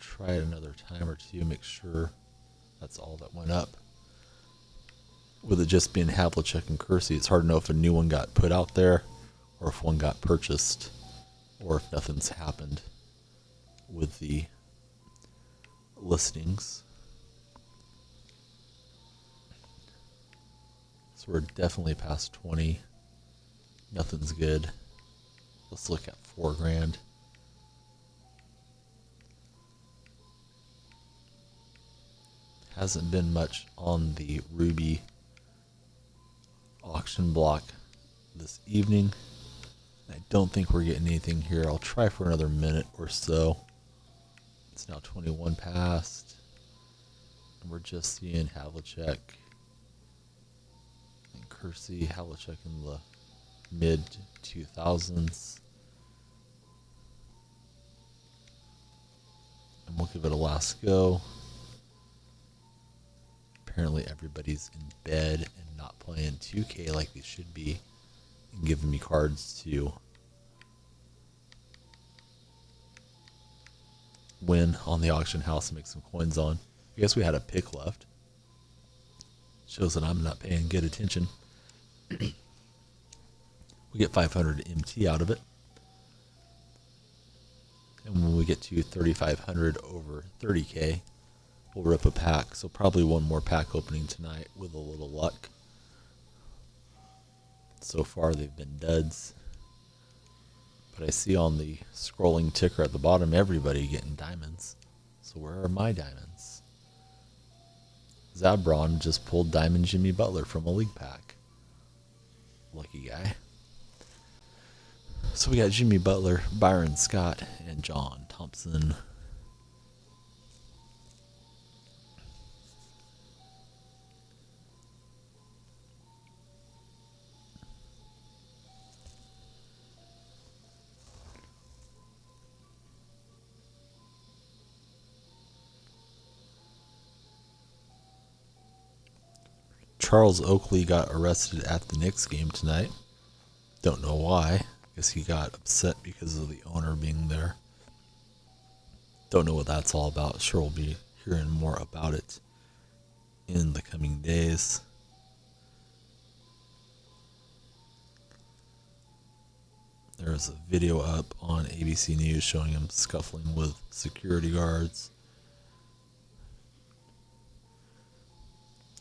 Try it another time or two, make sure that's all that went up. With it just being Havlicek and Kersey, it's hard to know if a new one got put out there or if one got purchased or if nothing's happened with the listings. So we're definitely past 20. Nothing's good. Let's look at $4,000. Hasn't been much on the Ruby auction block this evening. I don't think we're getting anything here. I'll try for another minute or so. It's now 21 past. And we're just seeing Havlicek and Kersey. Havlicek in the mid 2000s. And we'll give it a last go. Apparently everybody's in bed and not playing 2K like they should be and giving me cards to win on the auction house and make some coins on. I guess we had a pick left. Shows that I'm not paying good attention. We get 500 MT out of it. And when we get to 3,500 over 30K, we'll rip a pack. So probably one more pack opening tonight with a little luck. So far they've been duds. But I see on the scrolling ticker at the bottom, everybody getting diamonds. So where are my diamonds? Zabron just pulled Diamond Jimmy Butler from a league pack. Lucky guy. So we got Jimmy Butler, Byron Scott, and John Thompson. Charles Oakley got arrested at the Knicks game tonight. Don't know why. Guess he got upset because of the owner being there. Don't know what that's all about. Sure, we'll be hearing more about it in the coming days. There's a video up on ABC News showing him scuffling with security guards.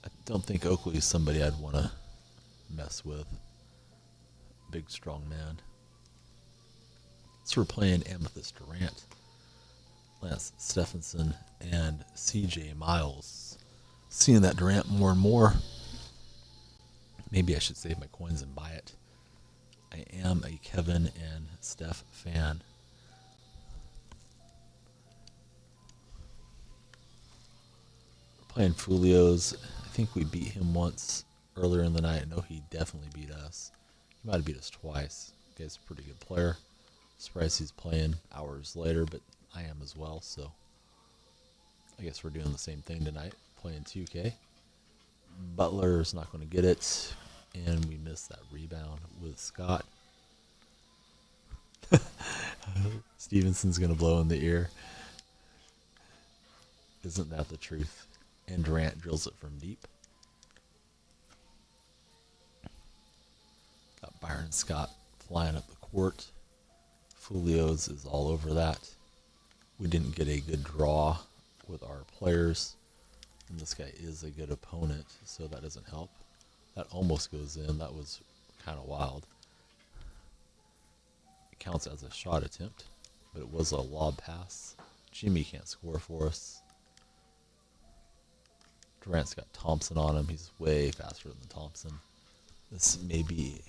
I don't think Oakley is somebody I'd want to mess with. Big, strong man. So we're playing Amthest Durant, Lance Stephenson, and CJ Miles. Seeing that Durant more and more. Maybe I should save my coins and buy it. I am a Kevin and Steph fan. We're playing Fulio's. I think we beat him once earlier in the night. No, he definitely beat us. He might have beat us twice. The guy's a pretty good player. Surprised he's playing hours later, but I am as well, so I guess we're doing the same thing tonight, playing 2K. Butler's not going to get it, and we missed that rebound with Scott. Stevenson's going to blow in the ear. Isn't that the truth? And Durant drills it from deep. Got Byron Scott flying up the court. Fulio's is all over that. We didn't get a good draw with our players. And this guy is a good opponent, so that doesn't help. That almost goes in. That was kind of wild. It counts as a shot attempt, but it was a lob pass. Jimmy can't score for us. Durant's got Thompson on him. He's way faster than Thompson. This may be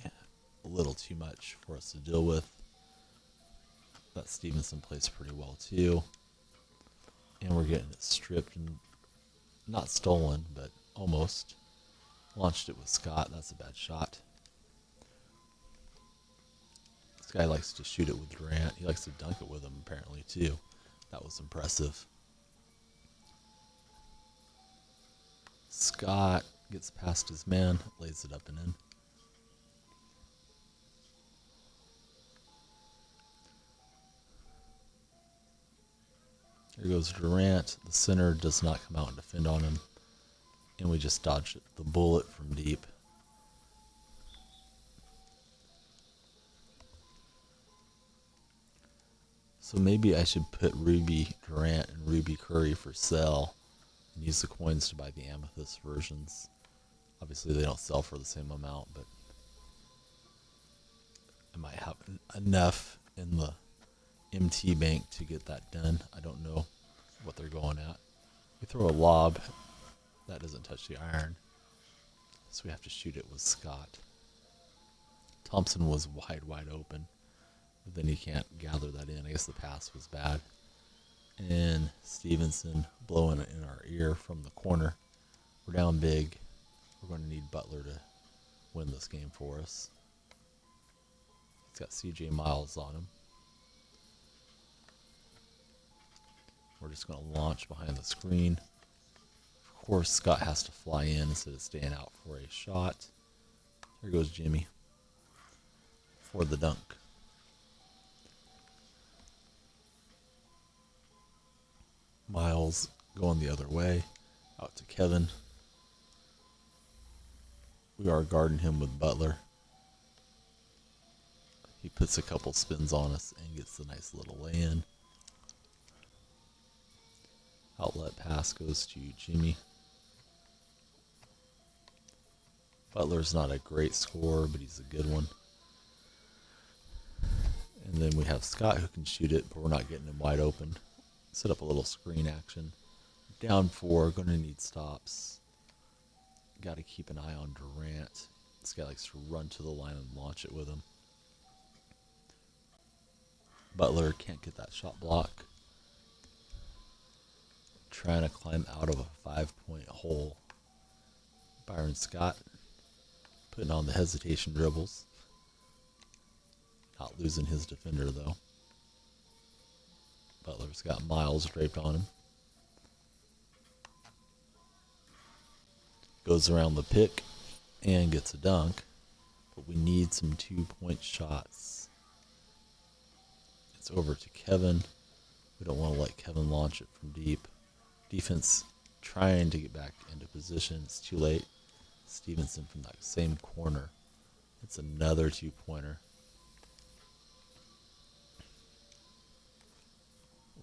a little too much for us to deal with. That Stevenson plays pretty well too. And we're getting it stripped and not stolen, but almost. Launched it with Scott. That's a bad shot. This guy likes to shoot it with Durant. He likes to dunk it with him apparently too. That was impressive. Scott gets past his man, lays it up and in. Here goes Durant. The center does not come out and defend on him. And we just dodged the bullet from deep. So maybe I should put Ruby Durant and Ruby Curry for sale and use the coins to buy the Amthest versions. Obviously they don't sell for the same amount, but I might have enough in the MT bank to get that done. I don't know what they're going at. We throw a lob. That doesn't touch the iron. So we have to shoot it with Scott. Thompson was wide open. But then he can't gather that in. I guess the pass was bad. And Stevenson blowing it in our ear from the corner. We're down big. We're going to need Butler to win this game for us. He's got CJ Miles on him. We're just going to launch behind the screen. Of course, Scott has to fly in instead of staying out for a shot. Here goes Jimmy for the dunk. Miles going the other way, out to Kevin. We are guarding him with Butler. He puts a couple spins on us and gets the nice little lay-in. Outlet pass goes to Jimmy. Butler's not a great scorer, but he's a good one. And then we have Scott who can shoot it, but we're not getting him wide open. Set up a little screen action. Down 4, going to need stops. Got to keep an eye on Durant. This guy likes to run to the line and launch it with him. Butler can't get that shot block. Trying to climb out of a 5-point hole. Byron Scott putting on the hesitation dribbles. Not losing his defender though. Butler's got Miles draped on him. Goes around the pick and gets a dunk. But we need some 2-point shots. It's over to Kevin. We don't want to let Kevin launch it from deep. Defense trying to get back into position. It's too late. Stevenson from that same corner. It's another two-pointer.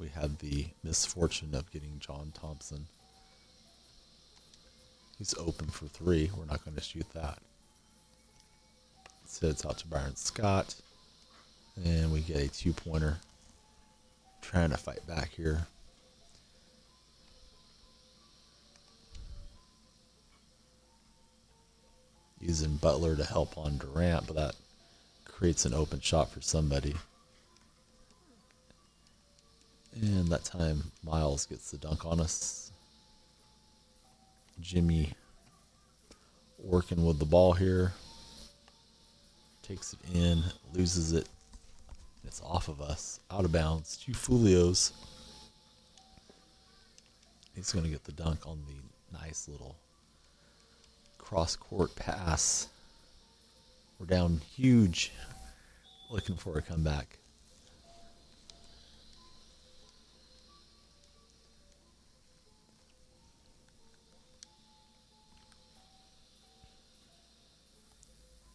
We had the misfortune of getting John Thompson. He's open for three. We're not going to shoot that. It's out to Byron Scott. And we get a two-pointer. Trying to fight back here. Using Butler to help on Durant, but that creates an open shot for somebody. And that time, Miles gets the dunk on us. Jimmy working with the ball here. Takes it in, loses it. It's off of us, out of bounds. Two Fulios. He's going to get the dunk on the nice little cross-court pass. We're down huge. Looking for a comeback.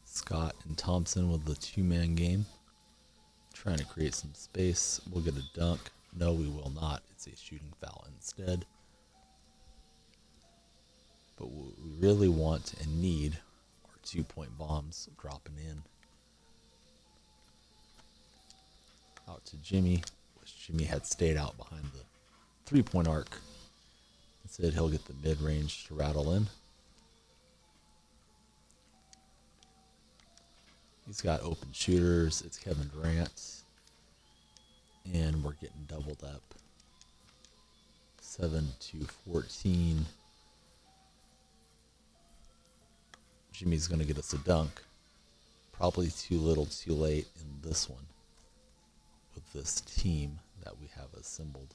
Scott and Thompson with the two-man game. Trying to create some space. We'll get a dunk. No, we will not. It's a shooting foul instead. But what we really want and need are two-point bombs dropping in. Out to Jimmy. Wish Jimmy had stayed out behind the three-point arc. Instead, he'll get the mid-range to rattle in. He's got open shooters. It's Kevin Durant. And we're getting doubled up. 7-14. Jimmy's going to get us a dunk. Probably too little, too late in this one. With this team that we have assembled.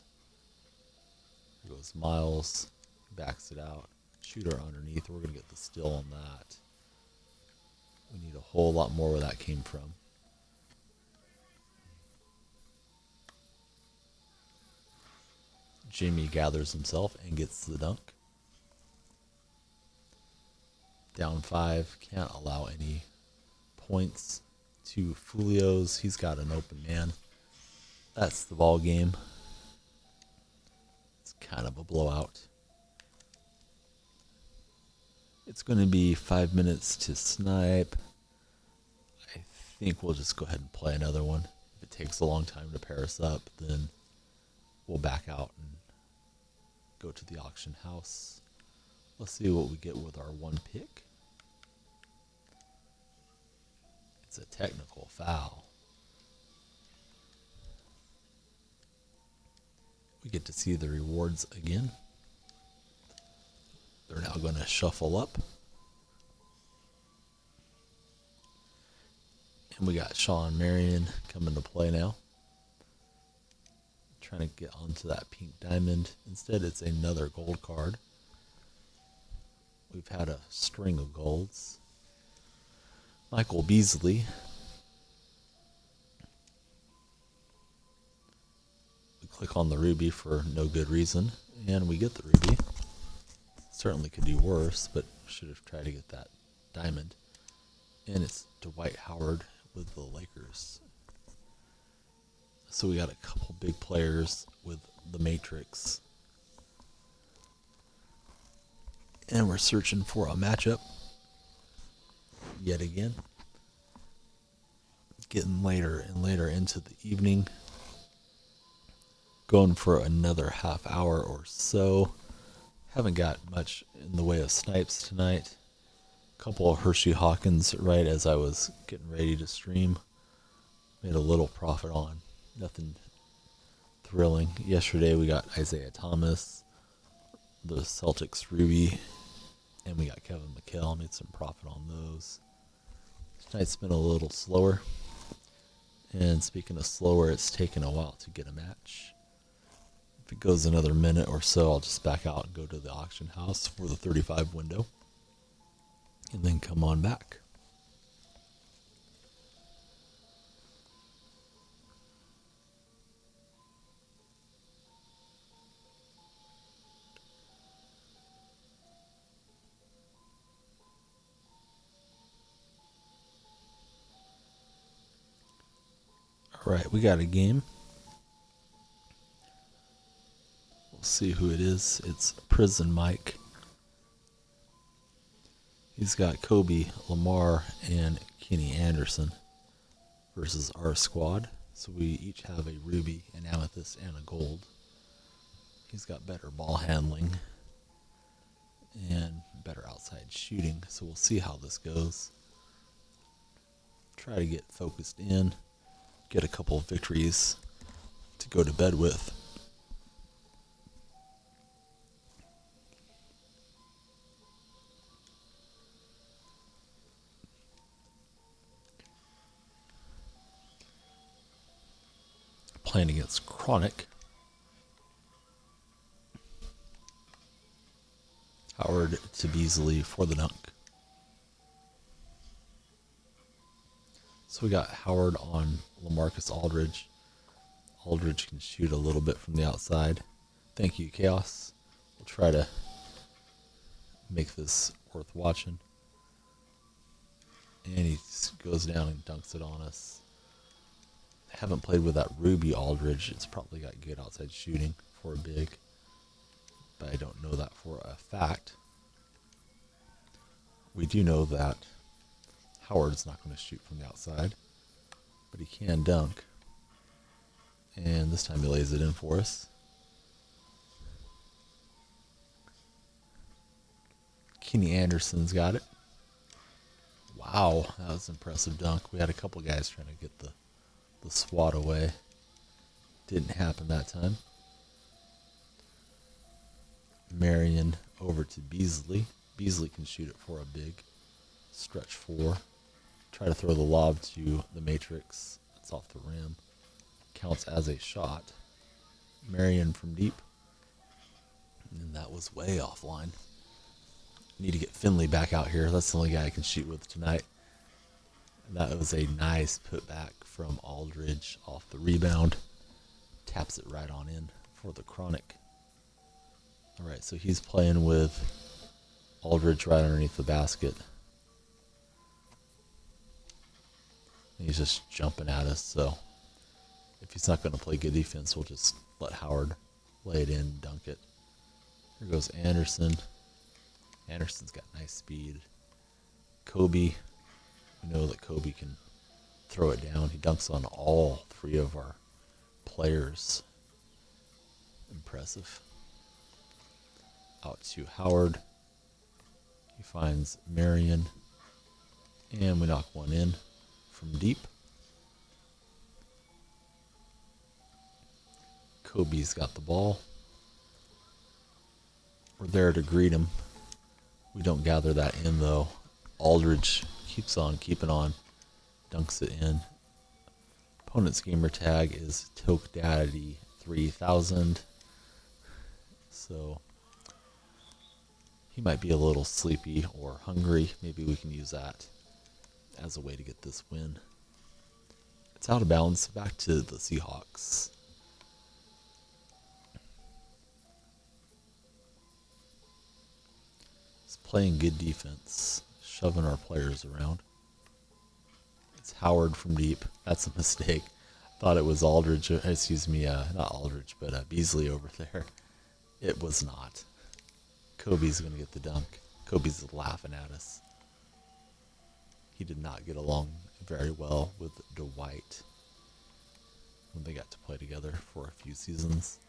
Here goes Miles. Backs it out. Shooter underneath. We're going to get the steal on that. We need a whole lot more where that came from. Jimmy gathers himself and gets the dunk. Down 5. Can't allow any points to Fulios. He's got an open man. That's the ball game. It's kind of a blowout. It's going to be 5 minutes to snipe. I think we'll just go ahead and play another one. If it takes a long time to pair us up, then we'll back out and go to the auction house. Let's see what we get with our one pick. It's a technical foul. We get to see the rewards again. They're now going to shuffle up. And we got Shawn, Marion coming to play now. Trying to get onto that pink diamond. Instead, it's another gold card. We've had a string of golds. Michael Beasley. We click on the ruby for no good reason. And we get the ruby. Certainly could do worse, but should have tried to get that diamond. And it's Dwight Howard with the Lakers. So we got a couple big players with the Matrix. And we're searching for a matchup. Yet again. Getting later and later into the evening. Going for another half hour or so. Haven't got much in the way of snipes tonight. A couple of Hershey Hawkins right as I was getting ready to stream. Made a little profit on. Nothing thrilling. Yesterday we got Isaiah Thomas, the Celtics Ruby, and we got Kevin McHale. Made some profit on those. Tonight's been a little slower. And speaking of slower, it's taken a while to get a match. If it goes another minute or so, I'll just back out and go to the auction house for the 35 window. And then come on back. Alright, we got a game. We'll see who it is. It's Prison Mike. He's got Kobe, Lamar, and Kenny Anderson versus our squad. So we each have a ruby, an amethyst, and a gold. He's got better ball handling and better outside shooting. So we'll see how this goes. Try to get focused in, get a couple of victories to go to bed with. Playing against Chronic. Howard to Beasley for the dunk. So we got Howard on LaMarcus Aldridge. Aldridge can shoot a little bit from the outside. Thank you, Chaos. We'll try to make this worth watching. And he goes down and dunks it on us. I haven't played with that Ruby Aldridge. It's probably got good outside shooting for a big, but I don't know that for a fact. We do know that Howard's not going to shoot from the outside, but he can dunk. And this time he lays it in for us. Kenny Anderson's got it. Wow, that was an impressive dunk. We had a couple guys trying to get the swat away. Didn't happen that time. Marion over to Beasley. Beasley can shoot it for a big. Stretch 4. Try to throw the lob to the Matrix. It's off the rim. Counts as a shot. Marion from deep. And that was way offline. Need to get Finley back out here. That's the only guy I can shoot with tonight. And that was a nice putback from Aldridge off the rebound. Taps it right on in for the Chronic. Alright, so he's playing with Aldridge right underneath the basket. And he's just jumping at us, so if he's not going to play good defense, we'll just let Howard lay it in, dunk it. Here goes Anderson. Anderson's got nice speed. Kobe. We know that Kobe can throw it down. He dunks on all 3 of our players. Impressive. Out to Howard. He finds Marion. And we knock one in from deep. Kobe's got the ball. We're there to greet him. We don't gather that in though. Aldridge keeps on keeping on. Dunks it in. Opponent's gamer tag is TokeDaddy3000. So he might be a little sleepy or hungry. Maybe we can use that as a way to get this win. It's out of bounds. Back to the Seahawks. It's playing good defense, shoving our players around. It's Howard from deep. That's a mistake. Thought it was Aldridge, not Aldridge, but Beasley over there. It was not. Kobe's going to get the dunk. Kobe's laughing at us. He did not get along very well with Dwight when they got to play together for a few seasons.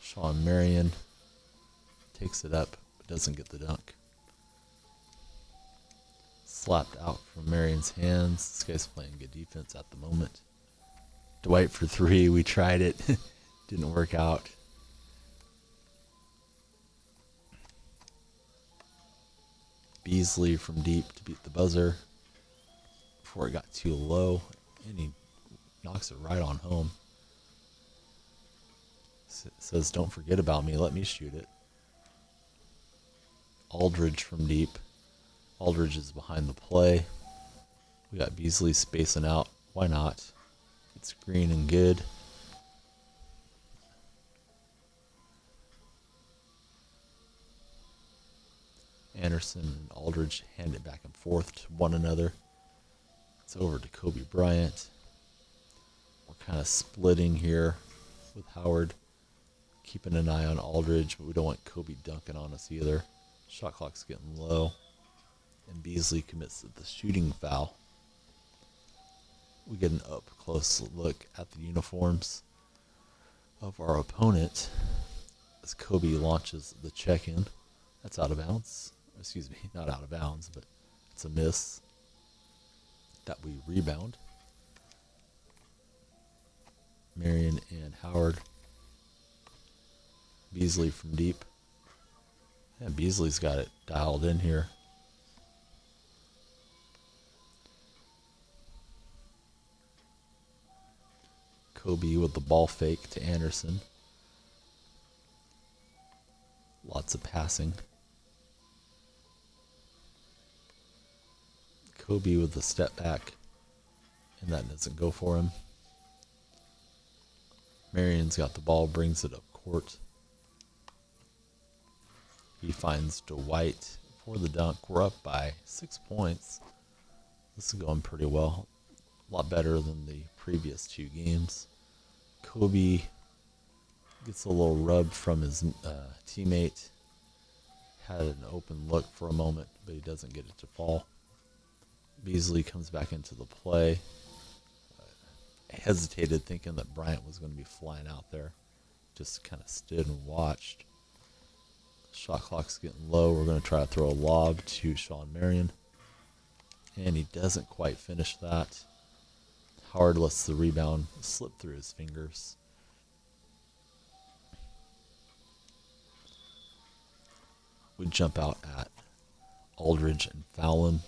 Shawn Marion takes it up, but doesn't get the dunk. Slapped out from Marion's hands. This guy's playing good defense at the moment. Dwight for 3. We tried it. Didn't work out. Beasley from deep to beat the buzzer before it got too low, and he knocks it right on home. Says, "Don't forget about me, let me shoot it." Aldridge from deep. Aldridge is behind the play. We got Beasley spacing out. Why not? It's green and good. Anderson and Aldridge hand it back and forth to one another. It's over to Kobe Bryant. We're kind of splitting here with Howard. Keeping an eye on Aldridge, but we don't want Kobe dunking on us either. Shot clock's getting low. And Beasley commits the shooting foul. We get an up-close look at the uniforms of our opponent as Kobe launches the check-in. That's out of bounds. Excuse me, not out of bounds, but it's a miss that we rebound. Marion and Howard. Beasley from deep. And Beasley's got it dialed in here. Kobe with the ball fake to Anderson. Lots of passing. Kobe with the step back, and that doesn't go for him. Marion's got the ball, brings it up court. He finds Dwight for the dunk. We're up by 6 points. This is going pretty well. A lot better than the previous 2 games. Kobe gets a little rub from his teammate. Had an open look for a moment, but he doesn't get it to fall. Beasley comes back into the play. Hesitated thinking that Bryant was going to be flying out there. Just kind of stood and watched. Shot clock's getting low. We're going to try to throw a lob to Shawn Marion. And he doesn't quite finish that. Howard lets the rebound slip through his fingers. We jump out at Aldridge and foul him.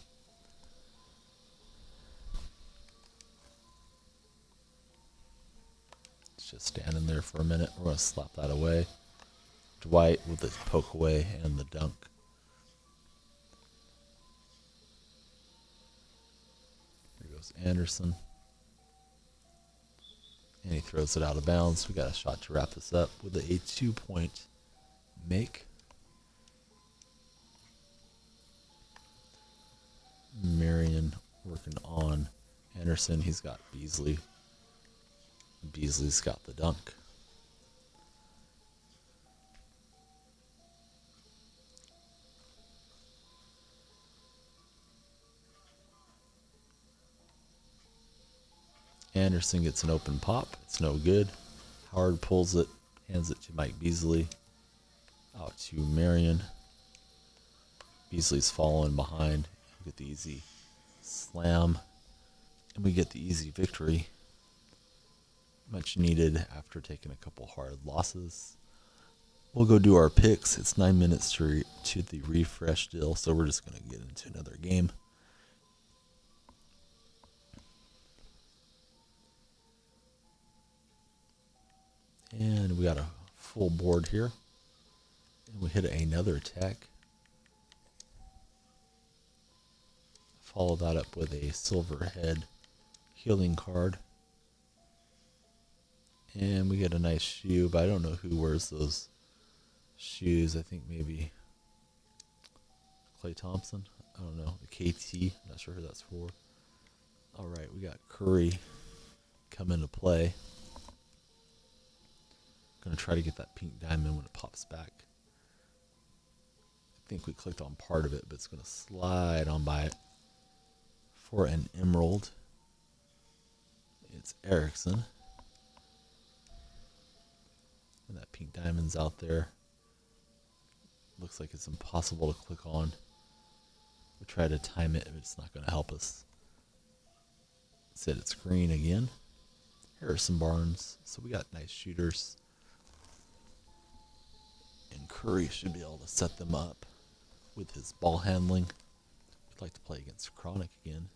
It's just standing there for a minute. We're going to slap that away. Dwight with the poke away and the dunk. Here goes Anderson. And he throws it out of bounds. We got a shot to wrap this up with a 2-point make. Marion working on Anderson. He's got Beasley. Beasley's got the dunk. Anderson gets an open pop. It's no good. Howard pulls it, hands it to Mike Beasley. Out to Marion. Beasley's falling behind. We get the easy slam. And we get the easy victory. Much needed after taking a couple hard losses. We'll go do our picks. It's 9 minutes to the refresh deal, so we're just going to get into another game. And we got a full board here. And we hit another attack. Follow that up with a silver head healing card. And we get a nice shoe, but I don't know who wears those shoes. I think maybe Klay Thompson. I don't know. The KT. Not sure who that's for. All right, we got Curry come into play. Going to try to get that pink diamond when it pops back. I think we clicked on part of it, but it's going to slide on by it for an emerald. It's Erickson. And that pink diamond's out there. Looks like it's impossible to click on. We try to time it, but it's not going to help us. Said it's green again. Harrison Barnes. So we got nice shooters. And Curry should be able to set them up with his ball handling. We'd like to play against Chronic again.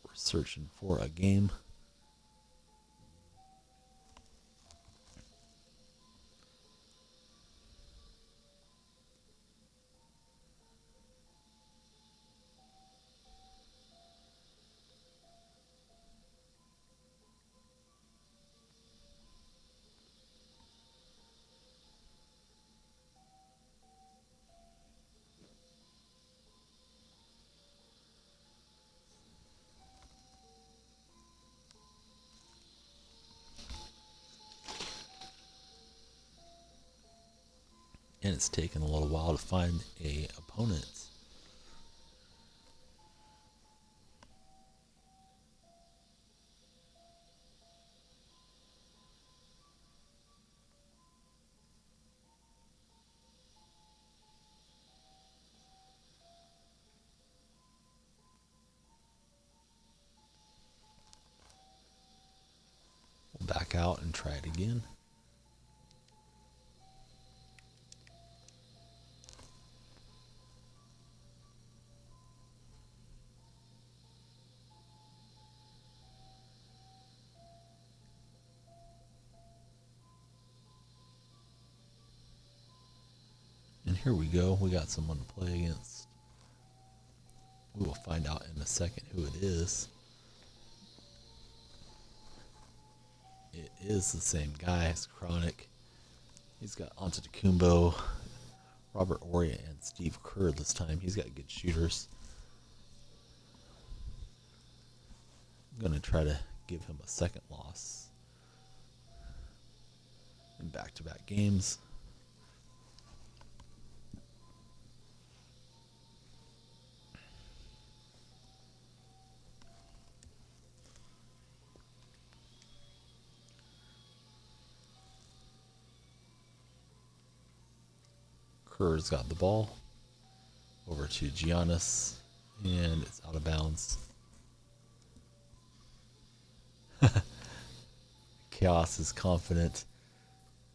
We're searching for a game. And it's taken a little while to find a opponent. We'll back out and try it again. And here we go. We got someone to play against. We will find out in a second who it is. It is the same guy. It's Chronic. He's got Antetokounmpo, Robert Horry, and Steve Kerr this time. He's got good shooters. I'm going to try to give him a second loss in back-to-back games. Kerr's got the ball over to Giannis, and it's out of bounds. Chaos is confident.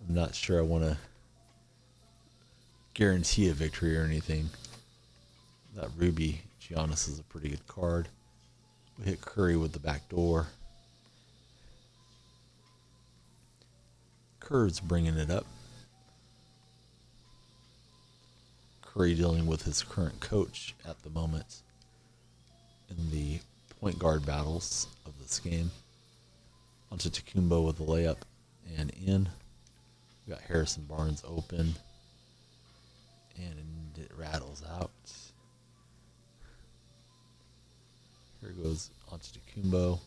I'm not sure I want to guarantee a victory or anything. That Ruby Giannis is a pretty good card. We hit Curry with the back door. Kerr's bringing it up. Curry dealing with his current coach at the moment in the point guard battles of this game. Antetokounmpo with the layup and in. We got Harrison Barnes open, and it rattles out. Here goes Antetokounmpo.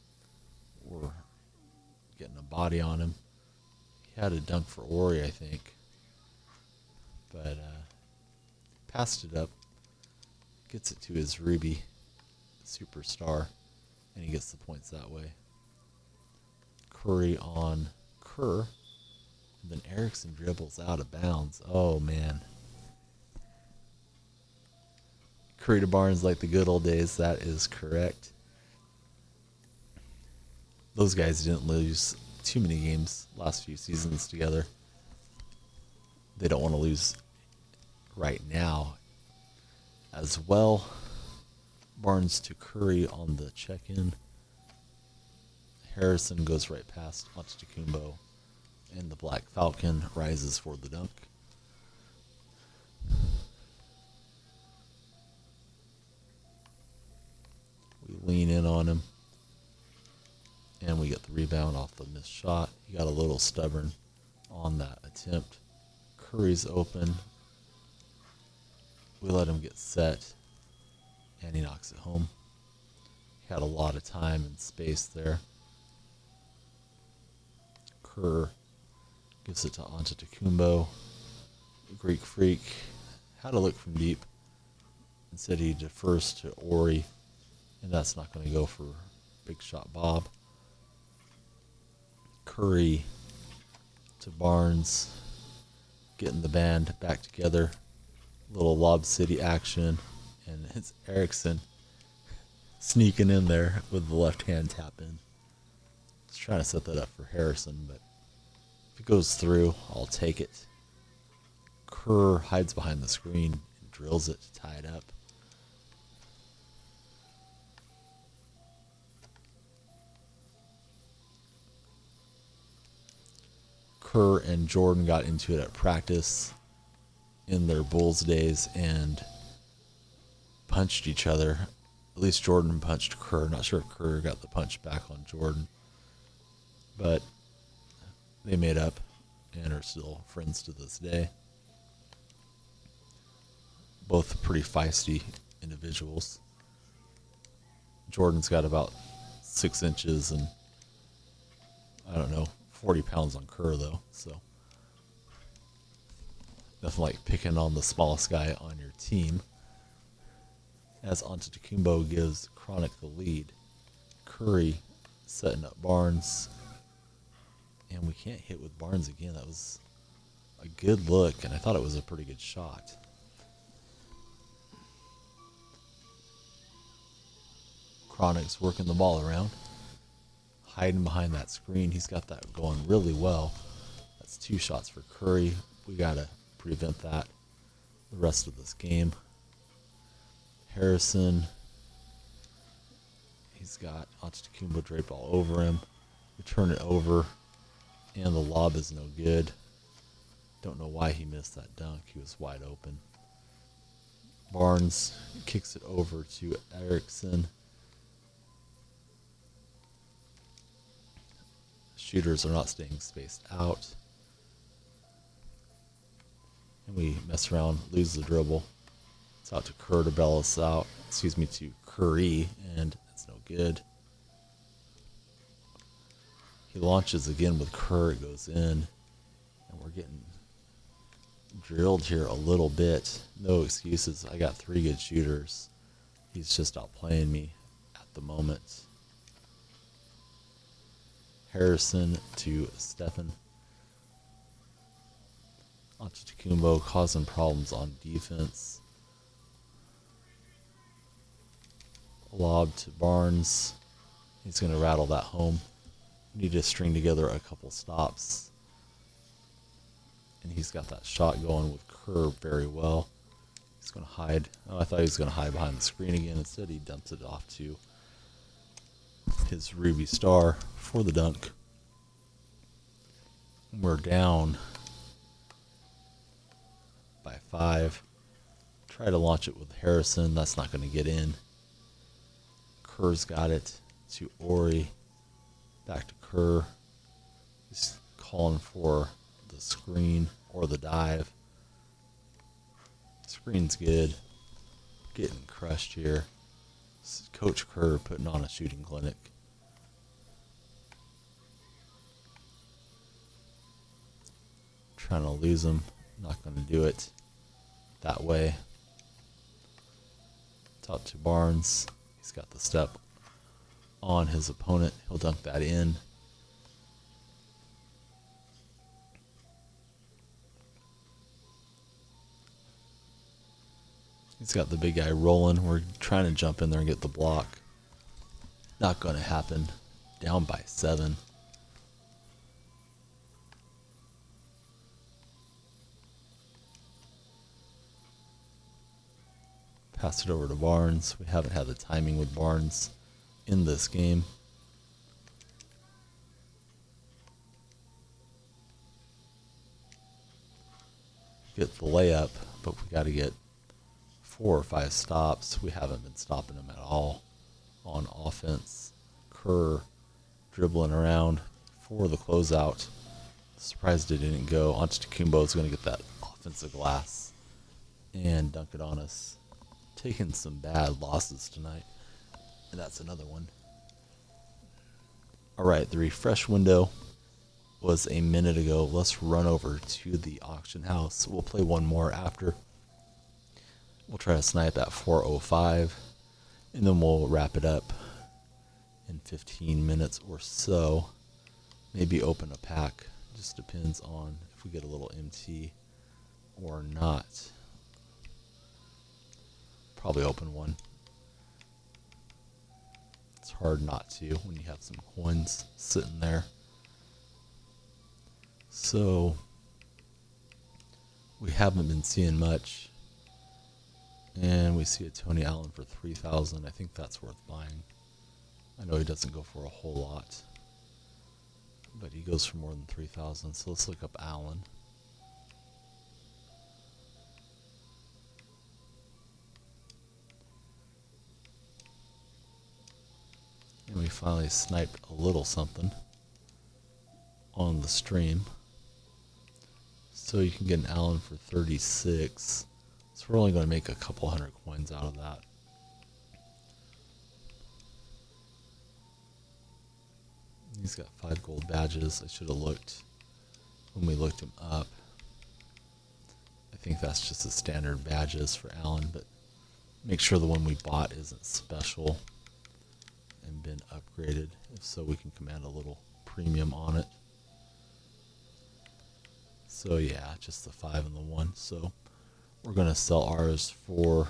We're getting a body on him. He had a dunk for Horry, I think, but passed it up, gets it to his Ruby superstar, and he gets the points that way. Curry on Kerr, and then Erickson dribbles out of bounds. Oh man. Curry to Barnes like the good old days, that is correct. Those guys didn't lose too many games last few seasons together. They don't want to lose right now as well. Barnes to Curry on the check-in. Harrison goes right past Antetokounmpo, and the Black Falcon rises for the dunk. We lean in on him, and we get the rebound off the missed shot. He got a little stubborn on that attempt. Curry's open. We let him get set, and he knocks it home. He had a lot of time and space there. Kerr gives it to Antetokounmpo. Greek Freak had a look from deep. Instead, he defers to Horry, and that's not going to go for Big Shot Bob. Curry to Barnes, getting the band back together. Little Lob City action, and it's Erickson sneaking in there with the left hand tap in. He's trying to set that up for Harrison, but if it goes through, I'll take it. Kerr hides behind the screen and drills it to tie it up. Kerr and Jordan got into it at practice in their Bulls days and punched each other. At least Jordan punched Kerr. Not sure if Kerr got the punch back on Jordan, but they made up and are still friends to this day. Both pretty feisty individuals. Jordan's got about 6 inches and, I don't know, 40 pounds on Kerr though, so Nothing like picking on the smallest guy on your team. As Antetokounmpo gives Chronic the lead. Curry setting up Barnes. And we can't hit with Barnes again. That was a good look, and I thought it was a pretty good shot. Chronic's working the ball around. Hiding behind that screen. He's got that going really well. That's 2 shots for Curry. We got to prevent that the rest of this game. Harrison. He's got Antetokounmpo draped all over him. We turn it over, and the lob is no good. Don't know why he missed that dunk. He was wide open. Barnes kicks it over to Erickson. Shooters are not staying spaced out. And we mess around, lose the dribble. It's out to Kerr to bail us out. To Curry, and it's no good. He launches again with Kerr. It goes in. And we're getting drilled here a little bit. No excuses. I got 3 good shooters. He's just outplaying me at the moment. Harrison to Stephen. Antetokounmpo causing problems on defense. Lob to Barnes. He's going to rattle that home. Need to string together a couple stops. And he's got that shot going with Kerr very well. He's going to hide. Oh, I thought he was going to hide behind the screen again. Instead, he dumps it off to his Ruby Star for the dunk. We're down by 5. Try to launch it with Harrison. That's not going to get in. Kerr's got it to Ori. Back to Kerr. He's calling for the screen or the dive. Screen's good. Getting crushed here. Coach Kerr putting on a shooting clinic. Trying to lose him. Not going to do it that way. Top to Barnes. He's got the step on his opponent. He'll dunk that in. He's got the big guy rolling. We're trying to jump in there and get the block. Not going to happen. Down by 7. Pass it over to Barnes. We haven't had the timing with Barnes in this game. Get the layup, but we got to get 4 or 5 stops. We haven't been stopping them at all on offense. Kerr dribbling around for the closeout. Surprised it didn't go. Antetokounmpo is going to get that offensive glass and dunk it on us. Taking some bad losses tonight, and that's another one. All right, the refresh window was a minute ago. Let's run over to the auction house. We'll play one more after. We'll try to snipe at 4:05, and then we'll wrap it up in 15 minutes or so. Maybe open a pack. Just depends on if we get a little MT or not. Probably open one. It's hard not to when you have some coins sitting there. So we haven't been seeing much. And we see a Tony Allen for 3,000. I think that's worth buying. I know he doesn't go for a whole lot, but he goes for more than 3,000. So let's look up Allen. And we finally sniped a little something on the stream. So you can get an Allen for 36. So we're only going to make a couple hundred coins out of that. He's got 5 gold badges. I should have looked when we looked him up. I think that's just the standard badges for Allen, but make sure the one we bought isn't special and been upgraded. If so, we can command a little premium on it. So yeah, just the 5 and the 1. So we're going to sell ours for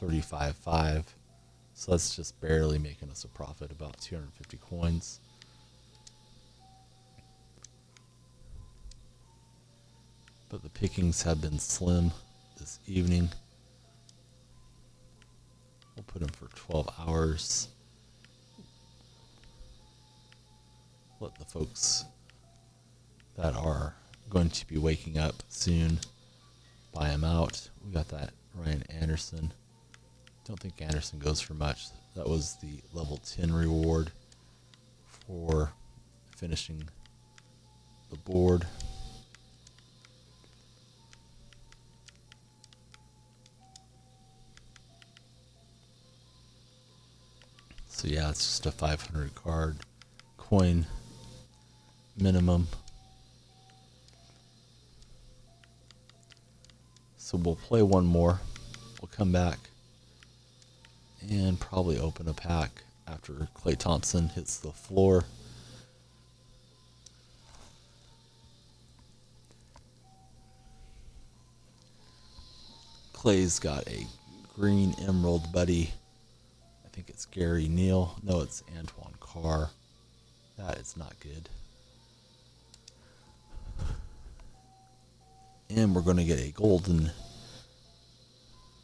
$35.5. So that's just barely making us a profit, about 250 coins. But the pickings have been slim this evening. We'll put them for 12 hours. Let the folks that are going to be waking up soon buy them out. We got that Ryan Anderson. Don't think Anderson goes for much. That was the level 10 reward for finishing the board. So yeah, it's just a 500 card coin minimum. So we'll play one more. We'll come back and probably open a pack after Klay Thompson hits the floor. Klay's got a green emerald buddy. I think it's Gary Neal. No, it's Antoine Carr. That is not good. And we're going to get a golden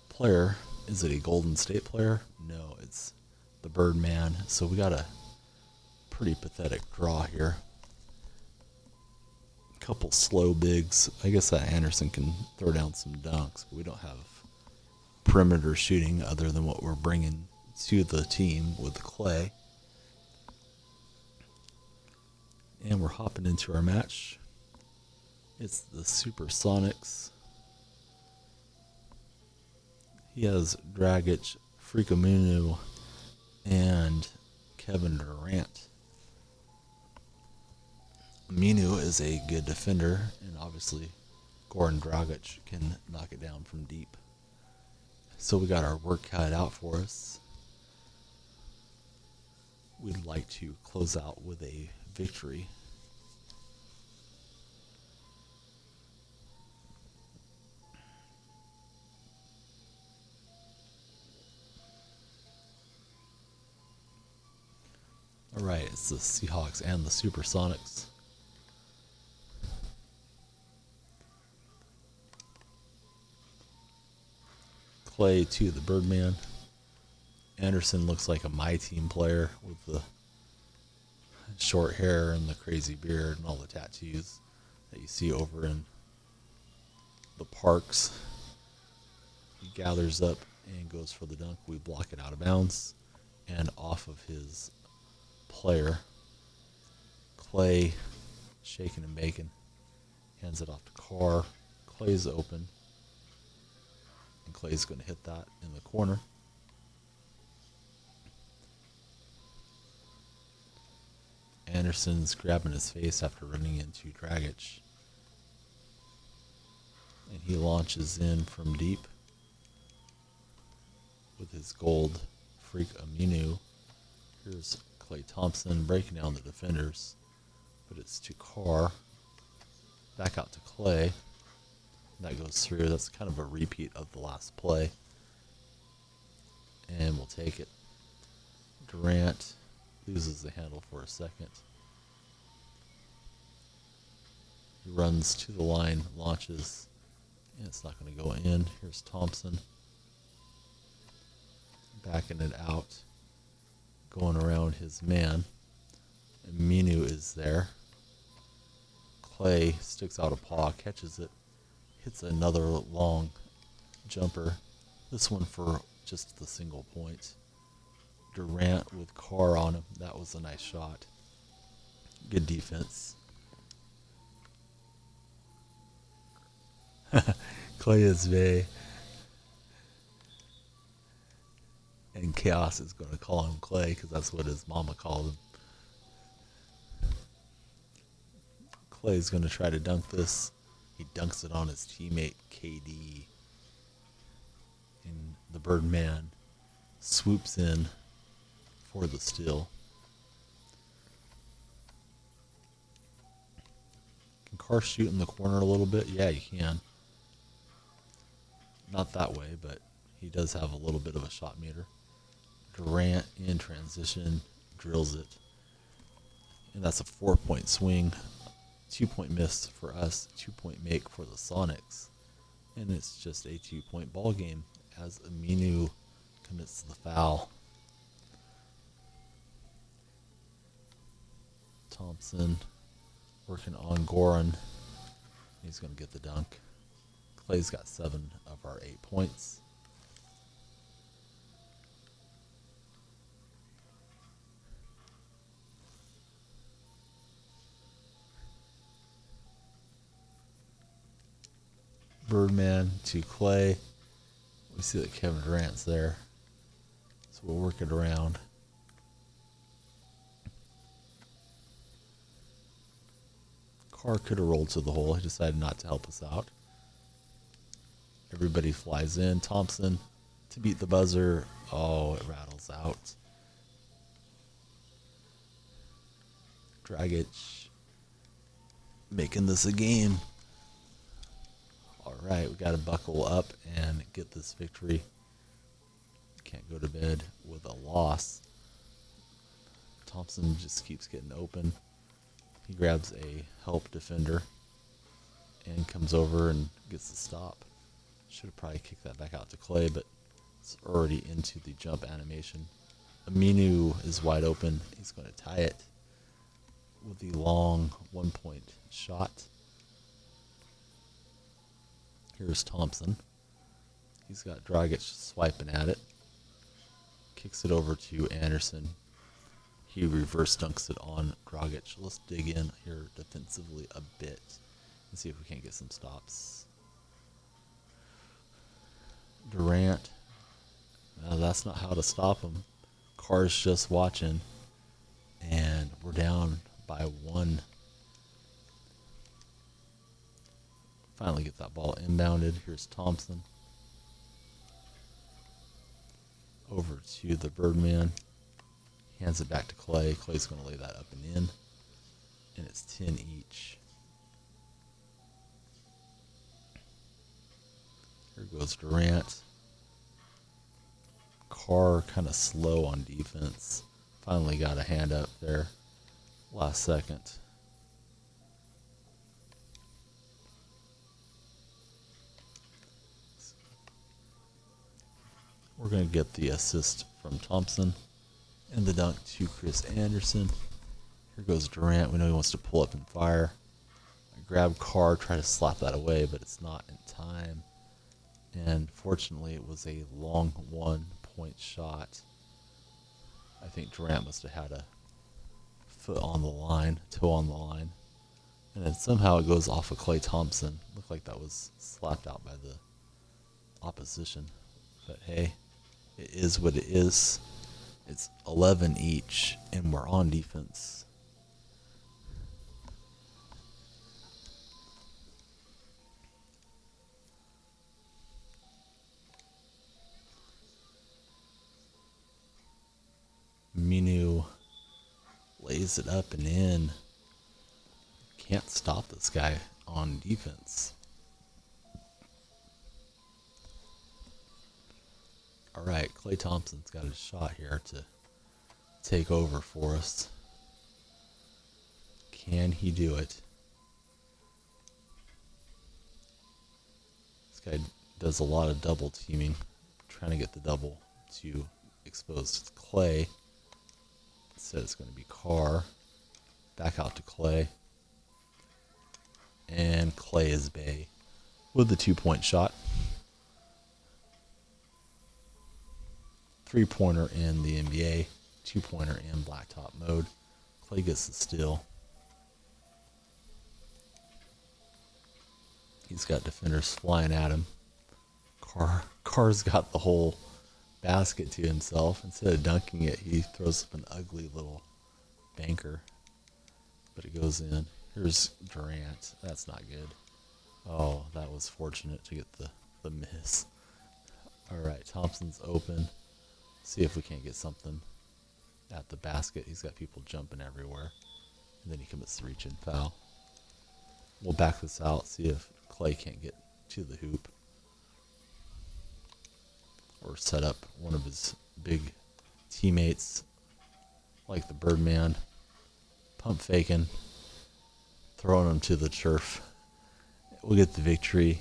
player. Is it a Golden State player? No, it's the Birdman. So we got a pretty pathetic draw here. A couple slow bigs. I guess that Anderson can throw down some dunks, but we don't have perimeter shooting other than what we're bringing to the team with Klay. And we're hopping into our match. It's the Supersonics. He has Dragic, Freakamunu, and Kevin Durant. Aminu is a good defender, and obviously Goran Dragic can knock it down from deep. So we got our work cut out for us. We'd like to close out with a victory. All right, it's the Seahawks and the Supersonics. Klay to the Birdman. Anderson looks like a My Team player with the short hair and the crazy beard and all the tattoos that you see over in the parks. He gathers up and goes for the dunk. We block it out of bounds and off of his player. Klay, shaking and baking, hands it off to Carr. Klay's open, and Klay's going to hit that in the corner. Anderson's grabbing his face after running into Dragic, and he launches in from deep with his gold Freak Aminu. Here's Klay Thompson breaking down the defenders, but it's to Carr. Back out to Klay. That goes through. That's kind of a repeat of the last play. And we'll take it. Durant loses the handle for a second. He runs to the line, launches, and it's not going to go in. Here's Thompson. Backing it out. Going around his man. And Minu is there. Klay sticks out a paw, catches it, hits another long jumper. This one for just the single point. Durant with Carr on him. That was a nice shot. Good defense. Klay is Vay. And Chaos is going to call him Klay because that's what his mama called him. Klay's going to try to dunk this. He dunks it on his teammate KD. And the Birdman swoops in for the steal. Can Carr shoot in the corner a little bit? Yeah, you can. Not that way, but he does have a little bit of a shot meter. Durant in transition drills it. And that's a 4-point swing. 2-point miss for us. 2-point make for the Sonics. And it's just a 2-point ball game as Aminu commits the foul. Thompson working on Goran. He's going to get the dunk. Klay's got 7 of our 8 points. Birdman to Klay. We see that Kevin Durant's there. So we'll work it around. Carr could have rolled to the hole. He decided not to help us out. Everybody flies in. Thompson to beat the buzzer. Oh, it rattles out. Dragic making this a game. All right, we got to buckle up and get this victory. Can't go to bed with a loss. Thompson just keeps getting open. He grabs a help defender and comes over and gets the stop. Should have probably kicked that back out to Klay, but it's already into the jump animation. Aminu is wide open. He's going to tie it with the long 1-point shot. Here's Thompson. He's got Dragic swiping at it. Kicks it over to Anderson. He reverse dunks it on Dragic. Let's dig in here defensively a bit and see if we can't get some stops. Durant. No, that's not how to stop him. Carr's just watching. And we're down by 1. Finally get that ball inbounded. Here's Thompson. Over to the Birdman. Hands it back to Klay. Klay's going to lay that up and in. And it's 10 each. Here goes Durant. Carr kind of slow on defense. Finally got a hand up there. Last second. We're going to get the assist from Thompson and the dunk to Chris Anderson. Here goes Durant. We know he wants to pull up and fire. I grab Carr, try to slap that away, but it's not in time. And fortunately, it was a long 1-point shot. I think Durant must have had a foot on the line, toe on the line. And then somehow it goes off of Klay Thompson. Looked like that was slapped out by the opposition. But hey, it is what it is. It's 11 each, and we're on defense. Minu lays it up and in. Can't stop this guy on defense. All right, Klay Thompson's got a shot here to take over for us. Can he do it? This guy does a lot of double teaming, trying to get the double to expose Klay. Instead, it's going to be Carr. Back out to Klay. And Klay is Bay with the 2-point shot. 3-pointer in the NBA, 2-pointer in Blacktop mode. Klay gets the steal. He's got defenders flying at him. Carr's got the whole basket to himself. Instead of dunking it, he throws up an ugly little banker. But it goes in. Here's Durant. That's not good. Oh, that was fortunate to get the miss. All right, Thompson's open. See if we can't get something at the basket. He's got people jumping everywhere. And then he commits the reach-in foul. We'll back this out, see if Klay can't get to the hoop. Or set up one of his big teammates, like the Birdman, pump faking, throwing him to the turf. We'll get the victory.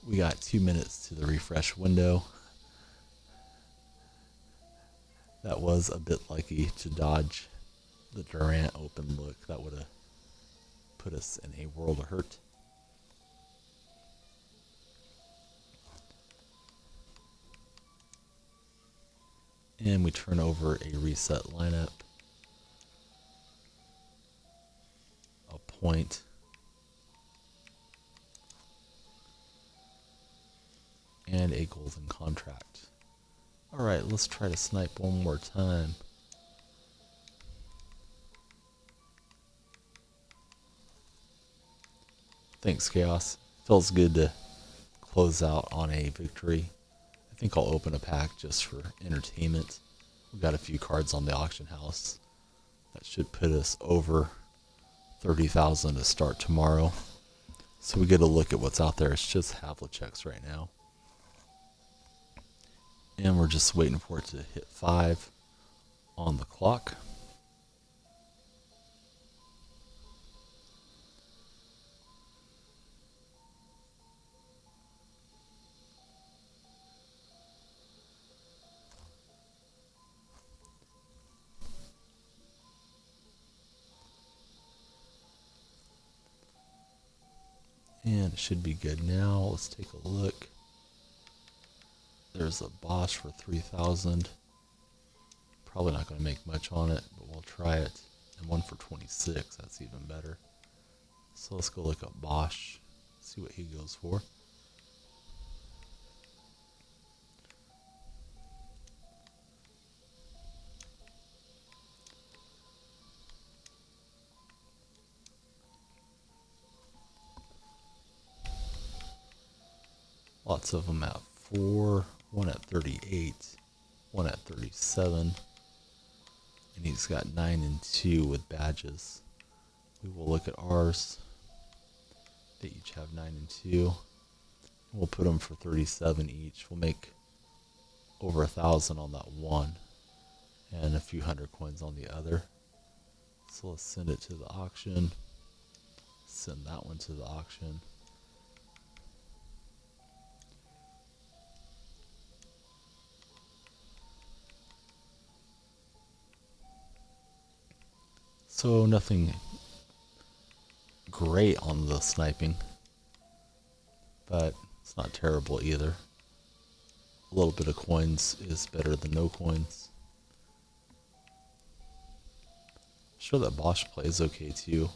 We got 2 minutes to the refresh window. That was a bit lucky to dodge the Durant open look. That would have put us in a world of hurt. And we turn over a reset lineup. A point. And a golden contract. Alright, let's try to snipe one more time. Thanks, Chaos. Feels good to close out on a victory. I think I'll open a pack just for entertainment. We've got a few cards on the auction house. That should put us over 30,000 to start tomorrow. So we get a look at what's out there. It's just Havlicek's right now. And we're just waiting for it to hit 5 on the clock. And it should be good now. Let's take a look. There's a Bosch for 3,000. Probably not going to make much on it, but we'll try it. And one for 26. That's even better. So let's go look up Bosch. See what he goes for. Lots of them at 4, one at 38, one at 37, and he's got 9 and 2 with badges. We will look at ours. They each have 9 and 2. We'll put them for 37 each. We'll make over 1,000 on that one, and a few hundred coins on the other. So let's send it to the auction. Send that one to the auction. So nothing great on the sniping, but it's not terrible either. A little bit of coins is better than no coins. Sure that Bosch plays okay too.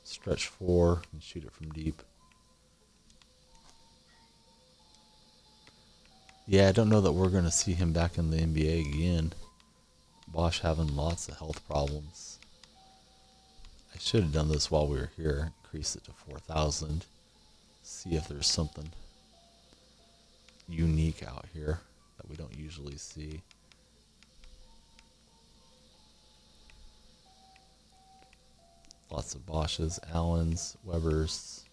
Stretch 4 and shoot it from deep. Yeah, I don't know that we're going to see him back in the NBA again. Bosch having lots of health problems. I should have done this while we were here. Increase it to 4,000. See if there's something unique out here that we don't usually see. Lots of Bosches, Allens, Webbers,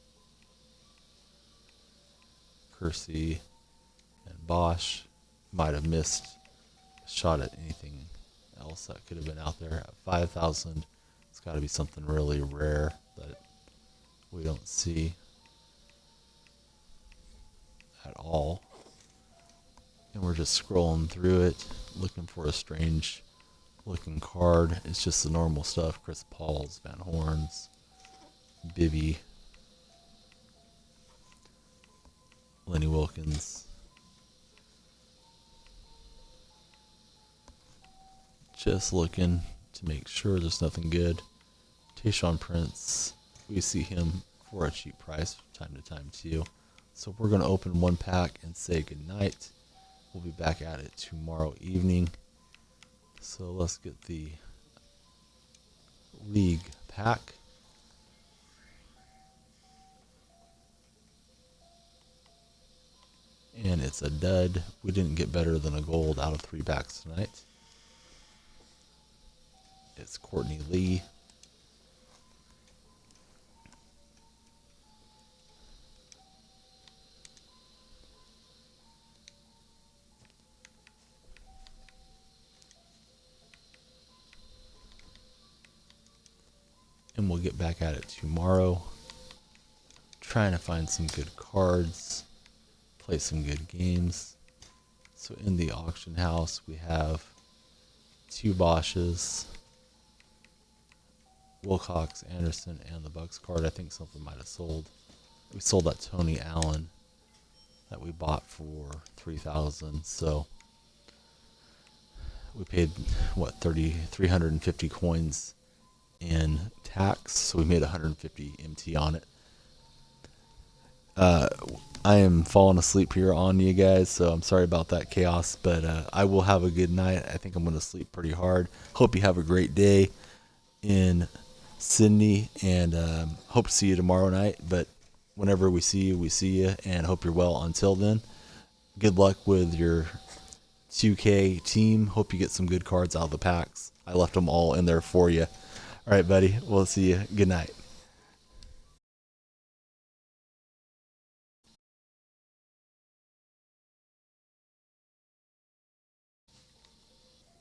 Kersey, and Bosch. Might have missed a shot at anything else that could have been out there. At 5,000, it's got to be something really rare that we don't see at all. And we're just scrolling through it, looking for a strange looking card. It's just the normal stuff. Chris Paul's, Van Horn's, Bibby, Lenny Wilkins. Just looking to make sure there's nothing good. Tayshaun Prince, we see him for a cheap price from time to time too. So we're going to open one pack and say goodnight. We'll be back at it tomorrow evening. So let's get the league pack. and it's a dud. We didn't get better than a gold out of 3 packs tonight. It's Courtney Lee. And we'll get back at it tomorrow. Trying to find some good cards, play some good games. So in the auction house, we have 2 Bosches, Wilcox, Anderson, and the Bucks card. I think something might have sold. We sold that Tony Allen that we bought for $3,000. So we paid what 350 coins in tax. So we made 150 MT on it. I am falling asleep here on you guys, so I'm sorry about that chaos, but I will have a good night. I think I'm going to sleep pretty hard. Hope you have a great day in Sydney, and hope to see you tomorrow night. But whenever we see you, and hope you're well until then. Good luck with your 2K team. Hope you get some good cards out of the packs. I left them all in there for you. All right, buddy. We'll see you. Good night.